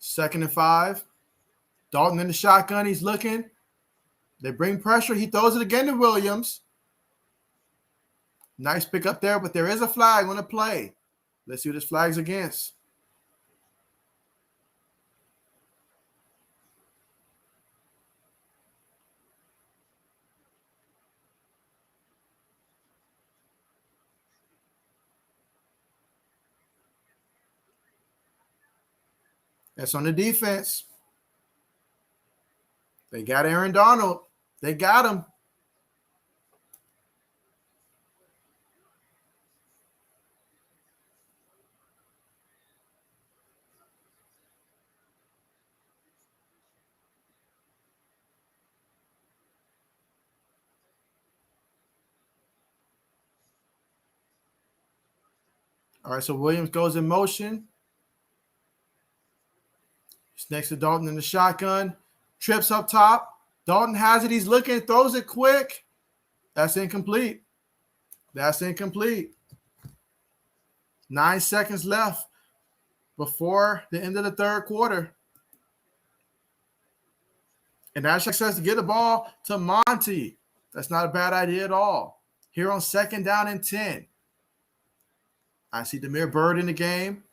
Second and 5. Dalton in the shotgun. He's looking. They bring pressure. He throws it again to Williams. Nice pick up there, but there is a flag on the play. Let's see what this flag's against. That's on the defense. They got Aaron Donald. They got him. All right, so Williams goes in motion. He's next to Dalton in the shotgun. Trips up top. Dalton has it. He's looking, throws it quick. That's incomplete. 9 seconds left before the end of the third quarter. And Ashek says to get the ball to Monty. That's not a bad idea at all. Here on 2nd down and 10. I see Demir Bird in the game.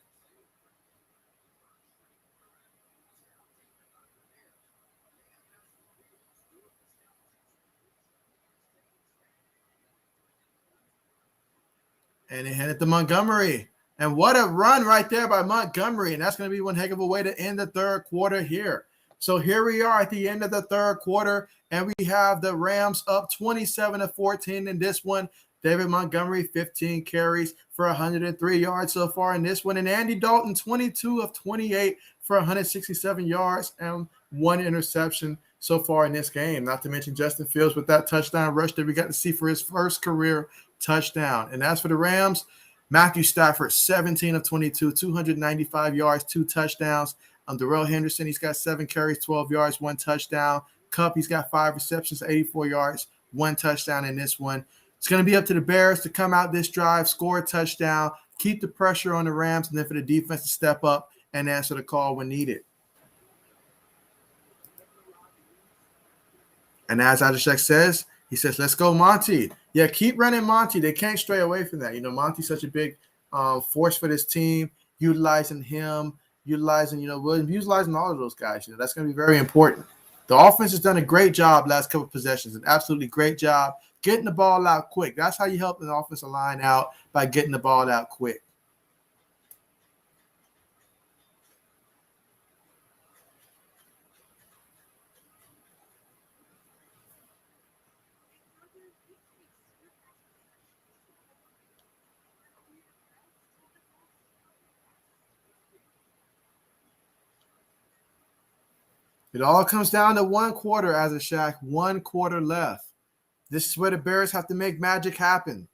And they hand it to Montgomery. And what a run right there by Montgomery. And that's going to be one heck of a way to end the third quarter here. So here we are at the end of the third quarter, and we have the Rams up 27-14 in this one. David Montgomery, 15 carries for 103 yards so far in this one. And Andy Dalton, 22 of 28 for 167 yards and 1 interception so far in this game. Not to mention Justin Fields with that touchdown rush that we got to see for his first career touchdown. And as for the Rams, Matthew Stafford, 17 of 22, 295 yards, 2 touchdowns. Darrell Henderson, he's got 7 carries, 12 yards, 1 touchdown. Kupp, he's got 5 receptions, 84 yards, 1 touchdown in this one. It's going to be up to the Bears to come out this drive, score a touchdown, keep the pressure on the Rams, and then for the defense to step up and answer the call when needed. And as Ajashek says, he says, let's go, Monty. Yeah, keep running Monty. They can't stray away from that. Monty's such a big force for this team, utilizing him, utilizing, Williams, utilizing all of those guys. That's going to be very important. The offense has done a great job last couple of possessions, an absolutely great job getting the ball out quick. That's how you help an offensive line out, by getting the ball out quick. It all comes down to one quarter, as a Shaq. 1 quarter left. This is where the Bears have to make magic happen.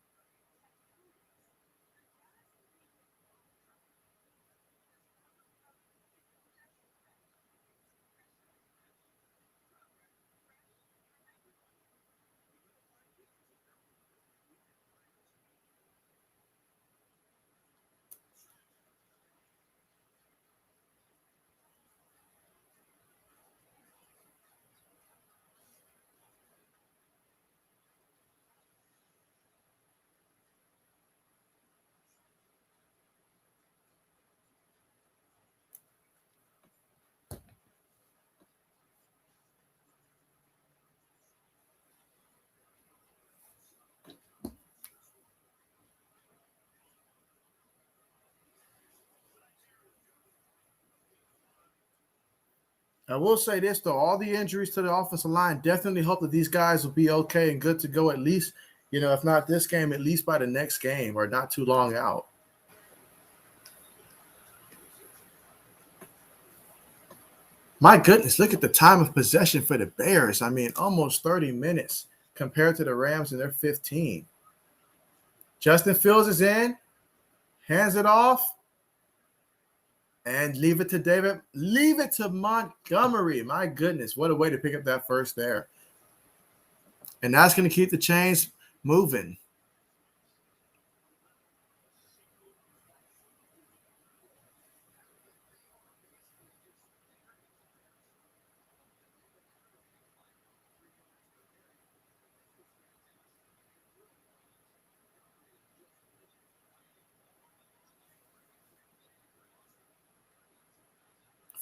I will say this, though. All the injuries to the offensive line definitely hope that these guys will be okay and good to go, at least, if not this game, at least by the next game, or not too long out. My goodness, look at the time of possession for the Bears. Almost 30 minutes compared to the Rams and their 15. Justin Fields is in, hands it off, and leave it to David. Leave it to Montgomery. My goodness, what a way to pick up that first there. And that's going to keep the chains moving.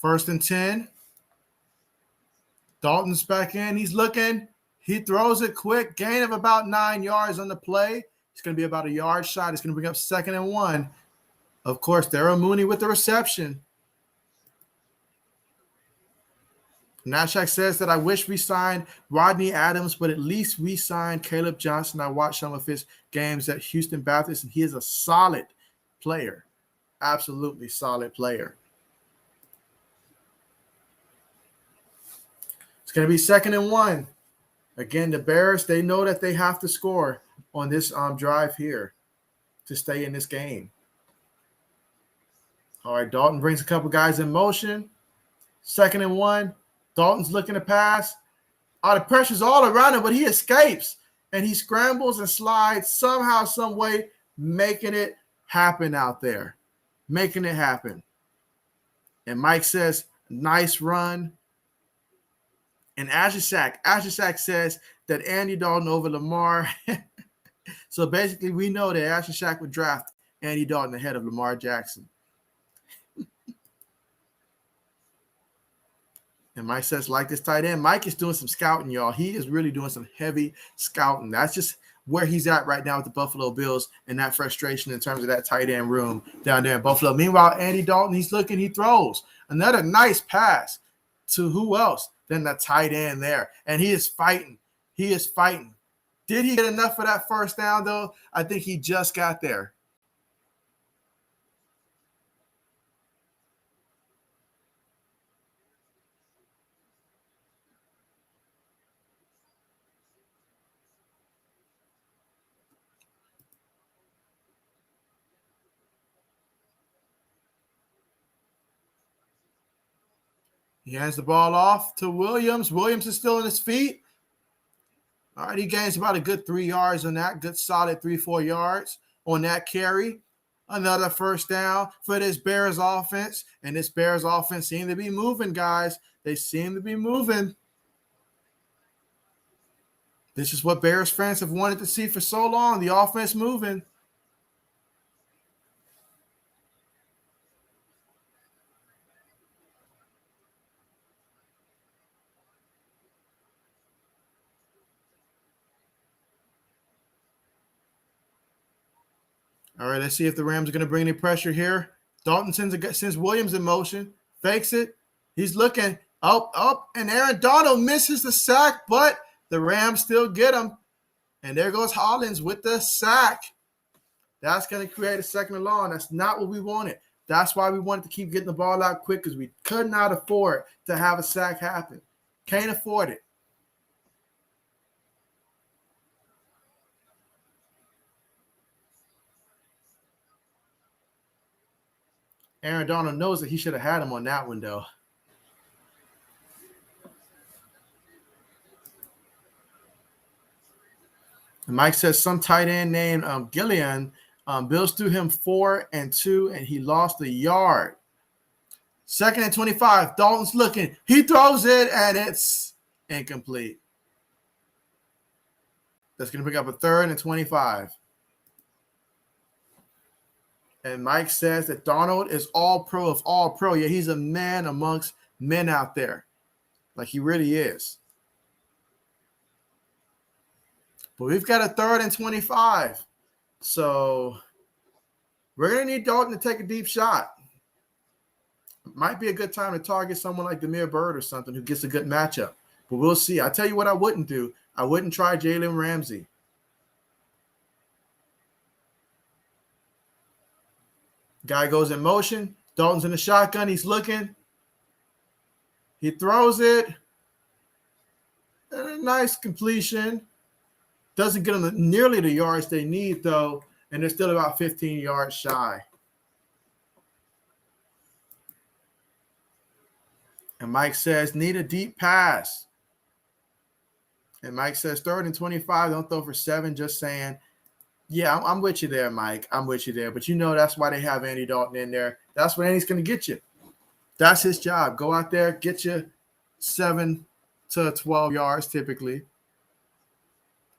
First and 10. Dalton's back in. He's looking. He throws it quick. Gain of about 9 yards on the play. It's going to be about a yard shot. It's going to bring up 2nd and 1. Of course, Darrell Mooney with the reception. Nashak says that I wish we signed Rodney Adams, but at least we signed Caleb Johnson. I watched some of his games at Houston Baptist, and he is a solid player. Absolutely solid player. It's going to be 2nd and 1. Again, the Bears, they know that they have to score on this drive here to stay in this game. All right, Dalton brings a couple guys in motion. 2nd and 1. Dalton's looking to pass. The pressure's all around him, but he escapes. And he scrambles and slides somehow, some way, making it happen out there. Making it happen. And Mike says, nice run. And Ashishak says that Andy Dalton over Lamar. So basically, we know that Ashishak would draft Andy Dalton ahead of Lamar Jackson. And Mike says, like this tight end. Mike is doing some scouting, y'all. He is really doing some heavy scouting. That's just where he's at right now with the Buffalo Bills and that frustration in terms of that tight end room down there in Buffalo. Meanwhile, Andy Dalton, he's looking, he throws. Another nice pass to who else than the tight end there. And he is fighting. He is fighting. Did he get enough for that first down, though? I think he just got there. He hands the ball off to Williams. Williams is still on his feet. All right, he gains about a good 3 yards on that, good solid 3-4 yards on that carry. Another first down for this Bears offense. And this Bears offense seems to be moving, guys. They seem to be moving. This is what Bears fans have wanted to see for so long, the offense moving. All right, let's see if the Rams are going to bring any pressure here. Dalton sends Williams in motion, fakes it. He's looking up, and Aaron Donald misses the sack, but the Rams still get him. And there goes Hollins with the sack. That's going to create a second and long. That's not what we wanted. That's why we wanted to keep getting the ball out quick, because we could not afford to have a sack happen. Can't afford it. Aaron Donald knows that he should have had him on that one, though. And Mike says some tight end named Gillian Bills threw him 4 and 2, and he lost a yard. 2nd and 25. Dalton's looking. He throws it, and it's incomplete. That's going to pick up a 3rd and 25. And Mike says that Donald is all pro of all pro. Yeah, he's a man amongst men out there. Like he really is. But we've got a 3rd and 25. So we're going to need Dalton to take a deep shot. Might be a good time to target someone like Damiere Byrd or something who gets a good matchup. But we'll see. I tell you what I wouldn't do. I wouldn't try Jalen Ramsey. Guy goes in motion. Dalton's in the shotgun. He's looking. He throws it. And a nice completion. Doesn't get them nearly the yards they need, though. And they're still about 15 yards shy. And Mike says, need a deep pass. And Mike says, 3rd and 25. Don't throw for 7. Just saying. Yeah, I'm with you there, Mike. I'm with you there. But you know that's why they have Andy Dalton in there. That's what Andy's going to get you. That's his job. Go out there, get you 7 to 12 yards typically.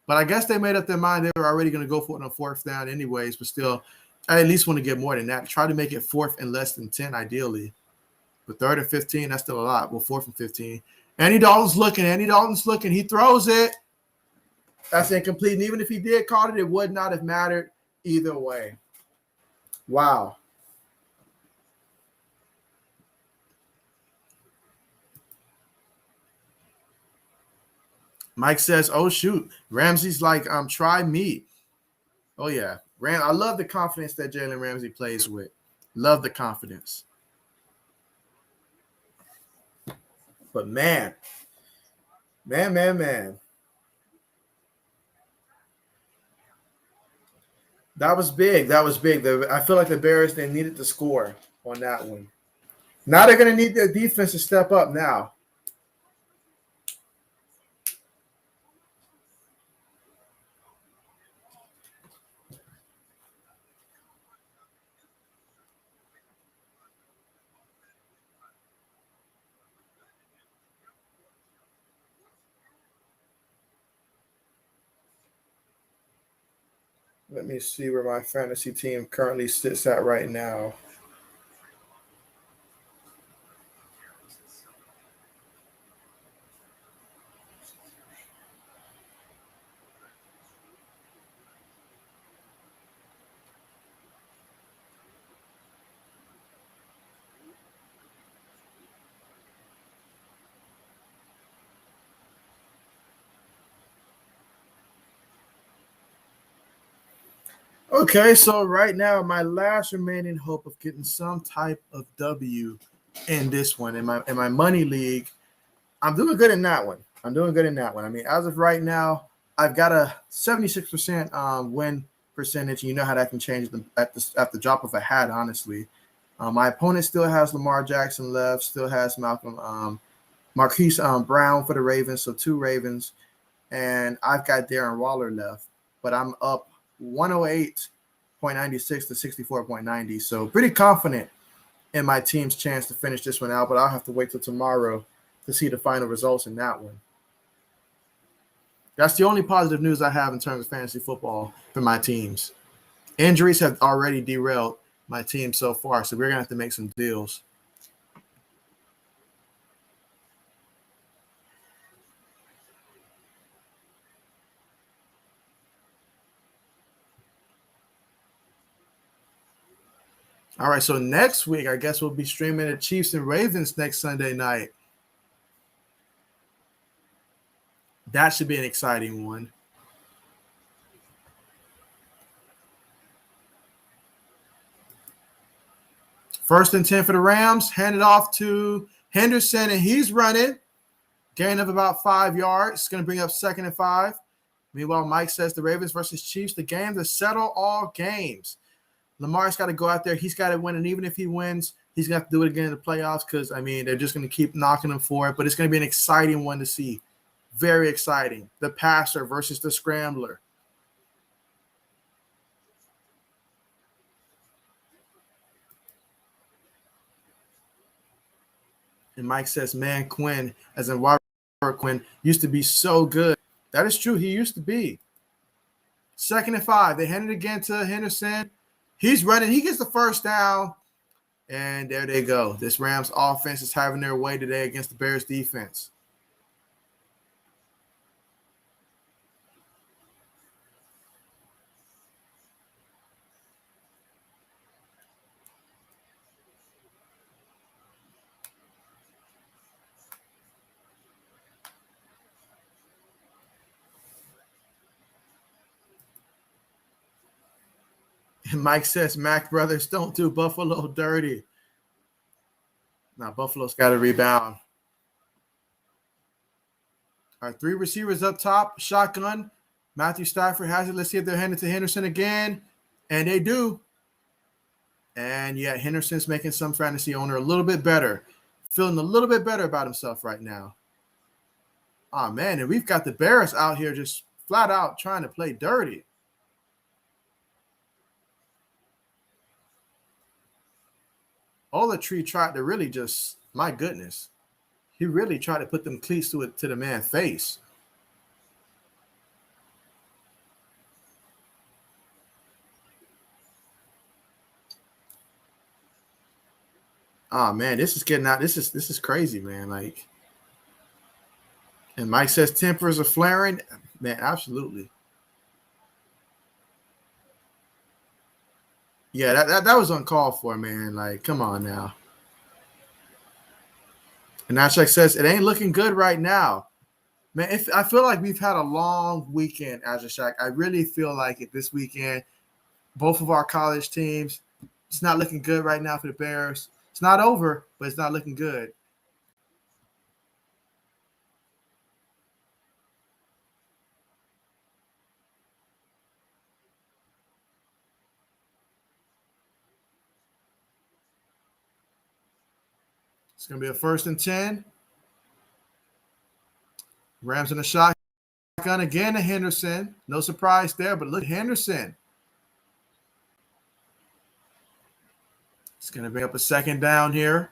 But I guess they made up their mind they were already going to go for it on 4th down anyways. But still, I at least want to get more than that. Try to make it 4th and less than 10 ideally. But 3rd and 15, that's still a lot. Well, 4th and 15. Andy Dalton's looking. He throws it. That's incomplete. And even if he did call it, it would not have mattered either way. Wow. Mike says, oh, shoot. Ramsey's like, try me. Oh, yeah. I love the confidence that Jalen Ramsey plays with. Love the confidence. But, man. That was big. I feel like the Bears, they needed to score on that one. Now they're going to need their defense to step up now. Let me see where my fantasy team currently sits at right now. Okay, so right now, my last remaining hope of getting some type of W in this one, in my money league, I'm doing good in that one. I mean, as of right now, I've got a 76% win percentage. You know how that can change at the drop of a hat, honestly. My opponent still has Lamar Jackson left, still has Marquise Brown for the Ravens, so 2 Ravens, and I've got Darren Waller left, but I'm up 108.96 to 64.90, so pretty confident in my team's chance to finish this one out, but I'll have to wait till tomorrow to see the final results in that one. That's the only positive news I have in terms of fantasy football for my teams. Injuries have already derailed my team so far, so we're going to have to make some deals. All right, so next week, I guess we'll be streaming the Chiefs and Ravens next Sunday night. That should be an exciting one. First and 10 for the Rams. Hand it off to Henderson, and he's running. Gain of about 5 yards. It's going to bring up 2nd and 5. Meanwhile, Mike says the Ravens versus Chiefs, the game to settle all games. Lamar's got to go out there. He's got to win, and even if he wins, he's going to have to do it again in the playoffs because, they're just going to keep knocking him for it. But it's going to be an exciting one to see. Very exciting. The passer versus the scrambler. And Mike says, man, Quinn, as in Robert Quinn, used to be so good. That is true. He used to be. 2nd and 5. They hand it again to Henderson. He's running. He gets the first down. And there they go. This Rams offense is having their way today against the Bears defense. And Mike says, Mac brothers, don't do Buffalo dirty. Now, Buffalo's got to rebound. All right, 3 receivers up top. Shotgun. Matthew Stafford has it. Let's see if they're handing it to Henderson again. And they do. And, yeah, Henderson's making some fantasy owner a little bit better. Feeling a little bit better about himself right now. Oh, man, and we've got the Bears out here just flat out trying to play dirty. Olatree tried to really just, my goodness, he really tried to put them cleats to the man's face. Oh man, this is getting out. This is crazy, man. Like, and Mike says tempers are flaring. Man, absolutely. Yeah, that was uncalled for, man. Like, come on now. And Nashek says it ain't looking good right now. Man, I feel like we've had a long weekend, Azure Shack. I really feel like it this weekend. Both of our college teams, it's not looking good right now for the Bears. It's not over, but it's not looking good. It's going to be a 1st and 10. Rams in the shotgun again to Henderson. No surprise there, but look, Henderson. It's going to bring up a 2nd down here.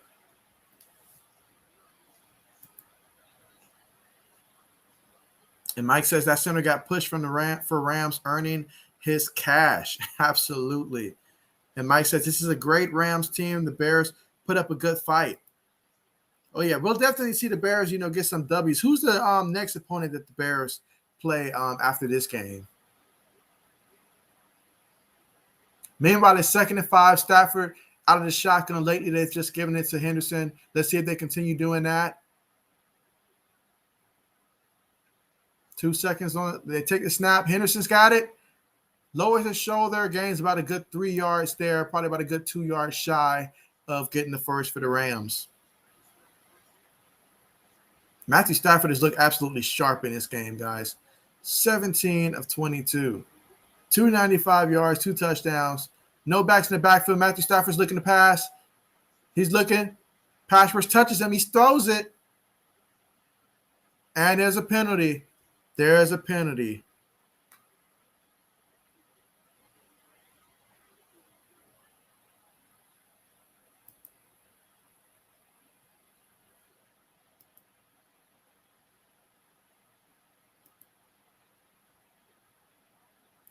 And Mike says that center got pushed from the Rams earning his cash. Absolutely. And Mike says this is a great Rams team. The Bears put up a good fight. Oh, yeah, we'll definitely see the Bears, get some W's. Who's the next opponent that the Bears play after this game? Meanwhile, it's 2nd and 5. Stafford out of the shotgun. Lately, they've just given it to Henderson. Let's see if they continue doing that. 2 seconds on it. They take the snap. Henderson's got it. Lowers his shoulder. Gains about a good 3 yards there. Probably about a good 2 yards shy of getting the first for the Rams. Matthew Stafford has looked absolutely sharp in this game, guys. 17 of 22. 295 yards, 2 touchdowns. No backs in the backfield. Matthew Stafford's looking to pass. He's looking. Pass rush touches him. He throws it. And there's a penalty. There's a penalty.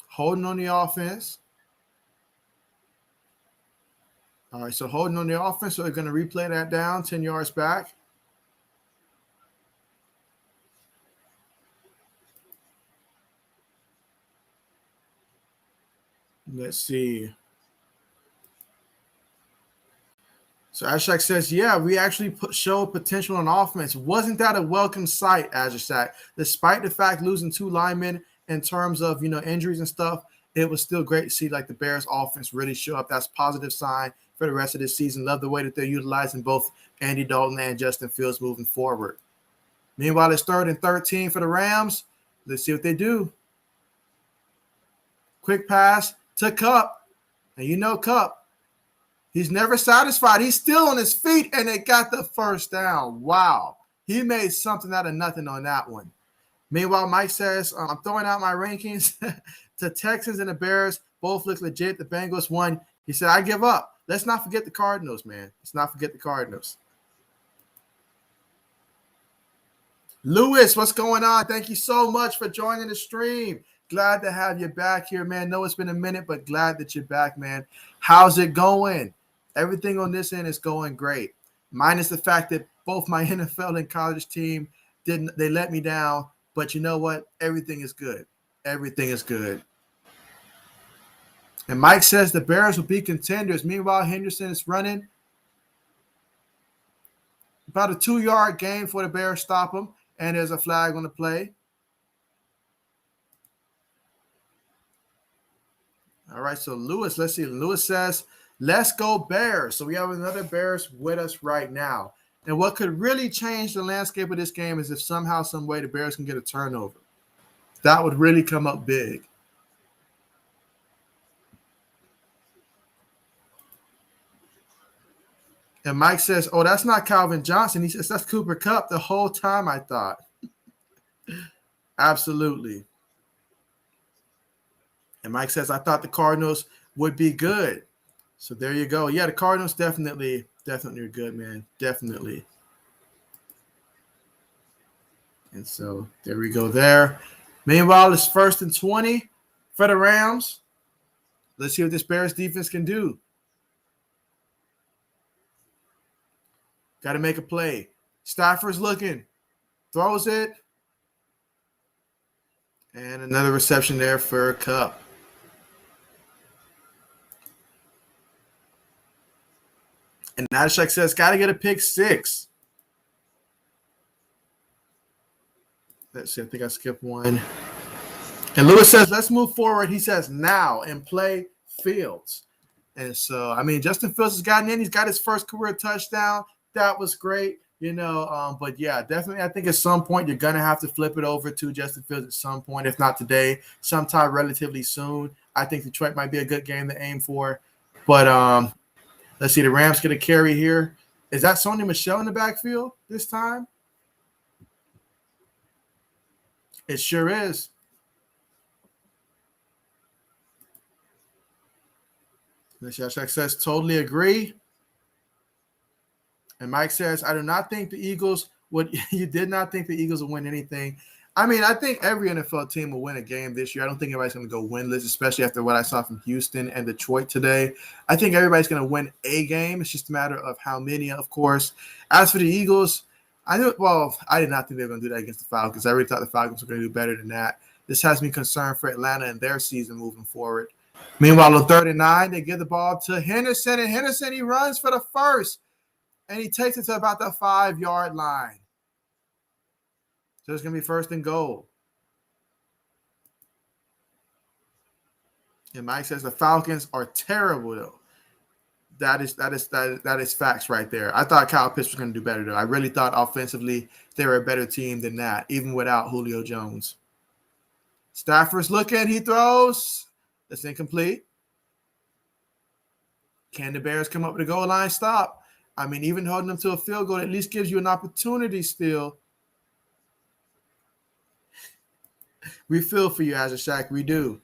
Holding on the offense. All right, so holding on the offense. So they're going to replay that down 10 yards back. Let's see. So Ashak says, yeah, we actually showed potential on offense. Wasn't that a welcome sight, Ashak? Despite the fact losing 2 linemen in terms of, injuries and stuff, it was still great to see like the Bears offense really show up. That's a positive sign for the rest of this season. Love the way that they're utilizing both Andy Dalton and Justin Fields moving forward. Meanwhile, it's 3rd and 13 for the Rams. Let's see what they do. Quick pass to Kupp. And Kupp, he's never satisfied. He's still on his feet, and they got the first down. Wow. He made something out of nothing on that one. Meanwhile, Mike says, I'm throwing out my rankings. The Texans and the Bears both look legit. The Bengals won. He said, I give up. Let's not forget the Cardinals, man. Let's not forget the Cardinals. Lewis, what's going on? Thank you so much for joining the stream. Glad to have you back here, man. Know it's been a minute, but glad that you're back, man. How's it going? Everything on this end is going great. Minus the fact that both my NFL and college team they let me down. But you know what? Everything is good. Everything is good. And Mike says the Bears will be contenders. Meanwhile, Henderson is running. About a 2-yard gain for the Bears stop him. And there's a flag on the play. All right, so Lewis, let's see. Lewis says, let's go Bears. So we have another Bears with us right now. And what could really change the landscape of this game is if somehow, some way, the Bears can get a turnover. That would really come up big. And Mike says, oh, that's not Calvin Johnson. He says, that's Cooper Kupp. The whole time I thought. Absolutely. And Mike says, I thought the Cardinals would be good. So there you go. Yeah, the Cardinals definitely are good, man. Definitely. And so there we go there. Meanwhile, it's 1st and 20 for the Rams. Let's see what this Bears defense can do. Got to make a play. Stafford's looking. Throws it. And another reception there for Kupp. And Nadeshek says, got to get a pick 6. Let's see. I think I skipped one. And Lewis says, let's move forward. He says, now and play Fields. And so, Justin Fields has gotten in. He's got his first career touchdown. That was great, but yeah, definitely I think at some point you're going to have to flip it over to Justin Fields at some point, if not today, sometime relatively soon. I think Detroit might be a good game to aim for. But let's see, the Rams get a carry here. Is that Sony Michel in the backfield this time? It sure is. Nashak says, totally agree. And Mike says, I do not think the Eagles would – you did not think the Eagles would win anything. I think every NFL team will win a game this year. I don't think everybody's going to go winless, especially after what I saw from Houston and Detroit today. I think everybody's going to win a game. It's just a matter of how many, of course. As for the Eagles, I did not think they were going to do that against the Falcons. I really thought the Falcons were going to do better than that. This has me concerned for Atlanta and their season moving forward. Meanwhile, on 3rd and 9, they give the ball to Henderson, and Henderson, he runs for the first. And he takes it to about the 5-yard line. So it's going to be 1st and goal. And Mike says the Falcons are terrible, though. That is facts right there. I thought Kyle Pitts was going to do better, though. I really thought offensively they were a better team than that, even without Julio Jones. Stafford's looking. He throws. That's incomplete. Can the Bears come up with a goal line stop? I mean, even holding them to a field goal at least gives you an opportunity still. We feel for you, Azure Shack. We do.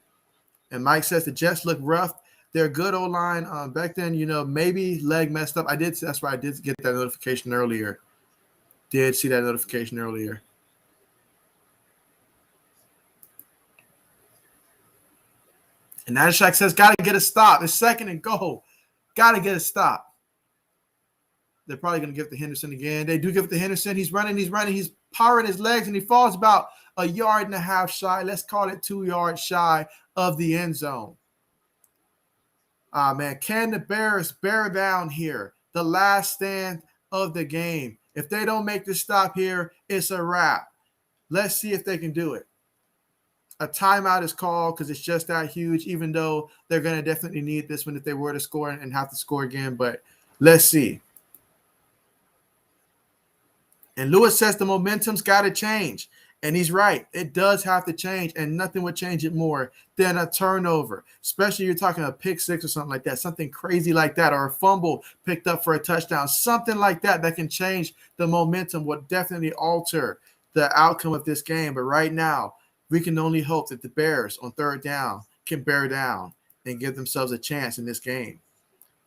And Mike says the Jets look rough. They're good O-line. Back then, maybe leg messed up. That's why I did get that notification earlier. Did see that notification earlier. And Azure Shack says, got to get a stop. It's 2nd and goal. Got to get a stop. They're probably going to give it to Henderson again. They do give it to Henderson. He's running. He's powering his legs, and he falls about 1.5 yards shy. Let's call it 2 yards shy of the end zone. Man, can the Bears bear down here? The last stand of the game. If they don't make the stop here, it's a wrap. Let's see if they can do it. A timeout is called because it's just that huge, even though they're going to definitely need this one if they were to score and have to score again. But let's see. And Lewis says the momentum's got to change. And he's right. It does have to change, and nothing would change it more than a turnover, especially you're talking a pick six or something like that, something crazy like that, or a fumble picked up for a touchdown, something like that can change the momentum, would definitely alter the outcome of this game. But right now, we can only hope that the Bears on 3rd down can bear down and give themselves a chance in this game.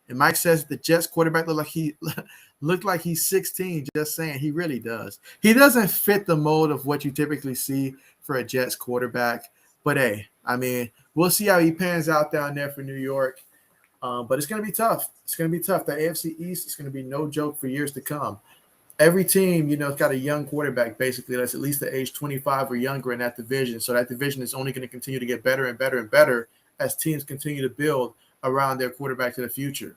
And Mike says the Jets quarterback looked like he's 16. Just saying, he really does. He doesn't fit the mold of what you typically see for a Jets quarterback. But hey, I mean, we'll see how he pans out down there for New York. But it's going to be tough. It's going to be tough. The AFC East is going to be no joke for years to come. Every team, has got a young quarterback basically that's at least the age 25 or younger in that division. So that division is only going to continue to get better and better and better as teams continue to build around their quarterback to the future.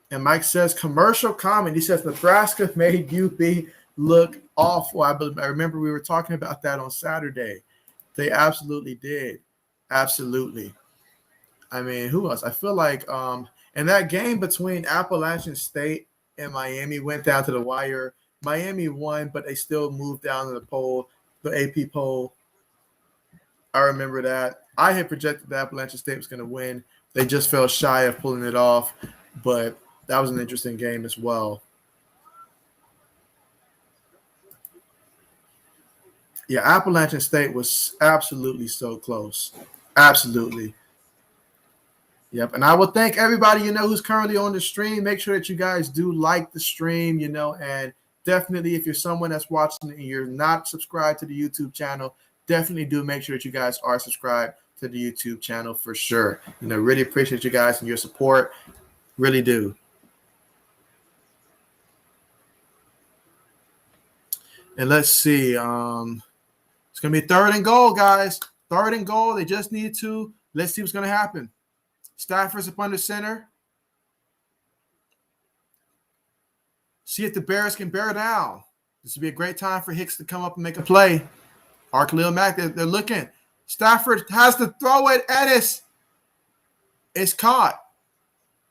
And Mike says, commercial comment. He says, Nebraska made UB look awful. I remember we were talking about that on Saturday. They absolutely did. Absolutely. I mean, who else? I feel like in that game between Appalachian State and Miami went down to the wire. Miami won, but they still moved down to the poll, the AP poll. I remember that. I had projected that Appalachian State was going to win. They just fell shy of pulling it off, but that was an interesting game as well. Yeah, Appalachian State was absolutely so close. Absolutely. Yep. And I will thank everybody, who's currently on the stream. Make sure that you guys do like the stream, and definitely if you're someone that's watching and you're not subscribed to the YouTube channel, definitely do make sure that you guys are subscribed to the YouTube channel for sure. Really appreciate you guys and your support. Really do. And let's see. It's going to be 3rd and goal, guys. 3rd and goal. They just need to. Let's see what's going to happen. Stafford's up under center. See if the Bears can bear down. This would be a great time for Hicks to come up and make a play. Khalil Mack, they're looking. Stafford has to throw it. Ennis. It's caught.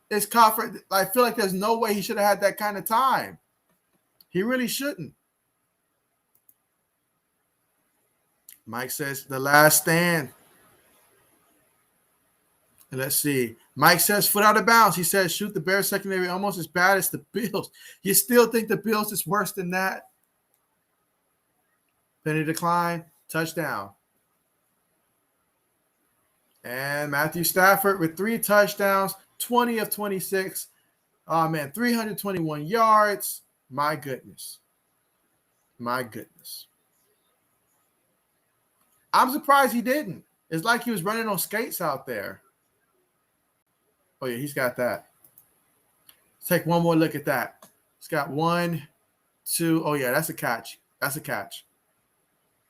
It's caught. I feel like there's no way he should have had that kind of time. He really shouldn't. Mike says the last stand. And let's see. Mike says foot out of bounds. He says shoot the Bears secondary almost as bad as the Bills. You still think the Bills is worse than that? Penny decline. Touchdown. And Matthew Stafford with 3 touchdowns, 20 of 26. Oh, man, 321 yards. My goodness. My goodness. I'm surprised he didn't. It's like he was running on skates out there. Oh, yeah, he's got that. Let's take one more look at that. He's got 1, 2. Oh, yeah, that's a catch. That's a catch.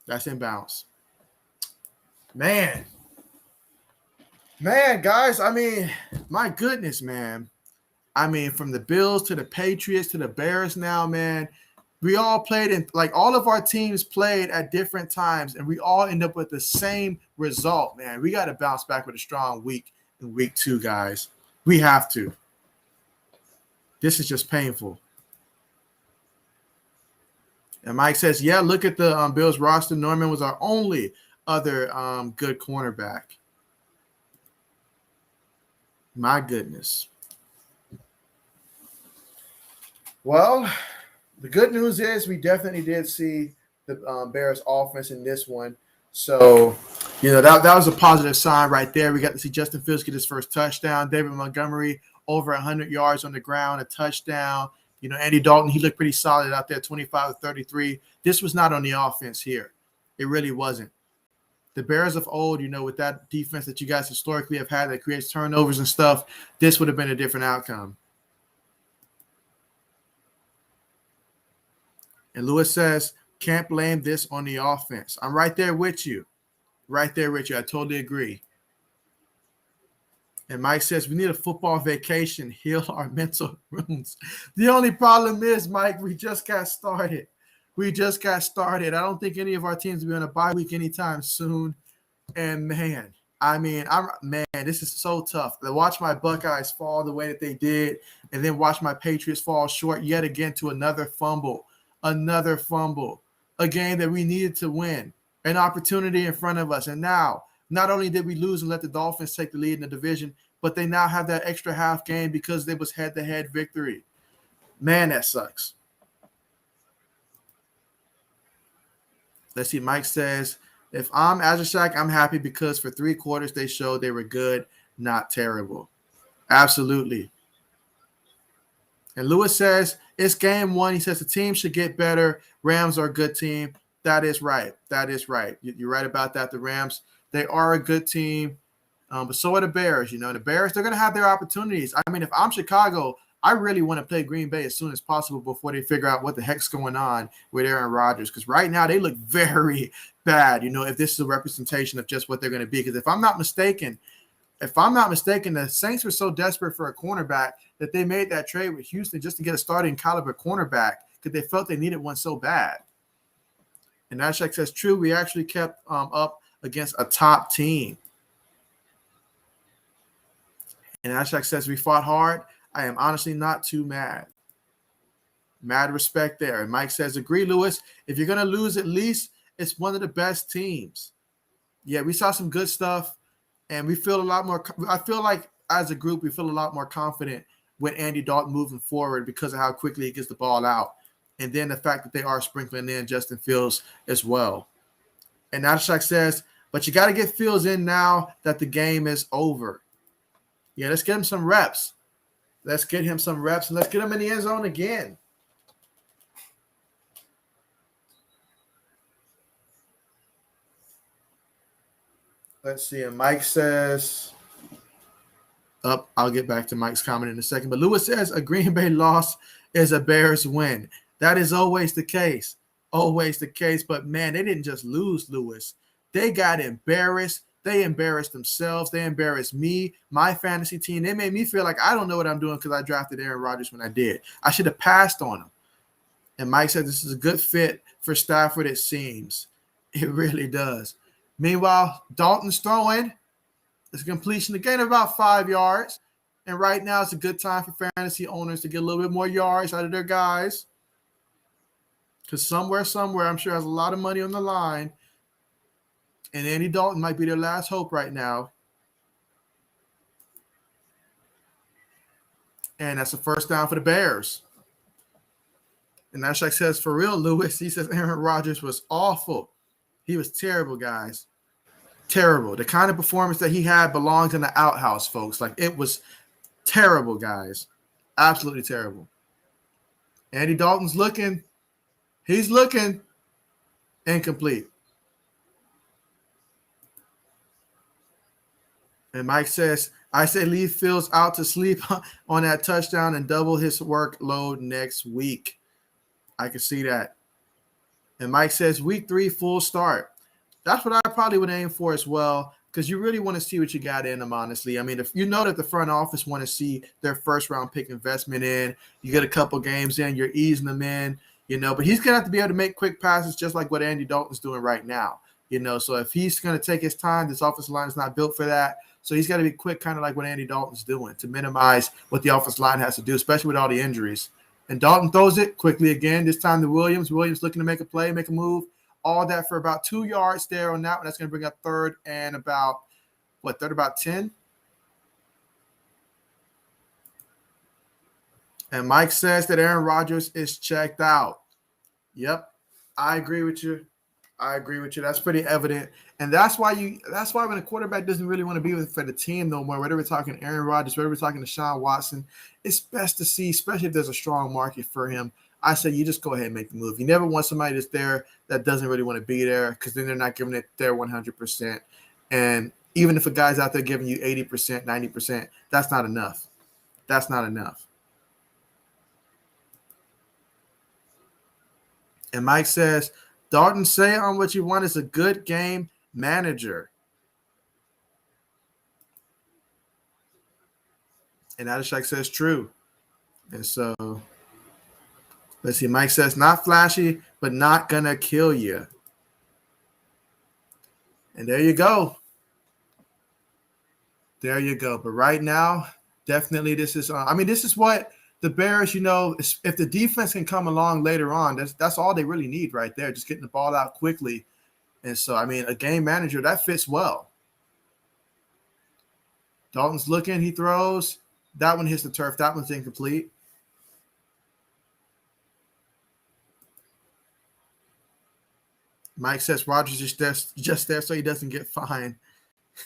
That's in bounds. Man, guys, I mean, my goodness, man. I mean, from the Bills to the Patriots to the Bears now, man, we all played in, like, all of our teams played at different times, and we all end up with the same result, man. We got to bounce back with a strong week in week 2, guys. We have to. This is just painful. And Mike says, yeah, look at the Bills roster. Norman was our only other good cornerback. My goodness. Well, the good news is we definitely did see the Bears offense in this one. So, that was a positive sign right there. We got to see Justin Fields get his first touchdown. David Montgomery over 100 yards on the ground, a touchdown. Andy Dalton, he looked pretty solid out there, 25 to 33. This was not on the offense here. It really wasn't. The Bears of old, with that defense that you guys historically have had that creates turnovers and stuff, this would have been a different outcome. And Lewis says, can't blame this on the offense. I'm right there with you. Right there with you. I totally agree. And Mike says, we need a football vacation, heal our mental wounds. The only problem is, Mike, we just got started. I don't think any of our teams will be on a bye week anytime soon. And, man, this is so tough. To watch my Buckeyes fall the way that they did and then watch my Patriots fall short yet again to another fumble, a game that we needed to win, an opportunity in front of us. And now, not only did we lose and let the Dolphins take the lead in the division, but they now have that extra half game because it was head-to-head victory. Man, that sucks. Let's see. Mike says, if I'm Azashak, I'm happy because for 3 quarters they showed they were good, not terrible. Absolutely. And Lewis says, it's game 1. He says the team should get better. Rams are a good team. That is right. You're right about that. The Rams, they are a good team, but so are the Bears. The Bears, they're going to have their opportunities. If I'm Chicago, I really want to play Green Bay as soon as possible before they figure out what the heck's going on with Aaron Rodgers, because right now they look very bad, if this is a representation of just what they're going to be. Because if I'm not mistaken, the Saints were so desperate for a cornerback that they made that trade with Houston just to get a starting caliber cornerback because they felt they needed one so bad. And Ashak says, true, we actually kept up against a top team. And Ashak says, we fought hard. I am honestly not too mad. Mad respect there. And Mike says, agree, Lewis. If you're going to lose, at least it's one of the best teams. Yeah, we saw some good stuff, and we feel a lot more. I feel like as a group, we feel a lot more confident with Andy Dalton moving forward because of how quickly he gets the ball out. And then the fact that they are sprinkling in Justin Fields as well. And Ashak says, but you got to get Fields in now that the game is over. Yeah, let's get him some reps. And let's get him in the end zone again. Let's see. And Mike says, I'll get back to Mike's comment in a second. But Lewis says a Green Bay loss is a Bears win. That is always the case. But, man, they didn't just lose, Lewis. They got embarrassed. They embarrassed themselves. They embarrassed me, my fantasy team. They made me feel like I don't know what I'm doing because I drafted Aaron Rodgers when I did. I should have passed on him. And Mike said this is a good fit for Stafford, it seems. It really does. Meanwhile, Dalton's throwing. It's a completion to gain about 5 yards. And right now it's a good time for fantasy owners to get a little bit more yards out of their guys. Because somewhere, I'm sure has a lot of money on the line. And Andy Dalton might be their last hope right now. And that's a first down for the Bears. And Ashak says, for real, Lewis, he says Aaron Rodgers was awful. He was terrible, guys. Terrible. The kind of performance that he had belongs in the outhouse, folks. Like, it was terrible, guys. Absolutely terrible. Andy Dalton's looking. He's looking. Incomplete. And Mike says, I say leave Fields out to sleep on that touchdown and double his workload next week. I can see that. And Mike says, week 3, full start. That's what I probably would aim for as well, because you really want to see what you got in them, honestly. If you know that the front office want to see their first-round pick investment in, you get a couple games in, you're easing them in, But he's going to have to be able to make quick passes just like what Andy Dalton's doing right now, So if he's going to take his time, this offensive line is not built for that. So he's got to be quick, kind of like what Andy Dalton's doing to minimize what the offensive line has to do, especially with all the injuries. And Dalton throws it quickly again. This time to Williams. Williams looking to make a play, make a move. All that for about 2 yards there on that one. That's going to bring up third and about, third about 10? And Mike says that Aaron Rodgers is checked out. Yep, I agree with you. That's pretty evident. And that's why when a quarterback doesn't really want to be for the team no more, whether we're talking Aaron Rodgers, whether we're talking Deshaun Watson, it's best to see, especially if there's a strong market for him. I say you just go ahead and make the move. You never want somebody that's there that doesn't really want to be there, because then they're not giving it their 100%. And even if a guy's out there giving you 80%, 90%, that's not enough. That's not enough. And Mike says, Dalton, say on what you want, is a good game manager. And Adishak says true. And so let's see. Mike says not flashy, but not gonna kill you. And there you go. There you go. But right now, definitely this is this is what the Bears, if the defense can come along later on, that's all they really need right there, just getting the ball out quickly. And so, a game manager, that fits well. Dalton's looking, he throws. That one hits the turf. That one's incomplete. Mike says Rodgers is just there so he doesn't get fined.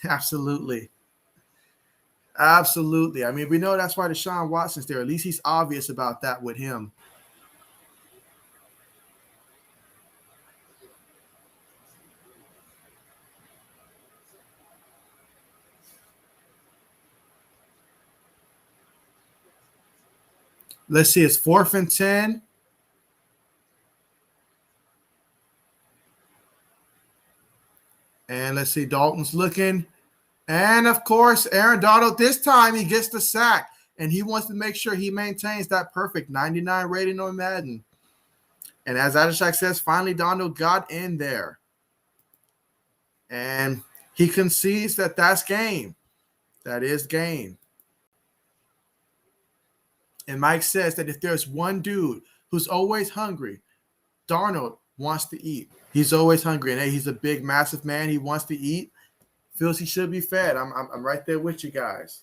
Absolutely. Absolutely. We know that's why Deshaun Watson's there. At least he's obvious about that with him. Let's see. It's 4th and 10. And let's see. Dalton's looking. And, of course, Aaron Donald, this time he gets the sack. And he wants to make sure he maintains that perfect 99 rating on Madden. And as Adishak says, finally Donald got in there. And he concedes that that's game. That is game. And Mike says that if there's one dude who's always hungry, Darnold wants to eat. He's always hungry. And hey, he's a big, massive man. He wants to eat. Feels he should be fed. I'm right there with you guys.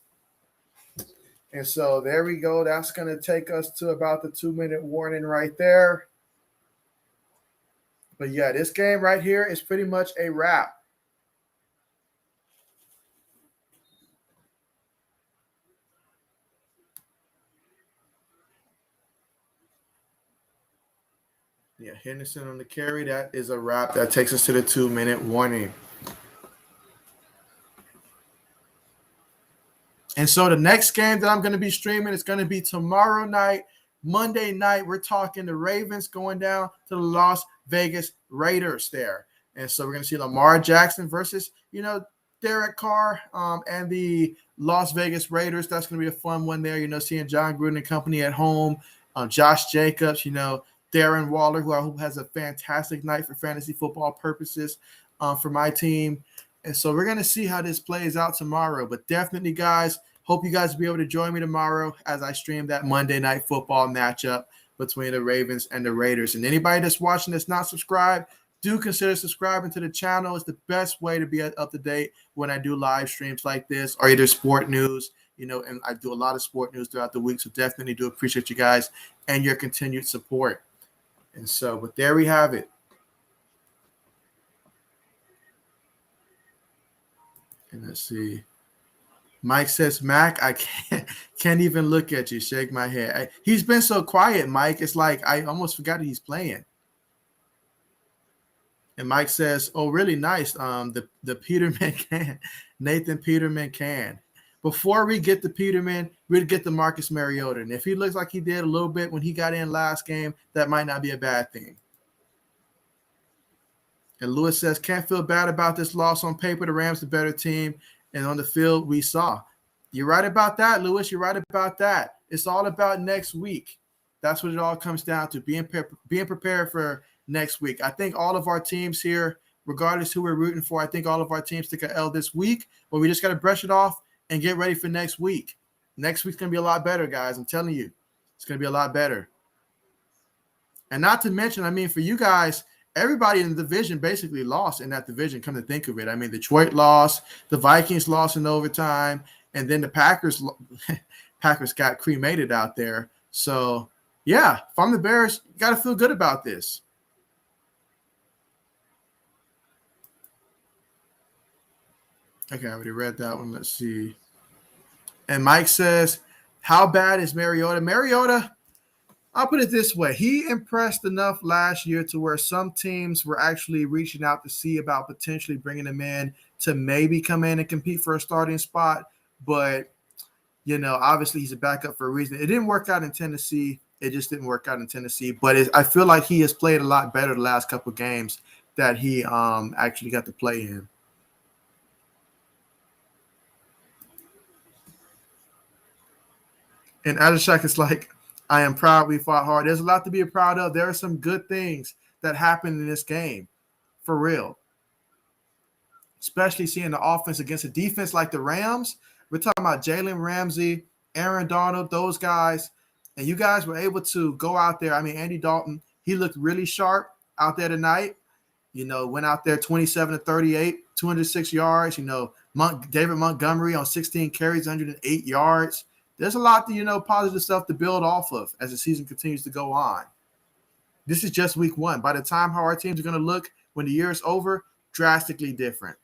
And so there we go. That's going to take us to about the 2-minute warning right there. But yeah, this game right here is pretty much a wrap. Yeah, Henderson on the carry. That is a wrap. That takes us to the 2-minute warning. And so the next game that I'm going to be streaming is going to be tomorrow night, Monday night. We're talking the Ravens going down to the Las Vegas Raiders there. And so we're going to see Lamar Jackson versus, Derek Carr and the Las Vegas Raiders. That's going to be a fun one there, seeing John Gruden and company at home. Josh Jacobs, Darren Waller, who I hope has a fantastic night for fantasy football purposes for my team. And so we're going to see how this plays out tomorrow. But definitely, guys, hope you guys will be able to join me tomorrow as I stream that Monday Night Football matchup between the Ravens and the Raiders. And anybody that's watching that's not subscribed, do consider subscribing to the channel. It's the best way to be up to date when I do live streams like this, or either sport news, and I do a lot of sport news throughout the week. So definitely do appreciate you guys and your continued support. And so, but there we have it. And let's see. Mike says, Mac, I can't even look at you. Shake my head. He's been so quiet, Mike. It's like I almost forgot that he's playing. And Mike says, oh, really nice. The Peterman can. Nathan Peterman can. Before we get the Peterman, we'd get the Marcus Mariota. And if he looks like he did a little bit when he got in last game, that might not be a bad thing. And Lewis says, can't feel bad about this loss. On paper, the Rams the better team. And on the field, we saw. You're right about that, Lewis. You're right about that. It's all about next week. That's what it all comes down to, being prepared for next week. I think all of our teams here, regardless who we're rooting for, I think all of our teams took an L this week. But we just got to brush it off and get ready for next week. Next week's going to be a lot better, guys. I'm telling you. It's going to be a lot better. And not to mention, I mean, for you guys, everybody in the division basically lost in that division, come to think of it. I mean, Detroit lost, the Vikings lost in overtime, and then the Packers Packers got cremated out there. So, yeah, if I'm the Bears, you got to feel good about this. Okay, I already read that one. Let's see. And Mike says, how bad is Mariota? Mariota, I'll put it this way. He impressed enough last year to where some teams were actually reaching out to see about potentially bringing him in to maybe come in and compete for a starting spot. But, obviously he's a backup for a reason. It didn't work out in Tennessee. It just didn't work out in Tennessee. But I feel like he has played a lot better the last couple of games that he actually got to play in. And Adashak is like, I am proud we fought hard. There's a lot to be proud of. There are some good things that happened in this game, for real. Especially seeing the offense against a defense like the Rams. We're talking about Jalen Ramsey, Aaron Donald, those guys. And you guys were able to go out there. I mean, Andy Dalton, he looked really sharp out there tonight. Went out there 27-38, 206 yards. David Montgomery on 16 carries, 108 yards. There's a lot to, positive stuff to build off of as the season continues to go on. This is just week one. By the time how our teams are going to look when the year is over, drastically different.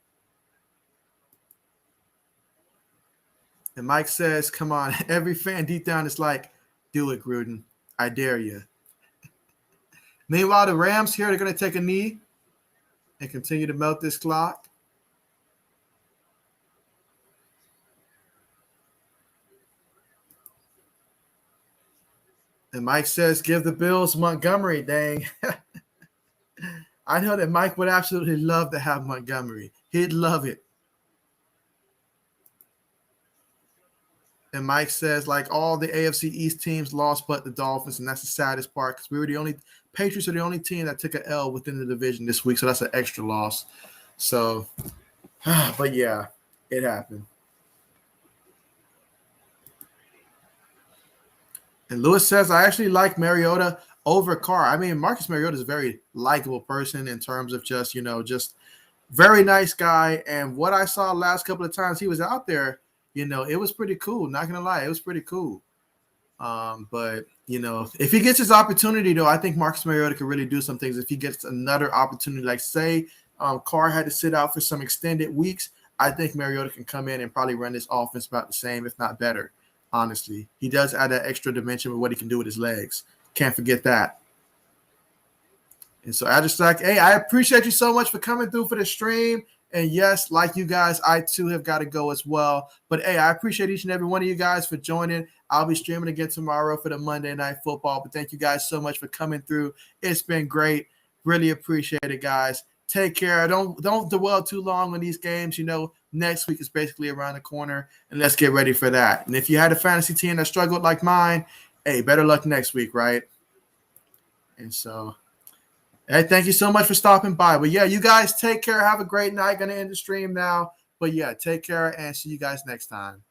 And Mike says, come on, every fan deep down is like, do it, Gruden. I dare you. Meanwhile, the Rams here, they're going to take a knee and continue to melt this clock. And Mike says, give the Bills Montgomery, dang. I know that Mike would absolutely love to have Montgomery. He'd love it. And Mike says, like, all the AFC East teams lost but the Dolphins, and that's the saddest part because Patriots are the only team that took an L within the division this week, so that's an extra loss. So, but yeah, it happened. And Lewis says, I actually like Mariota over Carr. I mean, Marcus Mariota is a very likable person in terms of just, just very nice guy. And what I saw last couple of times he was out there, it was pretty cool. Not going to lie, it was pretty cool. But, if he gets his opportunity, though, I think Marcus Mariota could really do some things. If he gets another opportunity, like say Carr had to sit out for some extended weeks, I think Mariota can come in and probably run this offense about the same, if not better. Honestly, he does add that extra dimension with what he can do with his legs. Can't forget that. And so I just like, hey, I appreciate you so much for coming through for the stream. And yes, like you guys, I too have got to go as well. But hey, I appreciate each and every one of you guys for joining. I'll be streaming again tomorrow for the Monday Night Football. But thank you guys so much for coming through. It's been great. Really appreciate it, guys. Take care. Don't dwell too long on these games. Next week is basically around the corner, and let's get ready for that. And if you had a fantasy team that struggled like mine, hey, better luck next week, right? And so, hey, thank you so much for stopping by. But yeah, you guys take care. Have a great night. Gonna end the stream now. But yeah, take care and see you guys next time.